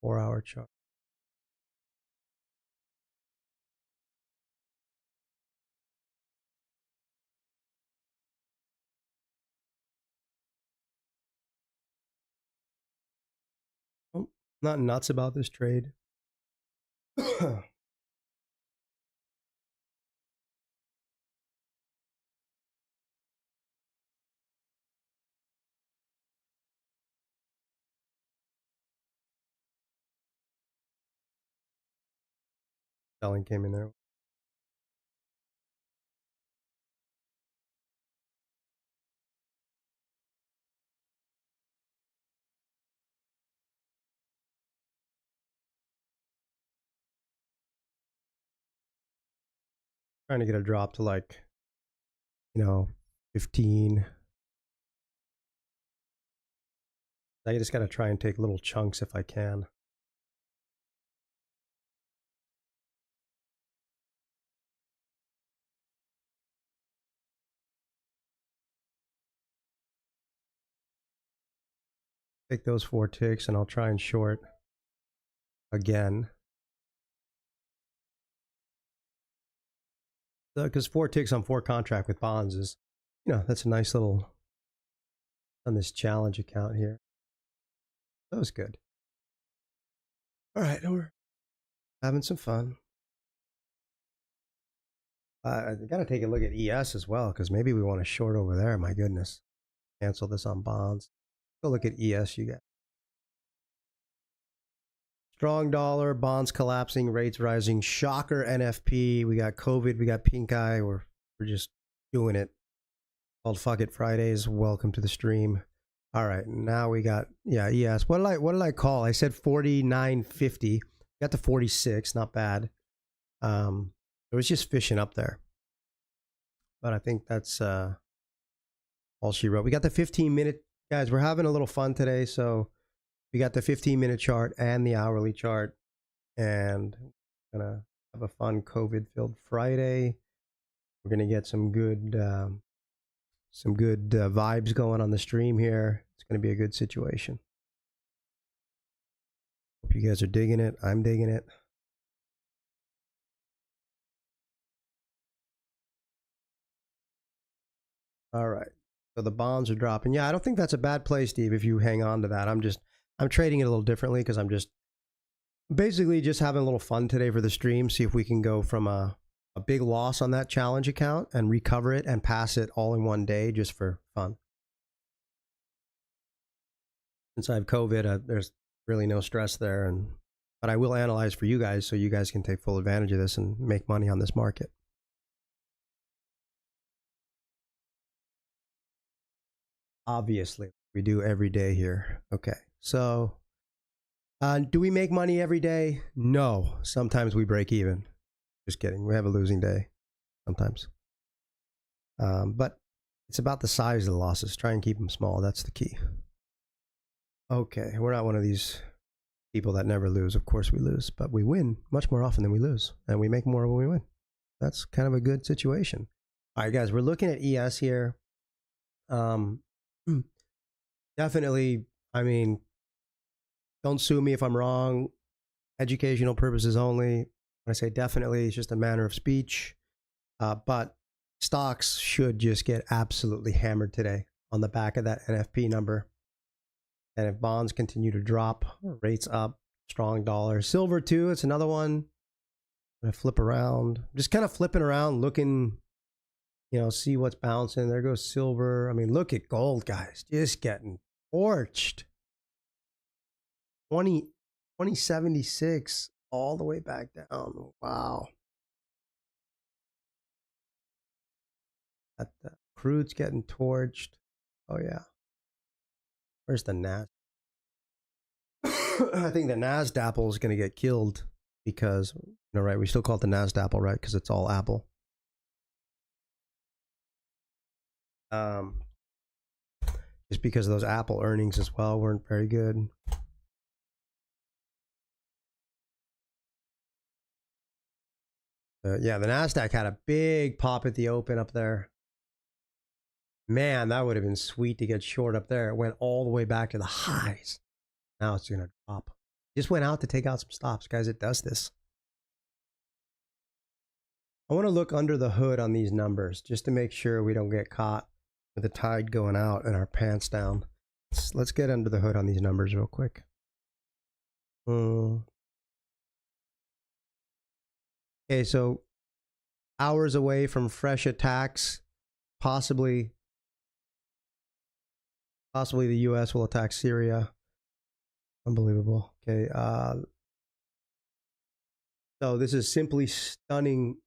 4-hour chart. Oh, not nuts about this trade. Selling came in there. Trying to get a drop to like, 15. I just got to try and take little chunks if I can. Take those 4 ticks and I'll try and short again. Because 4 ticks on 4 contract with bonds is, that's a nice little on this challenge account here. That was good. All right, we're having some fun. I got to take a look at ES as well, because maybe we want to short over there. My goodness. Cancel this on bonds. Go look at ES, you guys. Strong dollar, bonds collapsing, rates rising, shocker NFP. We got COVID, we got pink eye. We're just doing it. Called Fuck It Fridays. Welcome to the stream. All right, now we got, ES. What did I call? I said 49.50. Got to 46, not bad. It was just fishing up there. But I think that's all she wrote. We got the 15-minute, guys, we're having a little fun today. So we got the 15-minute chart and the hourly chart. And we're going to have a fun COVID-filled Friday. We're going to get some good vibes going on the stream here. It's going to be a good situation. Hope you guys are digging it. I'm digging it. All right. So the bonds are dropping. Yeah, I don't think that's a bad play, Steve, if you hang on to that. I'm trading it a little differently because I'm just basically just having a little fun today for the stream. See if we can go from a big loss on that challenge account and recover it and pass it all in one day just for fun. Since I have COVID, there's really no stress there. But I will analyze for you guys so you guys can take full advantage of this and make money on this market. Obviously, we do every day here. Okay, so do we make money every day? No. Sometimes we break even. Just kidding. We have a losing day sometimes. But it's about the size of the losses. Try and keep them small. That's the key. Okay, we're not one of these people that never lose. Of course we lose, but we win much more often than we lose, and we make more when we win. That's kind of a good situation. All right, guys, we're looking at ES here. Definitely, I mean, don't sue me if I'm wrong. Educational purposes only. When I say definitely, it's just a manner of speech. But stocks should just get absolutely hammered today on the back of that NFP number. And if bonds continue to drop, rates up, strong dollar. Silver too, it's another one. I'm gonna flip around. Just kind of flipping around, looking, see what's bouncing. There goes silver. I mean, look at gold, guys. Just getting torched. 2076 all the way back down. Wow. The crude's getting torched. Oh, yeah. Where's the NAS? I think the NASDAPple is going to get killed because, right? We still call it the NASDAPple, right? Because it's all Apple. Just because of those Apple earnings as well weren't very good. Yeah, the NASDAQ had a big pop at the open up there. Man, that would have been sweet to get short up there. It went all the way back to the highs. Now it's going to drop. Just went out to take out some stops. Guys, it does this. I want to look under the hood on these numbers just to make sure we don't get caught with the tide going out and our pants down. Let's get under the hood on these numbers real quick. Okay, so hours away from fresh attacks. Possibly the U.S. will attack Syria. Unbelievable. Okay, So this is simply stunning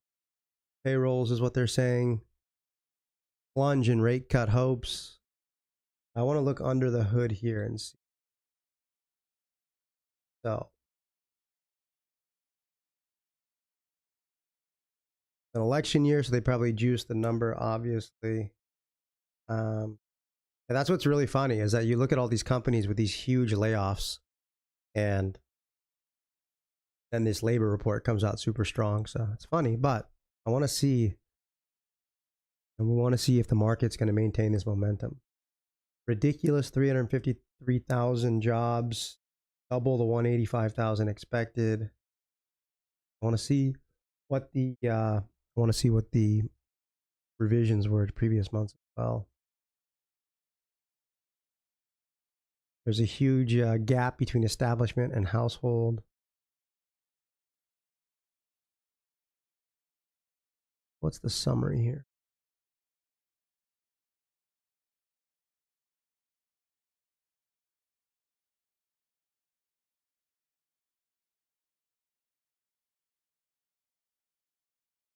payrolls is what they're saying. Plunge in rate cut hopes. I want to look under the hood here and see. So an election year, so they probably juiced the number, obviously. And that's what's really funny is that you look at all these companies with these huge layoffs, and then this labor report comes out super strong. So it's funny, but I want to see, and we want to see if the market's going to maintain this momentum. Ridiculous 353,000 jobs, double the 185,000 expected. I want to see what the revisions were to previous months as well. There's a huge gap between establishment and household. What's the summary here?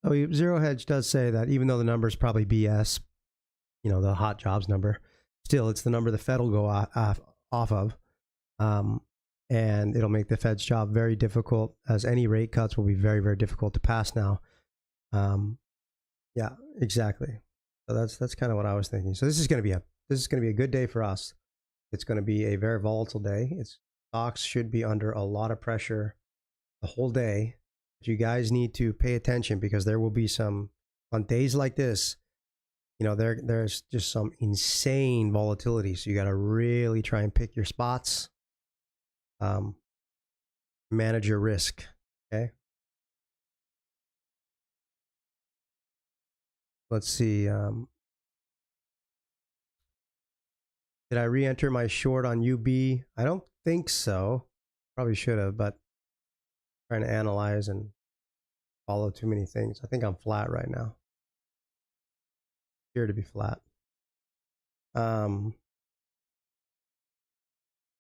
Oh, Zero Hedge does say that even though the number is probably BS, you know, the hot jobs number, still it's the number the Fed will go off of. And it'll make the Fed's job very difficult, as any rate cuts will be very, very difficult to pass now. Yeah, exactly. So that's kind of what I was thinking. So this is going to be a good day for us. It's going to be a very volatile day. Stocks should be under a lot of pressure the whole day. But you guys need to pay attention, because there will be some, on days like this, you know, there's just some insane volatility. So you got to really try and pick your spots. Manage your risk. Okay. Let's see. Did I re-enter my short on UB? I don't think so. Probably should have, but trying to analyze and follow too many things. I think I'm flat right now. Appear to be flat.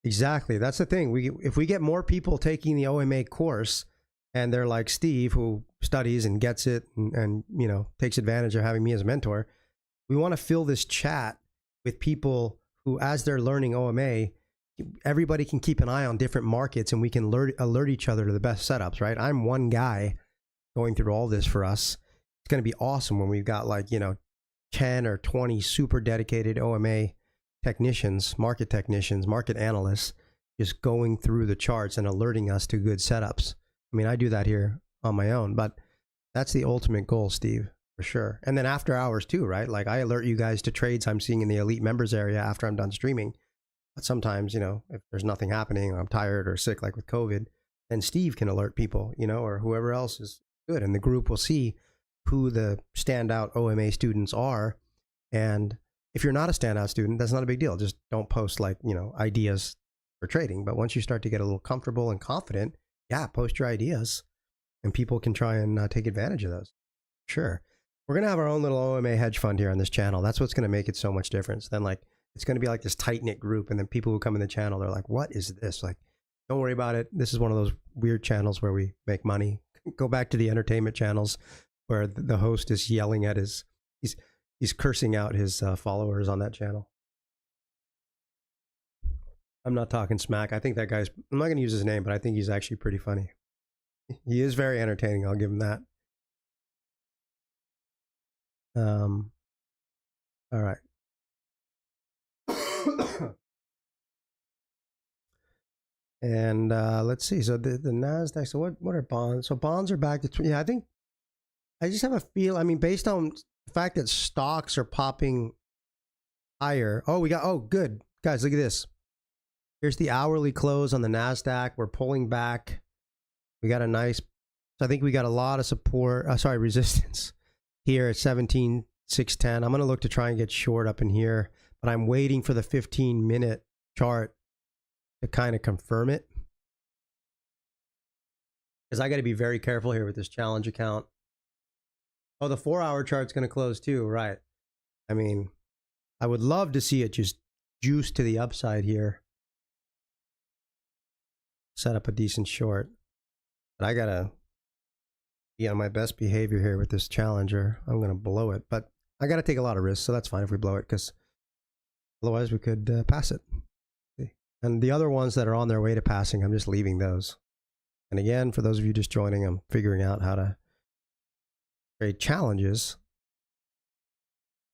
Exactly. That's the thing. If we get more people taking the OMA course, and they're like Steve, who studies and gets it and you know, takes advantage of having me as a mentor, we want to fill this chat with people who, as they're learning OMA, everybody can keep an eye on different markets, and we can alert each other to the best setups, right? I'm one guy going through all this for us. It's going to be awesome when we've got, like, you know, 10 or 20 super dedicated OMA technicians, market analysts, just going through the charts and alerting us to good setups. I mean, I do that here on my own, but that's the ultimate goal, Steve, for sure. And then after hours too, right? Like, I alert you guys to trades I'm seeing in the elite members area after I'm done streaming. But sometimes, you know, if there's nothing happening, or I'm tired or sick, like with COVID, then Steve can alert people, you know, or whoever else is good. And the group will see who the standout OMA students are. And if you're not a standout student, that's not a big deal. Just don't post, like, you know, ideas for trading. But once you start to get a little comfortable and confident, yeah, post your ideas, and people can try and take advantage of those. Sure. We're going to have our own little OMA hedge fund here on this channel. That's what's going to make it so much difference. Then, like, it's going to be like this tight-knit group, and then people who come in the channel, they're like, what is this? Like, don't worry about it. This is one of those weird channels where we make money. Go back to the entertainment channels where the host is yelling at he's cursing out his followers on that channel. I'm not talking smack. I think that guy's, I'm not going to use his name, but I think he's actually pretty funny. He is very entertaining. I'll give him that. All right. And let's see. So the NASDAQ, so what are bonds? So bonds are back to, yeah, I think, I just have a feel, I mean, based on the fact that stocks are popping higher. Oh, good. Guys, look at this. Here's the hourly close on the NASDAQ. We're pulling back. We got a nice, I think we got a lot of support, resistance here at 17,610. I'm going to look to try and get short up in here, but I'm waiting for the 15-minute chart to kind of confirm it, because I got to be very careful here with this challenge account. Oh, the 4-hour chart's going to close too, right? I mean, I would love to see it just juice to the upside here. Set up a decent short, but I gotta be on my best behavior here with this challenger. I'm going to blow it, but I got to take a lot of risks, so that's fine if we blow it, because otherwise we could pass it. See? And the other ones that are on their way to passing, I'm just leaving those. And again, for those of you just joining, I'm figuring out how to trade challenges.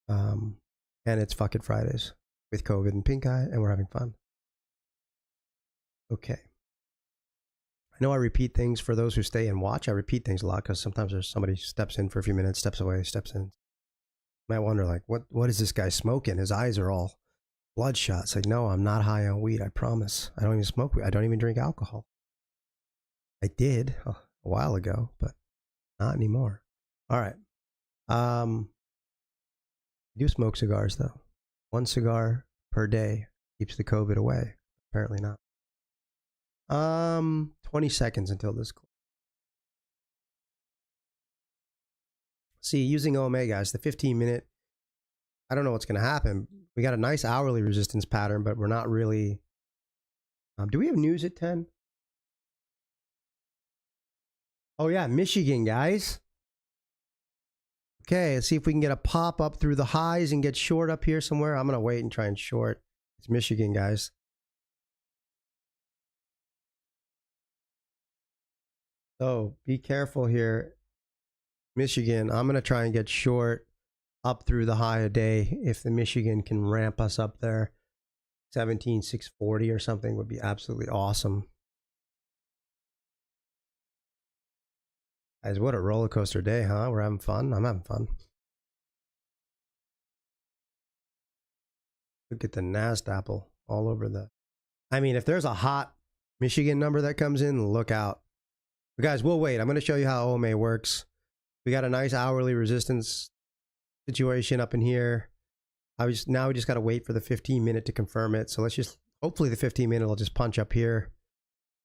And it's fucking Fridays with COVID and pink eye, and we're having fun. Okay. I know I repeat things for those who stay and watch. I repeat things a lot because sometimes there's somebody steps in for a few minutes, steps away, steps in. You might wonder, like, what is this guy smoking? His eyes are all bloodshot. It's like, no, I'm not high on weed. I promise. I don't even smoke weed. I don't even drink alcohol. I did a while ago, but not anymore. All right. I do smoke cigars though. 1 cigar per day keeps the COVID away. Apparently not. 20 seconds until this. See, using OMA, guys, the 15-minute, I don't know what's going to happen. We got a nice hourly resistance pattern, but we're not really. Do we have news at 10? Oh, yeah, Michigan, guys. Okay, let's see if we can get a pop up through the highs and get short up here somewhere. I'm going to wait and try and short. It's Michigan, guys. So be careful here. Michigan, I'm going to try and get short up through the high a day. If the Michigan can ramp us up there, 17,640 or something would be absolutely awesome. Guys, what a roller coaster day, huh? We're having fun. I'm having fun. Look at the NASDAQ all over the. I mean, if there's a hot Michigan number that comes in, look out. But guys, we'll wait. I'm going to show you how OMA works. We got a nice hourly resistance situation up in here. Now we just got to wait for the 15-minute to confirm it. So let's just, hopefully the 15-minute will just punch up here,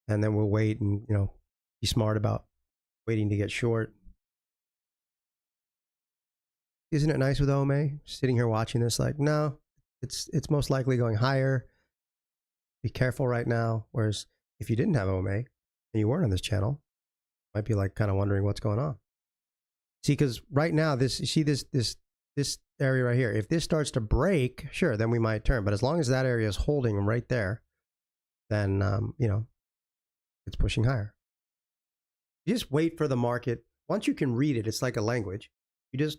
and then we'll wait and, you know, be smart about waiting to get short. Isn't it nice with OMA? Sitting here watching this, like, no, it's most likely going higher. Be careful right now. Whereas if you didn't have OMA and you weren't on this channel, you might be like kind of wondering what's going on. See, because right now, you see this area right here. If this starts to break, sure, then we might turn. But as long as that area is holding right there, then you know, it's pushing higher. You just wait for the market. Once you can read it, it's like a language. You just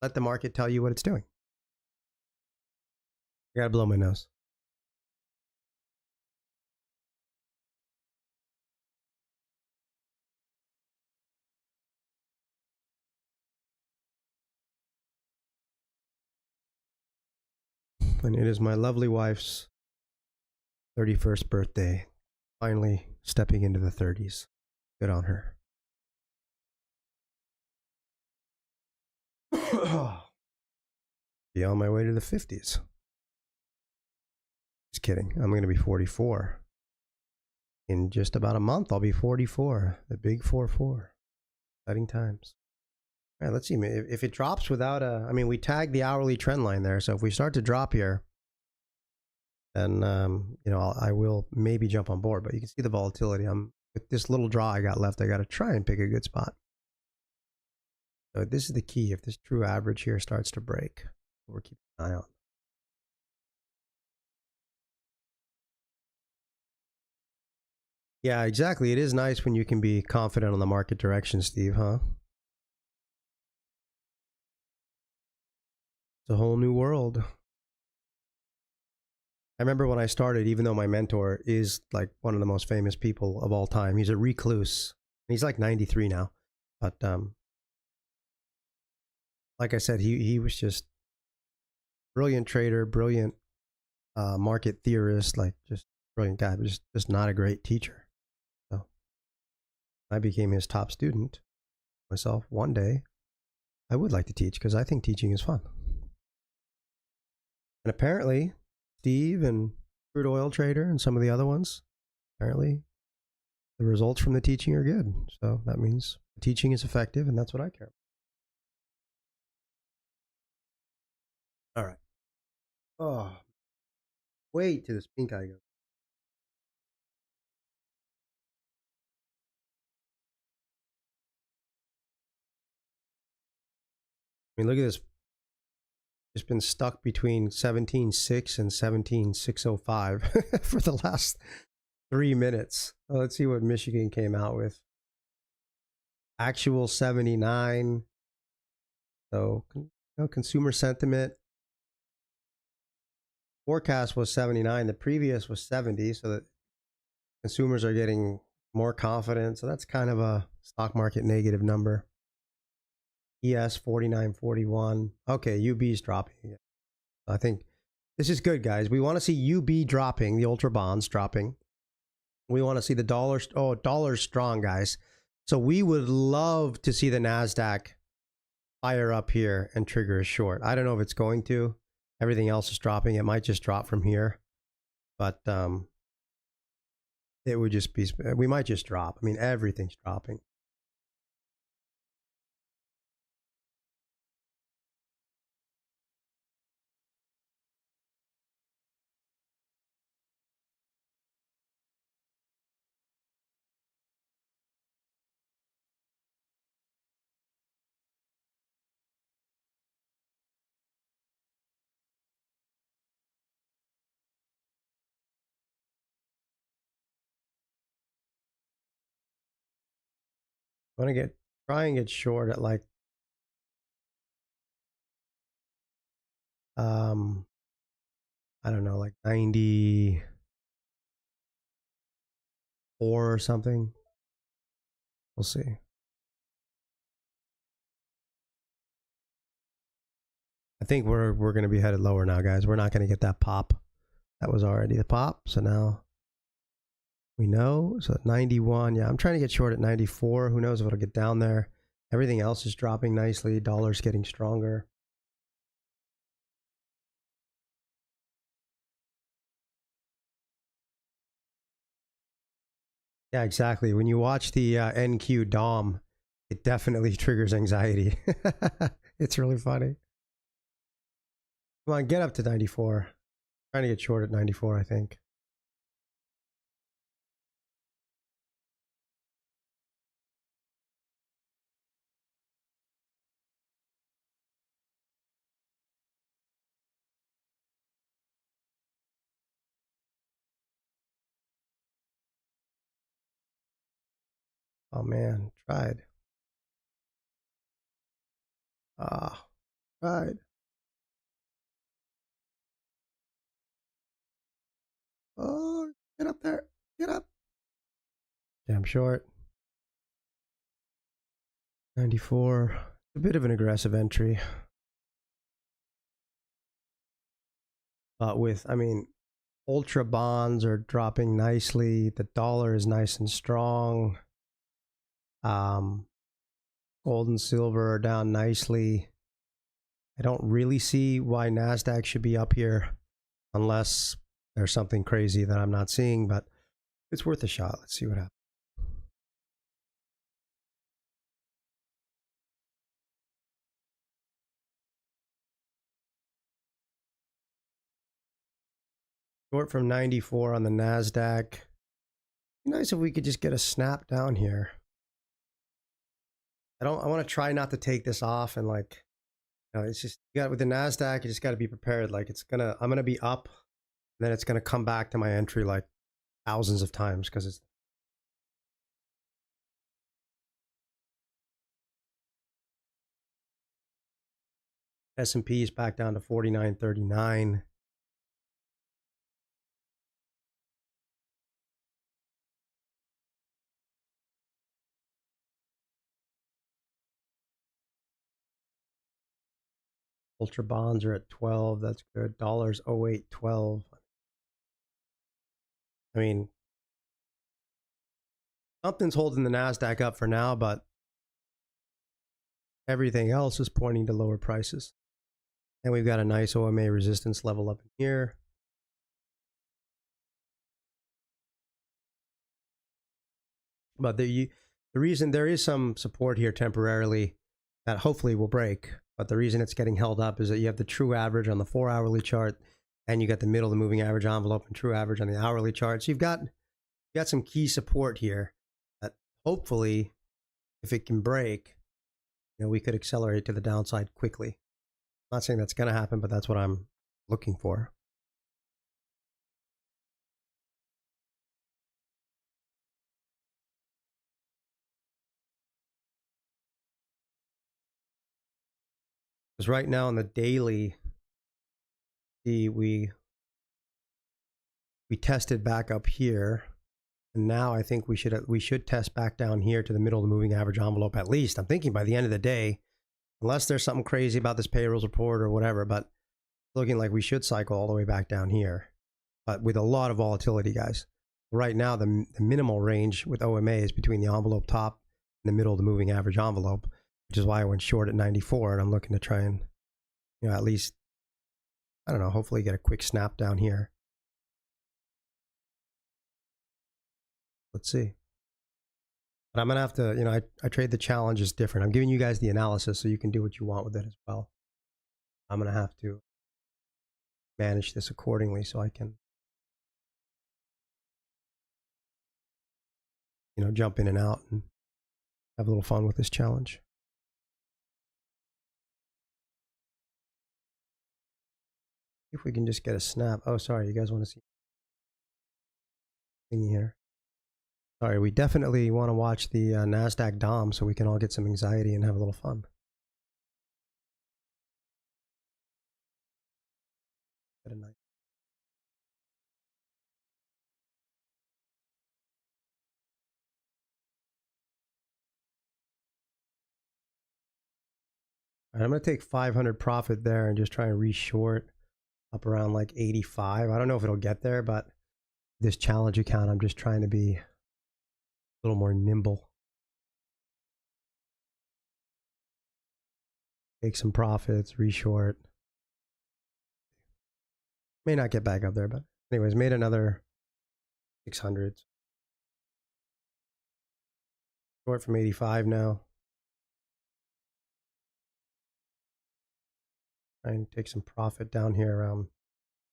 let the market tell you what it's doing. I gotta blow my nose. And it is my lovely wife's 31st birthday. Finally stepping into the 30s. Good on her. Be on my way to the 50s. Just kidding. I'm going to be 44. In just about a month, I'll be 44. The big 4-4. Exciting times. All right, let's see. If it drops without a... I mean, we tagged the hourly trend line there. So if we start to drop here, then, you know, I will maybe jump on board. But you can see the volatility. With this little draw I got left, I got to try and pick a good spot. So this is the key. If this true average here starts to break, we're keeping an eye on. Yeah, exactly. It is nice when you can be confident on the market direction, Steve, huh? It's a whole new world. I remember when I started, even though my mentor is like one of the most famous people of all time, he's a recluse. He's like 93 now. But like I said, he was just brilliant trader, brilliant market theorist, like just brilliant guy, but just not a great teacher. So I became his top student myself. One day, I would like to teach because I think teaching is fun. And apparently, Steve and Crude Oil Trader and some of the other ones, apparently the results from the teaching are good. So that means the teaching is effective, and that's what I care about. All right. Oh, wait till this pink eye goes. mean, look at this. It's been stuck between 17.6 and 17.605 for the last 3 minutes. Well, let's see what Michigan came out with. Actual 79. So, you know, consumer sentiment. Forecast was 79. The previous was 70. So that consumers are getting more confident. So that's kind of a stock market negative number. ES 49.41. Okay, UB is dropping again. I think this is good, guys. We want to see UB dropping, the ultra bonds dropping. We want to see the dollar. Oh, dollar's strong, guys. So we would love to see the NASDAQ fire up here and trigger a short. I don't know if it's going to. Everything else is dropping. It might just drop from here. But it would just be, we might just drop. I mean, everything's dropping. I want to try and get short at like I don't know, like 94 or something. We'll see. I think we're going to be headed lower now, guys. We're not going to get that pop. That was already the pop. So now we know. So at 91, yeah, I'm trying to get short at 94. Who knows if it'll get down there. Everything else is dropping nicely. Dollar's getting stronger. Yeah, exactly. When you watch the NQ DOM, it definitely triggers anxiety. It's really funny. Come on, get up to 94. Trying to get short at 94, I think. Oh man, tried. Tried. Oh, get up there. Get up. Yeah, I'm short. 94. A bit of an aggressive entry. But with, I mean, ultra bonds are dropping nicely. The dollar is nice and strong. Gold and silver are down nicely. I don't really see why NASDAQ should be up here unless there's something crazy that I'm not seeing, but it's worth a shot. Let's see what happens. Short from 94 on the NASDAQ. Be nice if we could just get a snap down here. I want to try not to take this off and like, you know, it's just, you got with the NASDAQ, you just got to be prepared. Like I'm going to be up, and then it's going to come back to my entry like thousands of times because it's S&P is back down to 49.39. Ultra bonds are at 12. That's good. Dollars 08.12. I mean, something's holding the NASDAQ up for now, but everything else is pointing to lower prices. And we've got a nice OMA resistance level up in here. But the reason there is some support here temporarily that hopefully will break, but the reason it's getting held up is that you have the true average on the 4-hourly chart, and you got the middle of the moving average envelope and true average on the hourly chart. So you've got some key support here that hopefully, if it can break, you know, we could accelerate to the downside quickly. I'm not saying that's going to happen, but that's what I'm looking for. Because right now on the daily, we tested back up here, and now I think we should test back down here to the middle of the moving average envelope at least. I'm thinking by the end of the day, unless there's something crazy about this payrolls report or whatever, but looking like we should cycle all the way back down here, but with a lot of volatility, guys. Right now, the minimal range with OMA is between the envelope top and the middle of the moving average envelope, which is why I went short at 94, and I'm looking to try and, you know, at least, I don't know, hopefully get a quick snap down here. Let's see. But I'm going to have to, you know, I trade the challenges different. I'm giving you guys the analysis so you can do what you want with it as well. I'm going to have to manage this accordingly so I can, you know, jump in and out and have a little fun with this challenge. If we can just get a snap. Oh, sorry, you guys want to see thingy here. Sorry, we definitely want to watch the NASDAQ DOM so we can all get some anxiety and have a little fun. Get a night. All right, I'm going to take 500 profit there and just try and re-short up around like 85. I don't know if it'll get there, but this challenge account, I'm just trying to be a little more nimble. Take some profits, re-short. May not get back up there, but anyways, made another 600. Short from 85 now. Try and take some profit down here around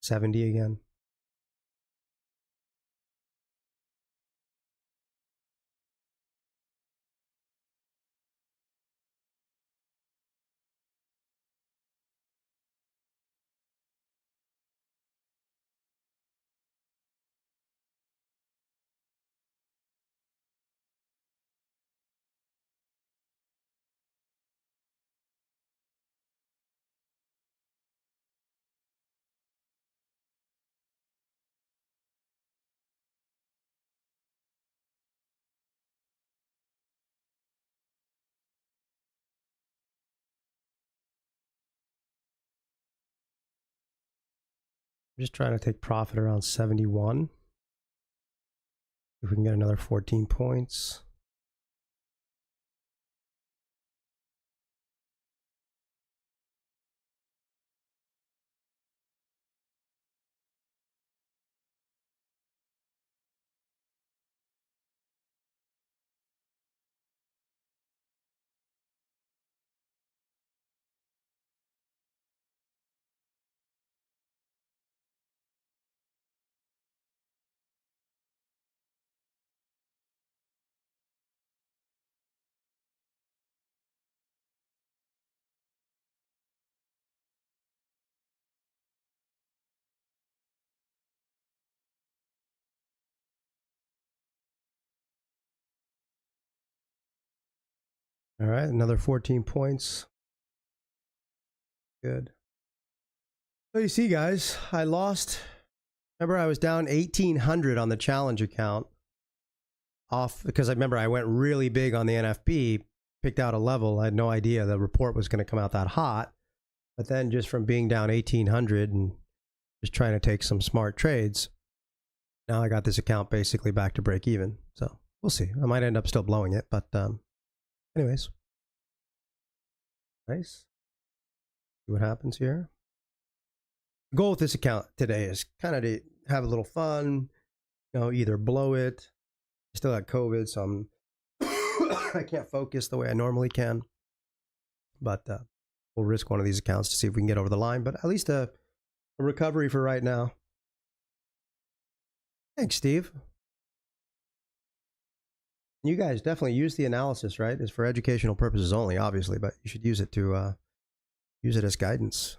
70 again. I'm just trying to take profit around 71. If we can get another 14 points. All right, another 14 points. Good. So you see, guys, I lost. Remember, I was down 1,800 on the challenge account off because I remember I went really big on the NFB, picked out a level. I had no idea the report was going to come out that hot. But then just from being down 1,800 and just trying to take some smart trades, now I got this account basically back to break even. So we'll see. I might end up still blowing it, but anyways. Nice. See what happens here. The goal with this account today is kind of to have a little fun, you know, either blow it. I still got COVID, so I'm I can't focus the way I normally can. But we'll risk one of these accounts to see if we can get over the line. But at least a recovery for right now. Thanks, Steve. You guys definitely use the analysis, right? It's for educational purposes only, obviously, but you should use it to use it as guidance.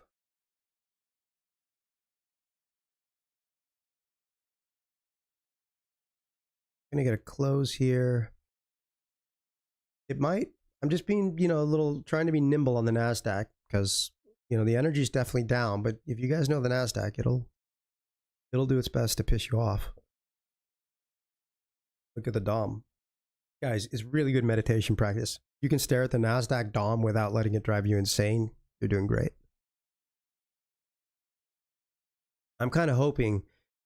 Gonna get a close here. It might. I'm just being, you know, a little trying to be nimble on the NASDAQ because, you know, the energy is definitely down. But if you guys know the NASDAQ, it'll do its best to piss you off. Look at the DOM. Guys, it's really good meditation practice. You can stare at the NASDAQ DOM without letting it drive you insane. You're doing great. I'm kind of hoping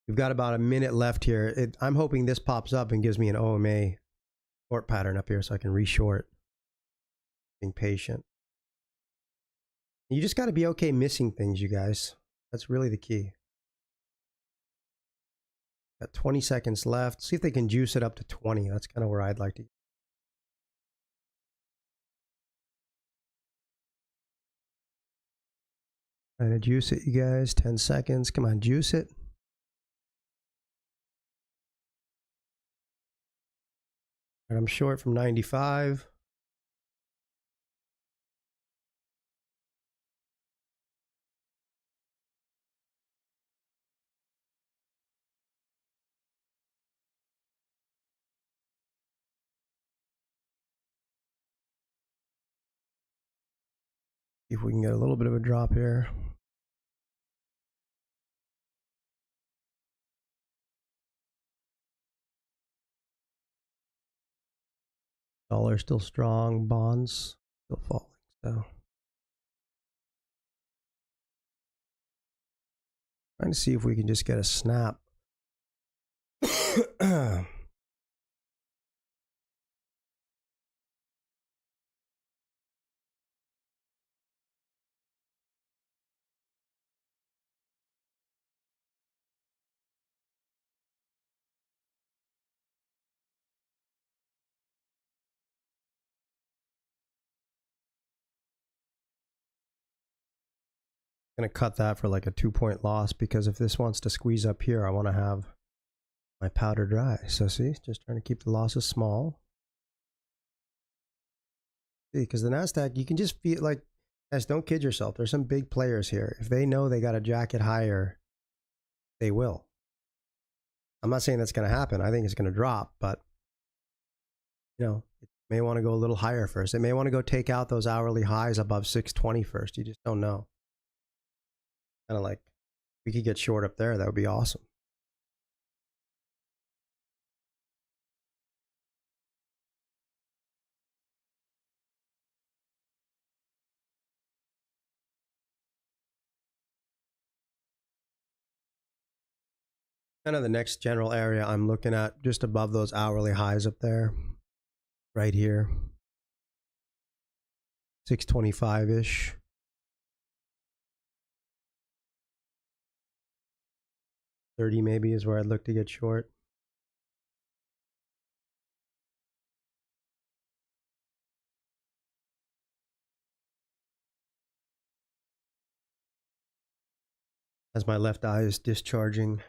we've got about a minute left here. I'm hoping this pops up and gives me an OMA short pattern up here so I can reshort. Being patient. You just got to be okay missing things, you guys. That's really the key. Got 20 seconds left. See if they can juice it up to 20. That's kind of where I'd like to. Trying to juice it, you guys. 10 seconds. Come on, juice it. And I'm short from 95. See if we can get a little bit of a drop here. Dollar still strong. Bonds still falling. So trying to see if we can just get a snap. Gonna cut that for like a 2-point loss because if this wants to squeeze up here, I want to have my powder dry. So see, just trying to keep the losses small. See, because the NASDAQ, you can just feel like, guys, don't kid yourself. There's some big players here. If they know they got to jack it higher, they will. I'm not saying that's going to happen. I think it's going to drop, but you know, it may want to go a little higher first. It may want to go take out those hourly highs above 620 first. You just don't know. Kind of like we could get short up there. That would be awesome. Kind of the next general area I'm looking at just above those hourly highs up there, right here, 625-ish. $30 maybe is where I'd look to get short. As my left eye is discharging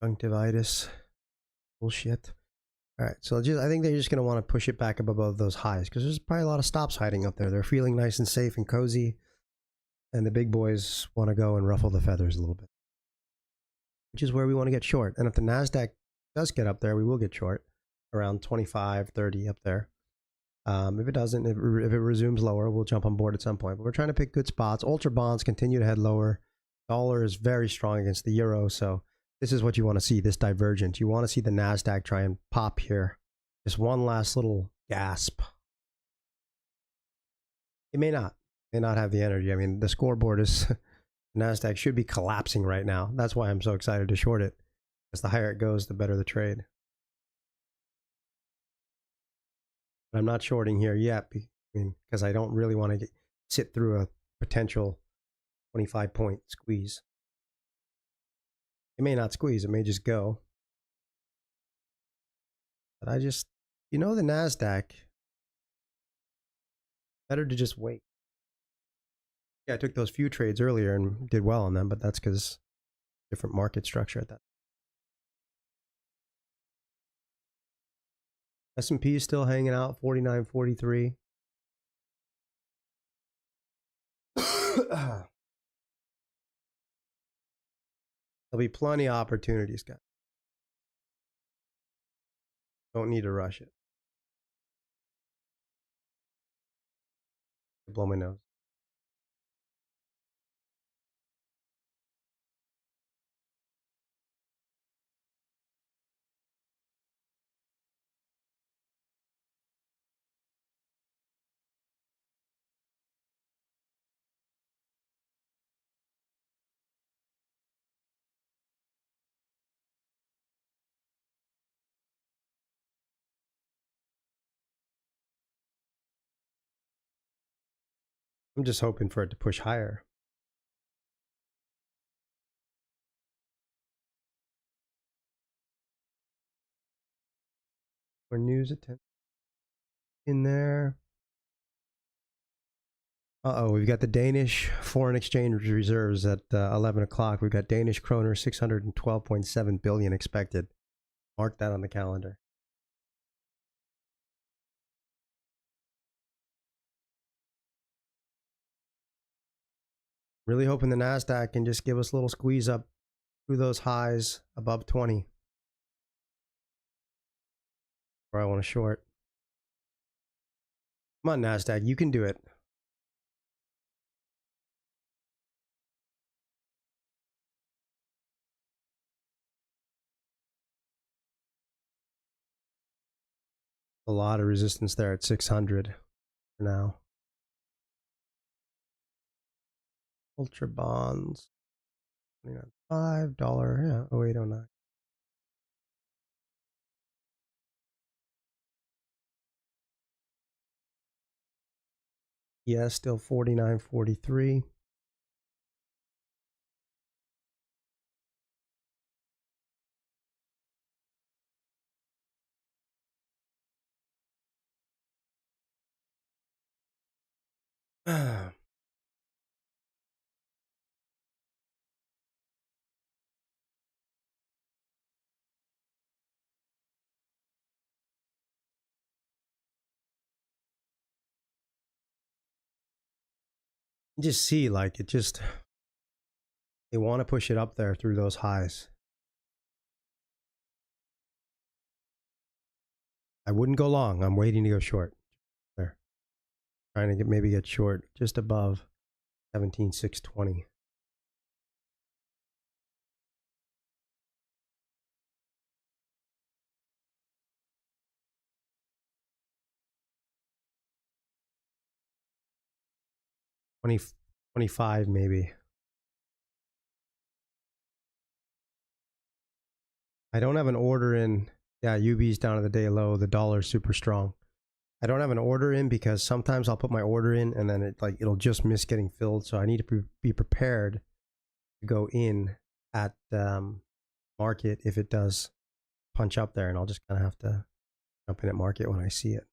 conjunctivitis. Bullshit. All right, so I think they're just going to want to push it back up above those highs because there's probably a lot of stops hiding up there. They're feeling nice and safe and cozy, and the big boys want to go and ruffle the feathers a little bit, which is where we want to get short. And if the NASDAQ does get up there, we will get short around 25, 30 up there. If it doesn't, if it resumes lower, we'll jump on board at some point. But we're trying to pick good spots. Ultra bonds continue to head lower. Dollar is very strong against the euro, so this is what you want to see, this divergence. You want to see the NASDAQ try and pop here. Just one last little gasp. It may not have the energy. I mean, the scoreboard is, NASDAQ should be collapsing right now. That's why I'm so excited to short it. Because the higher it goes, the better the trade. But I'm not shorting here yet, because I don't really want to sit through a potential 25-point squeeze. It may not squeeze, it may just go. But I just, you know, the NASDAQ, better to just wait. Yeah, I took those few trades earlier and did well on them, but that's because different market structure at that. S&P is still hanging out, 49.43. There'll be plenty of opportunities, guys. Don't need to rush it. Blow my nose. I'm just hoping for it to push higher. More news attention in there. Uh-oh, we've got the Danish foreign exchange reserves at 11 o'clock. We've got Danish kroner 612.7 billion expected. Mark that on the calendar. Really hoping the NASDAQ can just give us a little squeeze up through those highs above 20. Or I want to short. Come on, NASDAQ, you can do it. A lot of resistance there at 600 for now. Ultra bonds. $5, yeah, 0809. Yeah, still 49.43. You just see, like, it just, they want to push it up there through those highs. I wouldn't go long. I'm waiting to go short. There. Trying to maybe get short just above 17,620. $25 maybe. I don't have an order in. Yeah, UB's down at the day low. The dollar's super strong. I don't have an order in because sometimes I'll put my order in and then it'll just miss getting filled. So I need to be prepared to go in at market if it does punch up there, and I'll just kind of have to jump in at market when I see it.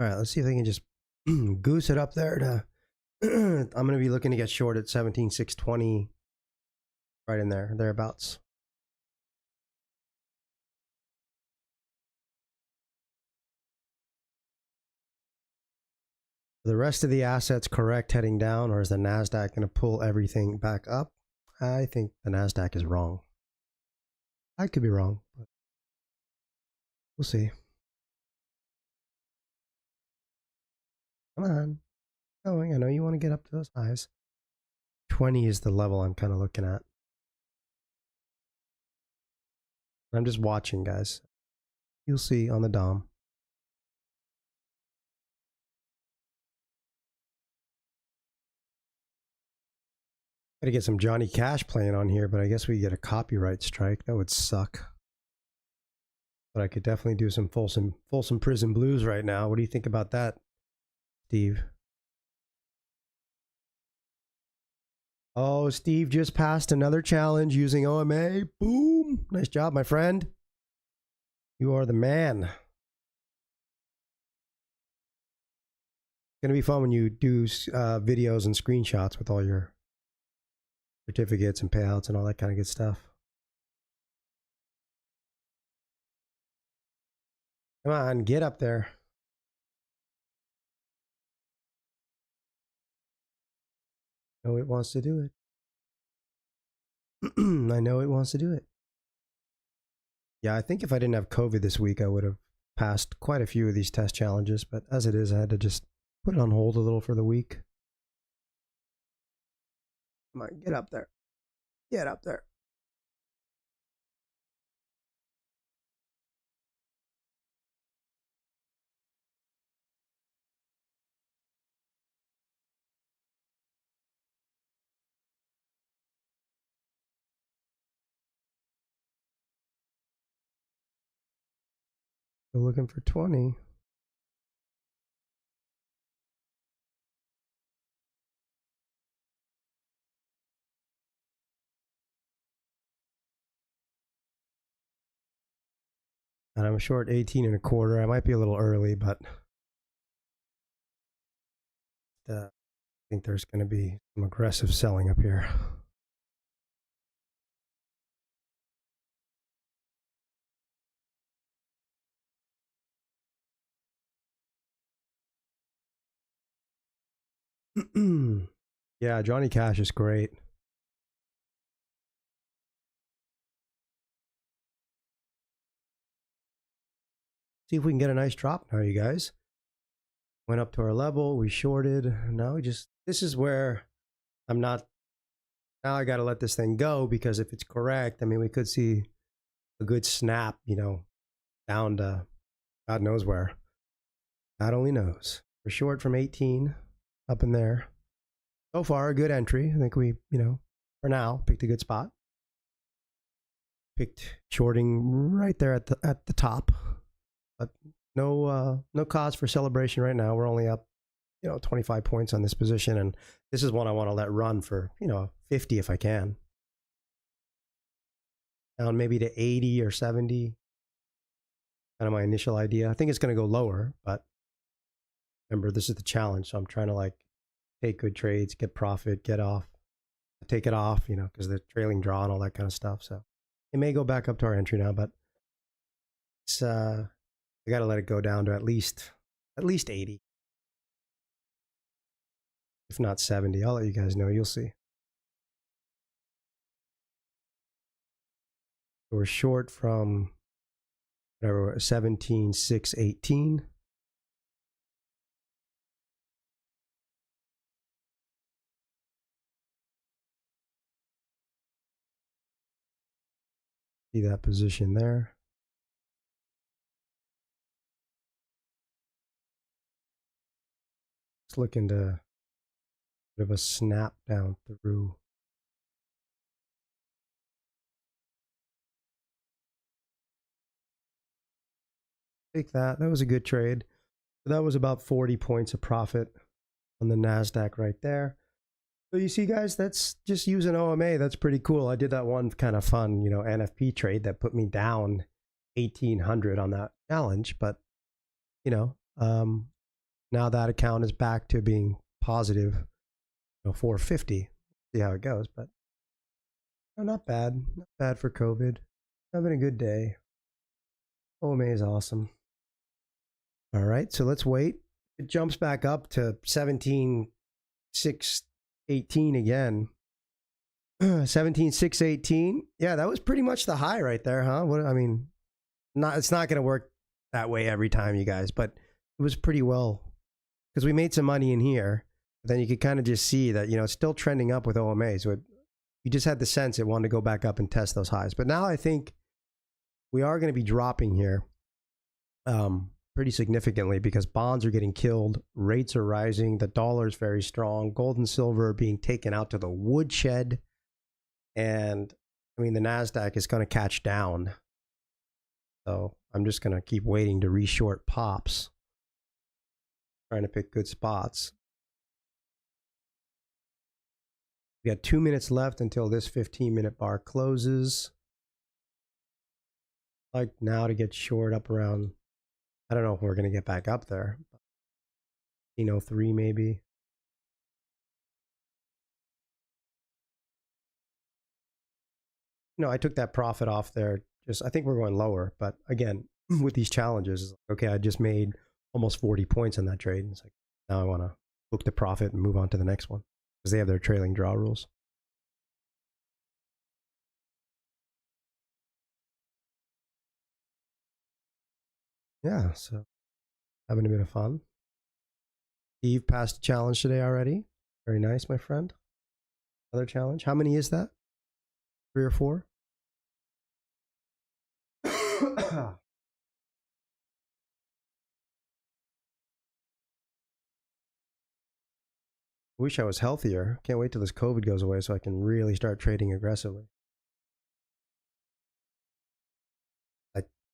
All right, let's see if they can just goose it up there to I'm going to be looking to get short at 17,620, right in there, thereabouts. Are the rest of the assets correct heading down, or is the NASDAQ going to pull everything back up? I think the NASDAQ is wrong. I could be wrong, but we'll see. Come on. Oh, I know you want to get up to those highs. 20 is the level I'm kind of looking at. I'm just watching, guys. You'll see on the DOM. Gotta get some Johnny Cash playing on here, but I guess we get a copyright strike. That would suck. But I could definitely do some Folsom Prison Blues right now. What do you think about that, Steve? Oh, Steve just passed another challenge using OMA. Boom! Nice job, my friend. You are the man. going to be fun when you do videos and screenshots with all your certificates and payouts and all that kind of good stuff. Come on, get up there. I know it wants to do it. I know it wants to do it. Yeah, I think if I didn't have COVID this week, I would have passed quite a few of these test challenges. But as it is, I had to just put it on hold a little for the week. Come on, get up there. Get up there. Still looking for 20. And I'm short 18 and a quarter. I might be a little early, but I think there's going to be some aggressive selling up here. Yeah, Johnny Cash is great. See if we can get a nice drop now, you guys. Went up to our level, we shorted. Now we just, this is where I'm not, now I got to let this thing go, because if it's correct, I mean, we could see a good snap, you know, down to God knows where. God only knows. We're short from 18 up in there. So far, a good entry. I think we, you know, for now, picked a good spot. Picked shorting right there at the top. But no cause for celebration right now. We're only up, you know, 25 points on this position, and this is one I want to let run for, you know, 50 if I can. Down maybe to 80 or 70. Kind of my initial idea. I think it's going to go lower, but remember, this is the challenge, so I'm trying to like take good trades, get profit, get off, take it off, you know, because the trailing draw and all that kind of stuff. So it may go back up to our entry now, but it's I got to let it go down to at least 80, if not 70. I'll let you guys know. You'll see. So we're short from whatever, 17,618. See that position there. It's looking to a bit of a snap down through. Take that. That was a good trade. That was about 40 points of profit on the NASDAQ right there. So you see, guys, that's just using OMA. That's pretty cool. I did that one kind of fun, you know, NFP trade that put me down 1,800 on that challenge. But, you know, now that account is back to being positive, you know, 450. See how it goes. But no, not bad. Not bad for COVID. Having a good day. OMA is awesome. All right, so let's wait. It jumps back up to 17,618 again. 17,618. Yeah, that was pretty much the high right there, huh? What I mean, it's not going to work that way every time, you guys, but it was pretty well, because we made some money in here. But then you could kind of just see that, you know, it's still trending up with OMA. So you just had the sense it wanted to go back up and test those highs. But now I think we are going to be dropping here pretty significantly, because bonds are getting killed, rates are rising, the dollar is very strong, gold and silver are being taken out to the woodshed, and I mean the NASDAQ is going to catch down. So I'm just going to keep waiting to reshort pops, trying to pick good spots. We got 2 minutes left until this 15-minute bar closes. I'd like now to get short up around, I don't know if we're going to get back up there. 1803 maybe. I took that profit off there. I think we're going lower, but again, with these challenges, okay, I just made almost 40 points on that trade. It's like, now I want to book the profit and move on to the next one because they have their trailing draw rules. Yeah, so having a bit of fun. Steve passed a challenge today already. Very nice, my friend. Another challenge. How many is that? 3 or 4? Wish I was healthier. Can't wait till this COVID goes away so I can really start trading aggressively.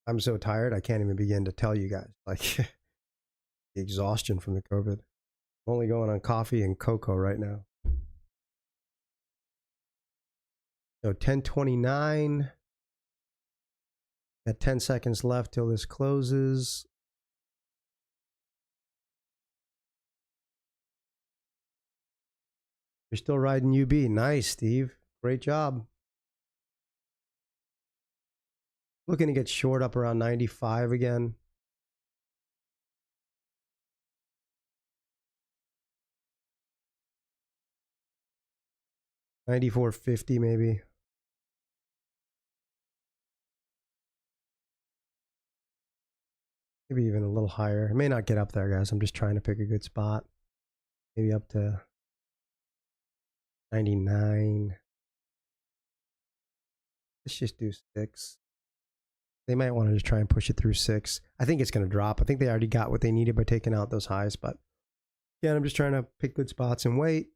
I'm so tired, I can't even begin to tell you guys. Like, the exhaustion from the COVID. I'm only going on coffee and cocoa right now. So 10:29. Got 10 seconds left till this closes. You're still riding UB. Nice, Steve. Great job. Looking to get short up around 95 again. $94.50 maybe. Maybe even a little higher. It may not get up there, guys. I'm just trying to pick a good spot. Maybe up to 99. Let's just do 6. They might want to just try and push it through 6. I think it's going to drop. I think they already got what they needed by taking out those highs. But again, I'm just trying to pick good spots and wait.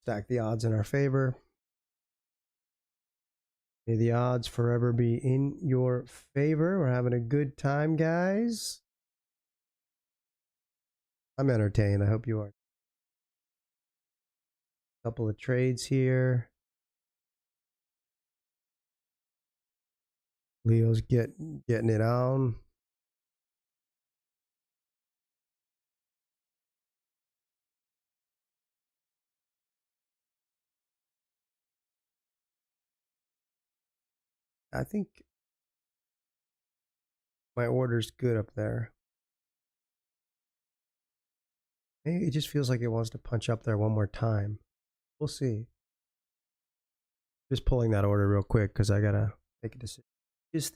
Stack the odds in our favor. May the odds forever be in your favor. We're having a good time, guys. I'm entertained. I hope you are. Couple of trades here. Leo's getting it on. I think my order's good up there. Maybe it just feels like it wants to punch up there one more time. We'll see. Just pulling that order real quick because I gotta make a decision. Just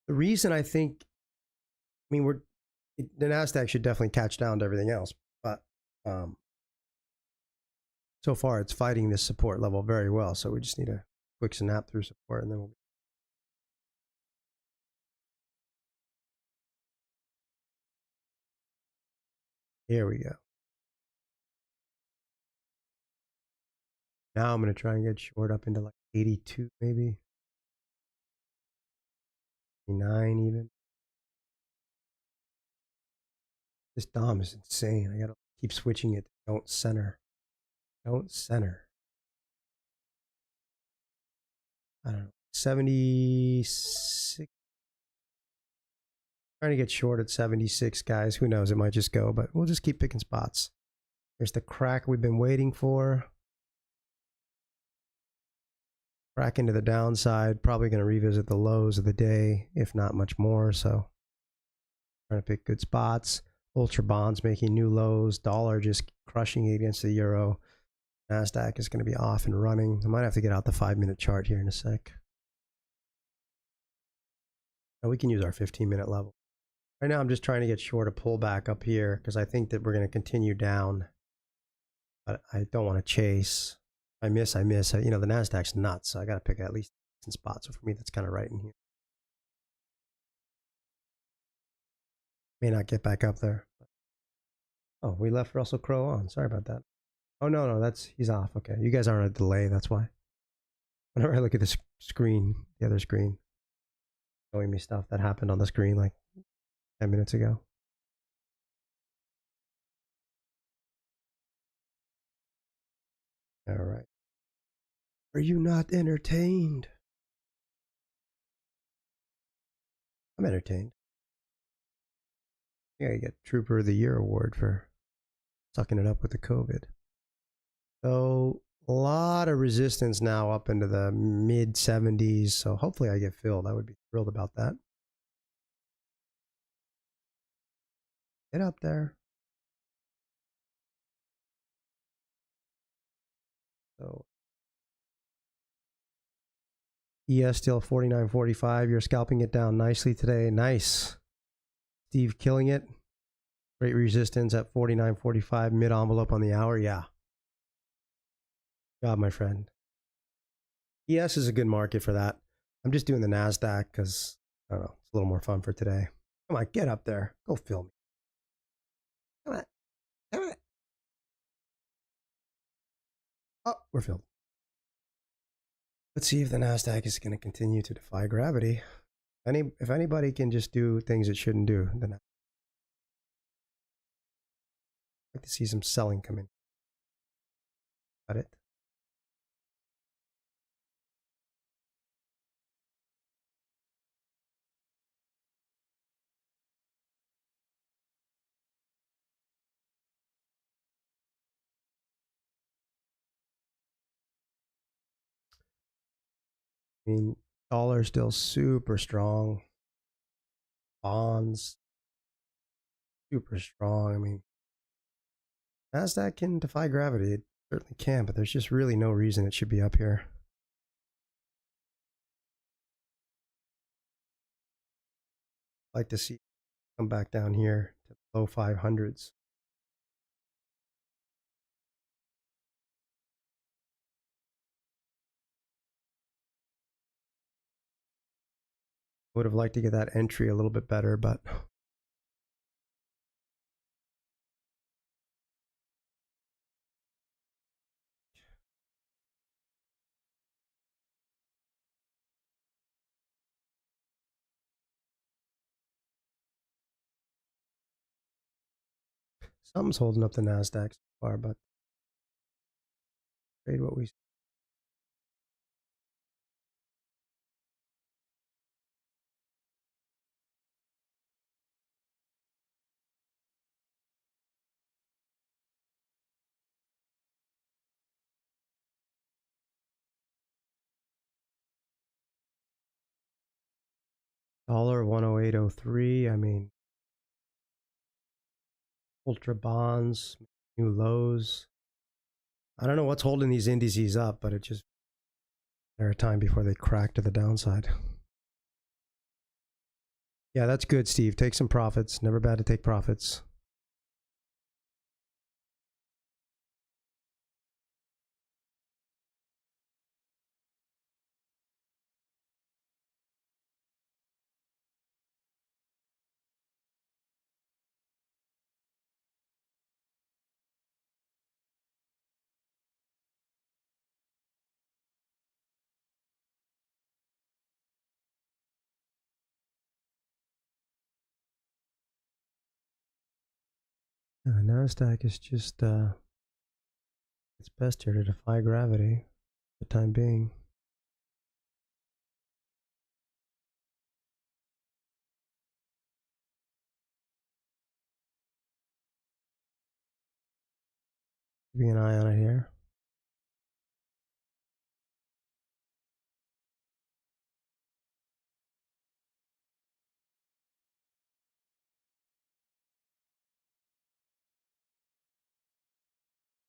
the reason I think, I mean, the Nasdaq should definitely catch down to everything else, but so far it's fighting this support level very well. So we just need a quick snap through support, and then we'll. Here we go. Now I'm going to try and get short up into like 82 maybe. 89 even. This DOM is insane. I got to keep switching it. Don't center. Don't center. I don't know. 76. Trying to get short at 76, guys. Who knows? It might just go, but we'll just keep picking spots. There's the crack we've been waiting for. Crack into the downside. Probably going to revisit the lows of the day, if not much more. So trying to pick good spots. Ultra bonds making new lows. Dollar just crushing it against the euro. Nasdaq is going to be off and running. I might have to get out the 5-minute chart here in a sec. Now we can use our 15-minute level. Right now I'm just trying to get short a pullback up here because I think that we're going to continue down. But I don't want to chase. I miss. You know, the Nasdaq's nuts, so I got to pick at least some spots. So for me, that's kind of right in here. May not get back up there. Oh, we left Russell Crowe on. Sorry about that. Oh, no, he's off. Okay, you guys are on a delay. That's why. Whenever I look at the screen, the other screen, showing me stuff that happened on the screen like 10 minutes ago. All right. Are you not entertained? I'm entertained. Yeah, you get Trooper of the Year award for sucking it up with the COVID. So a lot of resistance now up into the mid 70s. So hopefully I get filled. I would be thrilled about that. Get up there. So ES still 49.45. You're scalping it down nicely today. Nice. Steve killing it. Great resistance at 49.45. Mid envelope on the hour. Yeah. God, my friend. ES is a good market for that. I'm just doing the NASDAQ because, I don't know, it's a little more fun for today. Come on, get up there. Go fill me. Come on. Come on. Oh, we're filled. Let's see if the NASDAQ is going to continue to defy gravity. If anybody can just do things it shouldn't do, then I'd like to see some selling come in. Got it? I mean, dollar still super strong. Bonds, super strong. I mean, NASDAQ can defy gravity. It certainly can, but there's just really no reason it should be up here. I'd like to see it come back down here to the low 500s. Would have liked to get that entry a little bit better, but something's holding up the NASDAQ so far, but trade what we dollar 108.03. I mean, ultra bonds, new lows. I don't know what's holding these indices up, but it just there a time before they crack to the downside. Yeah, that's good, Steve. Take some profits. Never bad to take profits. NASDAQ is just it's best here to defy gravity for the time being. Keeping an eye on it here.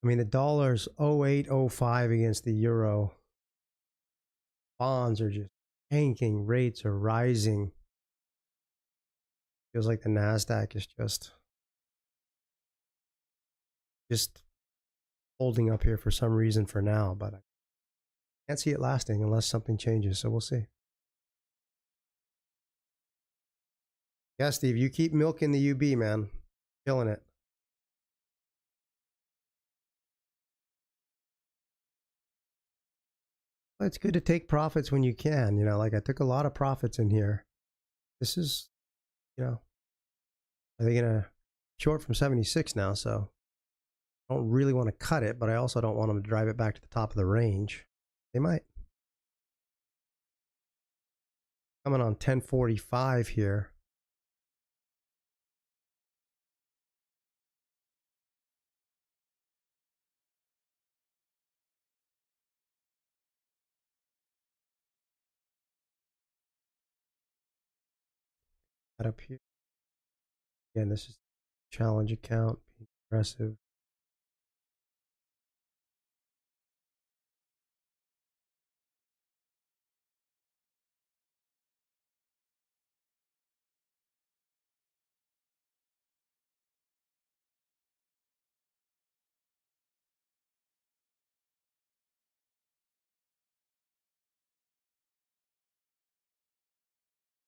I mean, the dollar's 08.05 against the euro. Bonds are just tanking. Rates are rising. Feels like the NASDAQ is just holding up here for some reason for now, but I can't see it lasting unless something changes, so we'll see. Yeah, Steve, you keep milking the UB, man. Killing it. Well, it's good to take profits when you can. You know, like I took a lot of profits in here. This is, you know, are they going to short from 76 now? So I don't really want to cut it, but I also don't want them to drive it back to the top of the range. They might. Coming on 1045 here. That up here. Again, this is challenge account, being aggressive.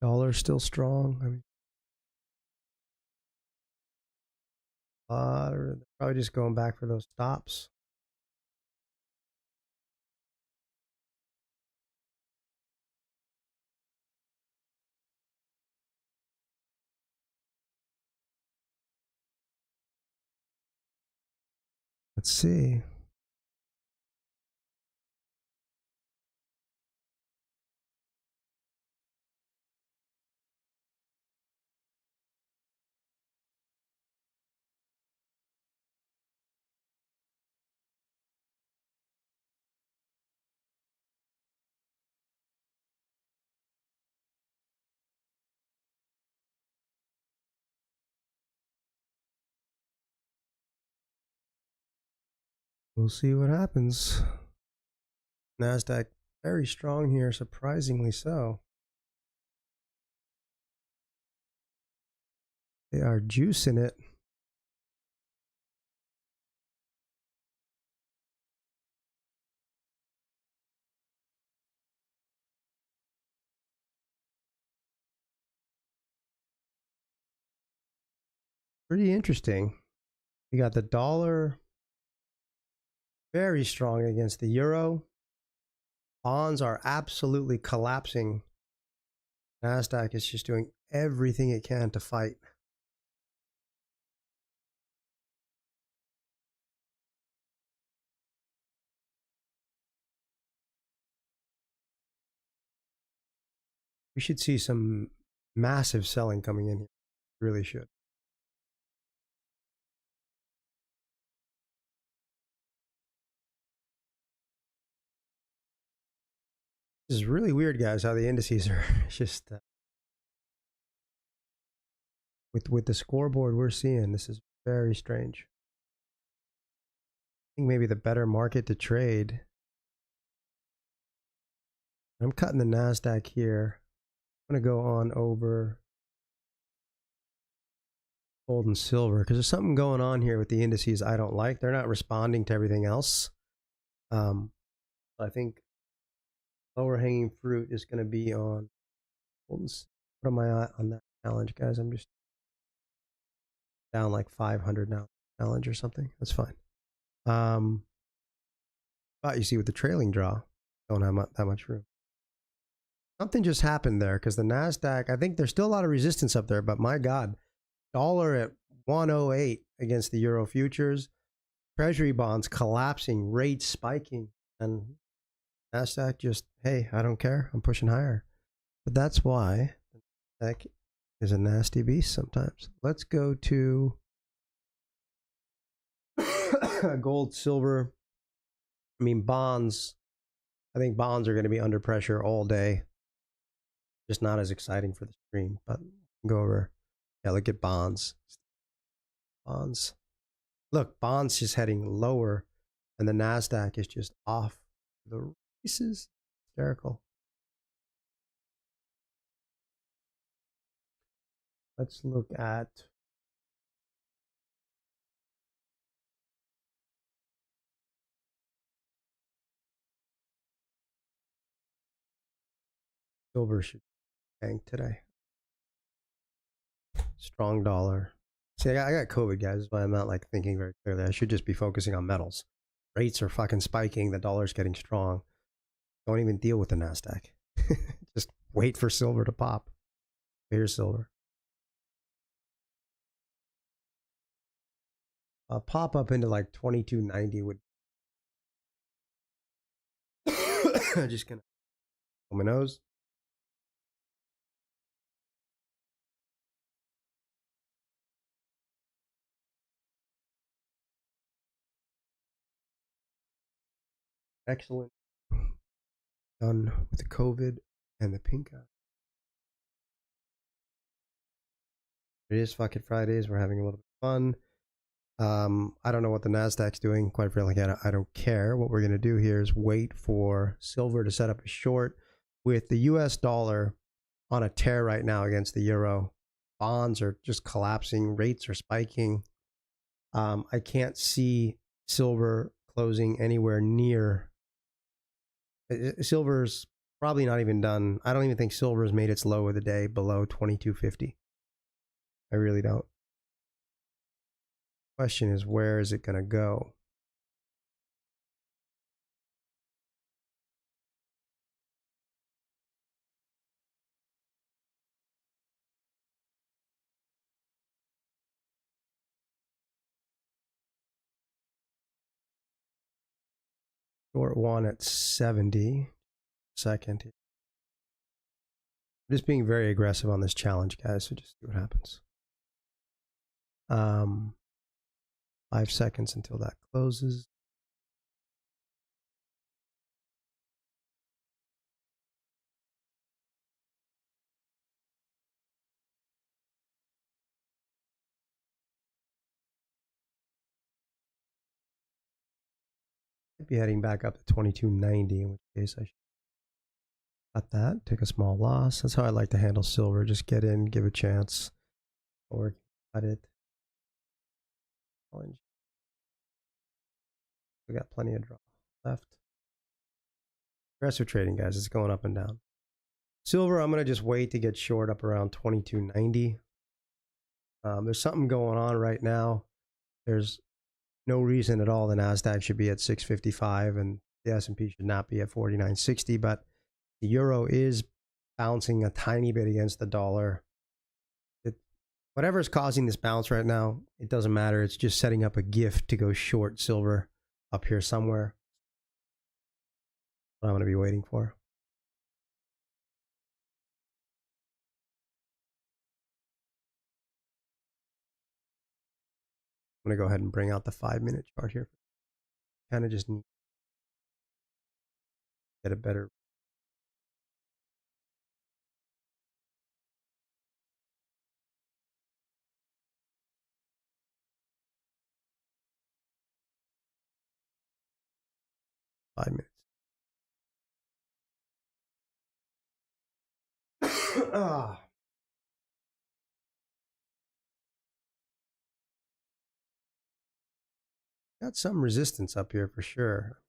Dollar still strong. I mean, probably just going back for those stops. Let's see. We'll see what happens. NASDAQ very strong here, surprisingly so. They are juicing it. Pretty interesting. We got the dollar very strong against the euro. Bonds are absolutely collapsing. NASDAQ is just doing everything it can to fight. We should see some massive selling coming in here. Really should. This is really weird, guys, how the indices are just with the scoreboard we're seeing. This is very strange. I think maybe the better market to trade. I'm cutting the NASDAQ here. I'm going to go on over gold and silver because there's something going on here with the indices I don't like. They're not responding to everything else. I think lower hanging fruit is going to be on gold and silver. What am I on that challenge, guys? I'm just down like 500 now. Challenge or something. That's fine. But you see with the trailing draw, don't have that much room. Something just happened there because the NASDAQ, I think there's still a lot of resistance up there, but my God, dollar at 108 against the euro futures, treasury bonds collapsing, rates spiking, and NASDAQ just, hey, I don't care, I'm pushing higher. But that's why NASDAQ is a nasty beast sometimes. Let's go to gold, silver. I mean, bonds. I think bonds are going to be under pressure all day. Just not as exciting for the stream, but go over. Yeah, look at bonds. Bonds. Look, bonds just heading lower, and the NASDAQ is just off the races. Hysterical. Let's look at silver should tank today. Strong dollar. See, I got COVID, guys. That's why I'm not like thinking very clearly. I should just be focusing on metals. Rates are fucking spiking. The dollar's getting strong. Don't even deal with the NASDAQ. Just wait for silver to pop. Here's silver. Pop up into like 2290 would. Just gonna hold my nose. Excellent. Done with the COVID and the pink eye. It is fucking Fridays. We're having a little bit of fun. I don't know what the Nasdaq's doing. Quite frankly, I don't care. What we're going to do here is wait for silver to set up a short. With the US dollar on a tear right now against the euro, bonds are just collapsing, rates are spiking. I can't see silver closing anywhere near. Silver's probably not even done. I don't even think silver's made its low of the day below 2250. I really don't. Question is, where is it going to go? Short one at 70. Second. I'm just being very aggressive on this challenge, guys, so just see what happens. 5 seconds until that closes. Might be heading back up to 2290, in which case I should cut that, take a small loss. That's how I like to handle silver. Just get in, give a chance, or cut it. We got plenty of draw left. Aggressive trading, guys. It's going up and down. Silver, I'm going to just wait to get short up around 2290. There's something going on right now. There's no reason at all the Nasdaq should be at 655 and the S&P should not be at 4960, but the euro is bouncing a tiny bit against the dollar. Whatever is causing this bounce right now, it doesn't matter. It's just setting up a gift to go short silver up here somewhere. What I'm going to be waiting for. I'm going to go ahead and bring out the 5-minute chart here. Kind of just need to get a better. $5 minutes. Got some resistance up here for sure.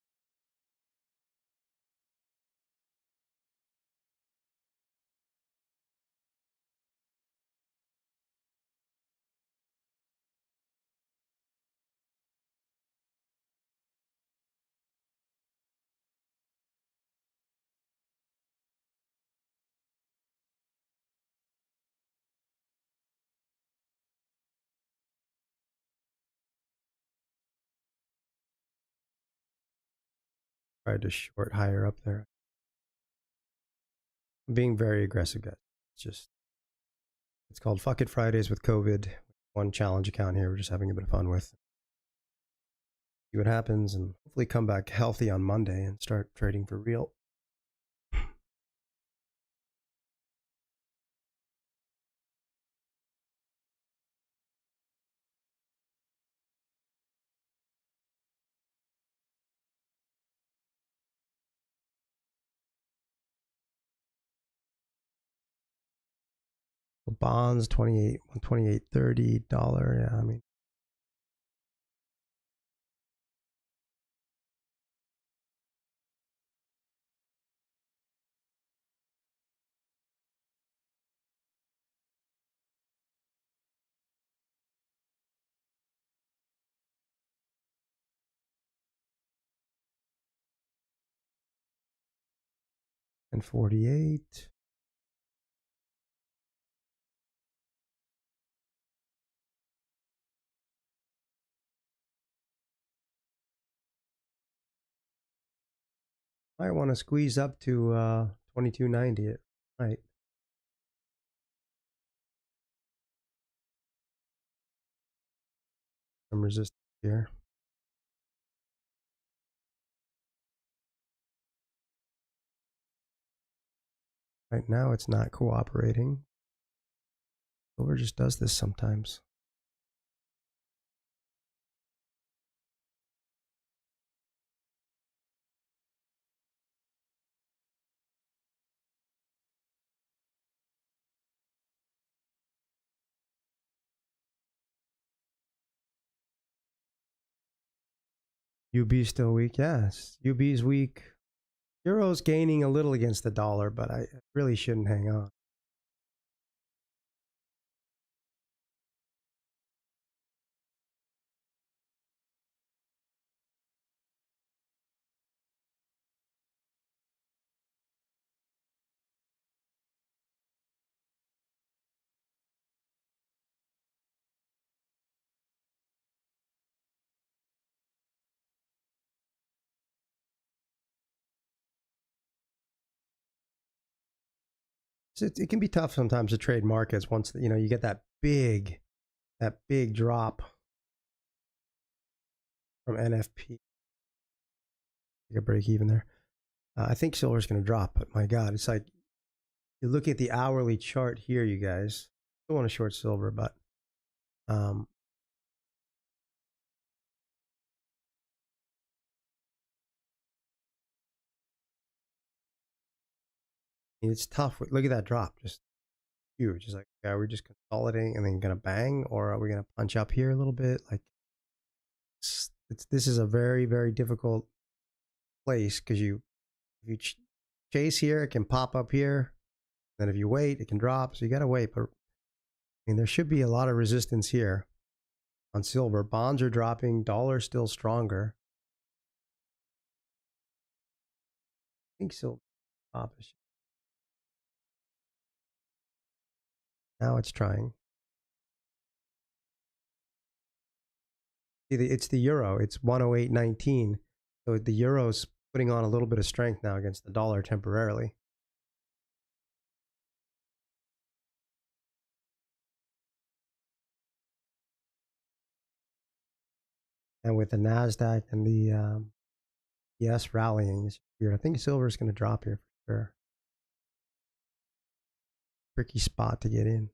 Tried to short higher up there. I'm being very aggressive, guys. It's called Fuck It Fridays with COVID. One challenge account here we're just having a bit of fun with. See what happens and hopefully come back healthy on Monday and start trading for real. Bonds, 28.30 dollar. Yeah, I mean, and 48. Might want to squeeze up to 2290. Right. Some resistance here. Right now it's not cooperating. Silver just does this sometimes. UB still weak. Yes, UB's weak. Euro's gaining a little against the dollar, but I really shouldn't hang on. It can be tough sometimes to trade markets once you get that big drop from NFP. Take a break even there. I think silver's going to drop, but my God, it's like you look at the hourly chart here, you guys. I don't want to short silver, but it's tough. Look at that drop, just huge. It's like, are we just consolidating and then gonna bang, or are we gonna punch up here a little bit? Like, this is a very, very difficult place because if you chase here, it can pop up here. Then if you wait, it can drop. So you gotta wait. But I mean, there should be a lot of resistance here on silver. Bonds are dropping. Dollar's still stronger. I think silver opposite. Now it's trying. It's the euro. It's 108.19. So the euro's putting on a little bit of strength now against the dollar temporarily. And with the NASDAQ and the ES rallying, it's weird. I think silver is going to drop here for sure. Tricky spot to get in.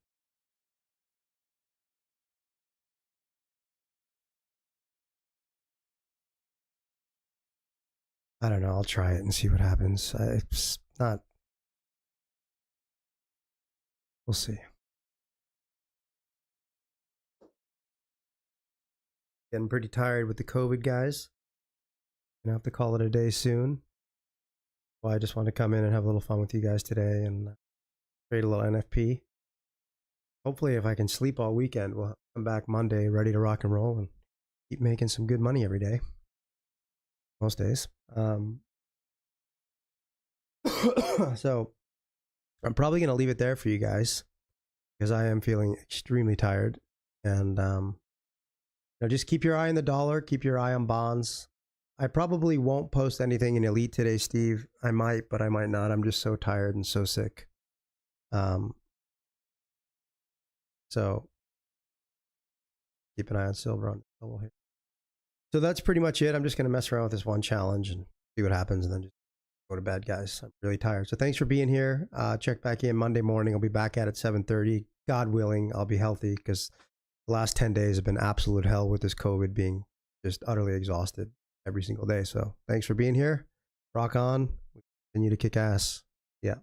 I don't know. I'll try it and see what happens. It's not. We'll see. Getting pretty tired with the COVID, guys. Gonna have to call it a day soon. Well, I just want to come in and have a little fun with you guys today and trade a little NFP. Hopefully, if I can sleep all weekend, we'll come back Monday ready to rock and roll and keep making some good money every day. Most days. So I'm probably going to leave it there for you guys because I am feeling extremely tired. And just keep your eye on the dollar, keep your eye on bonds. I probably won't post anything in Elite today, Steve. I might, but I might not. I'm just so tired and so sick. So keep an eye on silver on the level here. So that's pretty much it. I'm just going to mess around with this one challenge and see what happens and then just go to bed, guys. I'm really tired. So thanks for being here. Check back in Monday morning. I'll be back at 7:30. God willing, I'll be healthy because the last 10 days have been absolute hell with this COVID, being just utterly exhausted every single day. So thanks for being here. Rock on. Continue to kick ass. Yeah.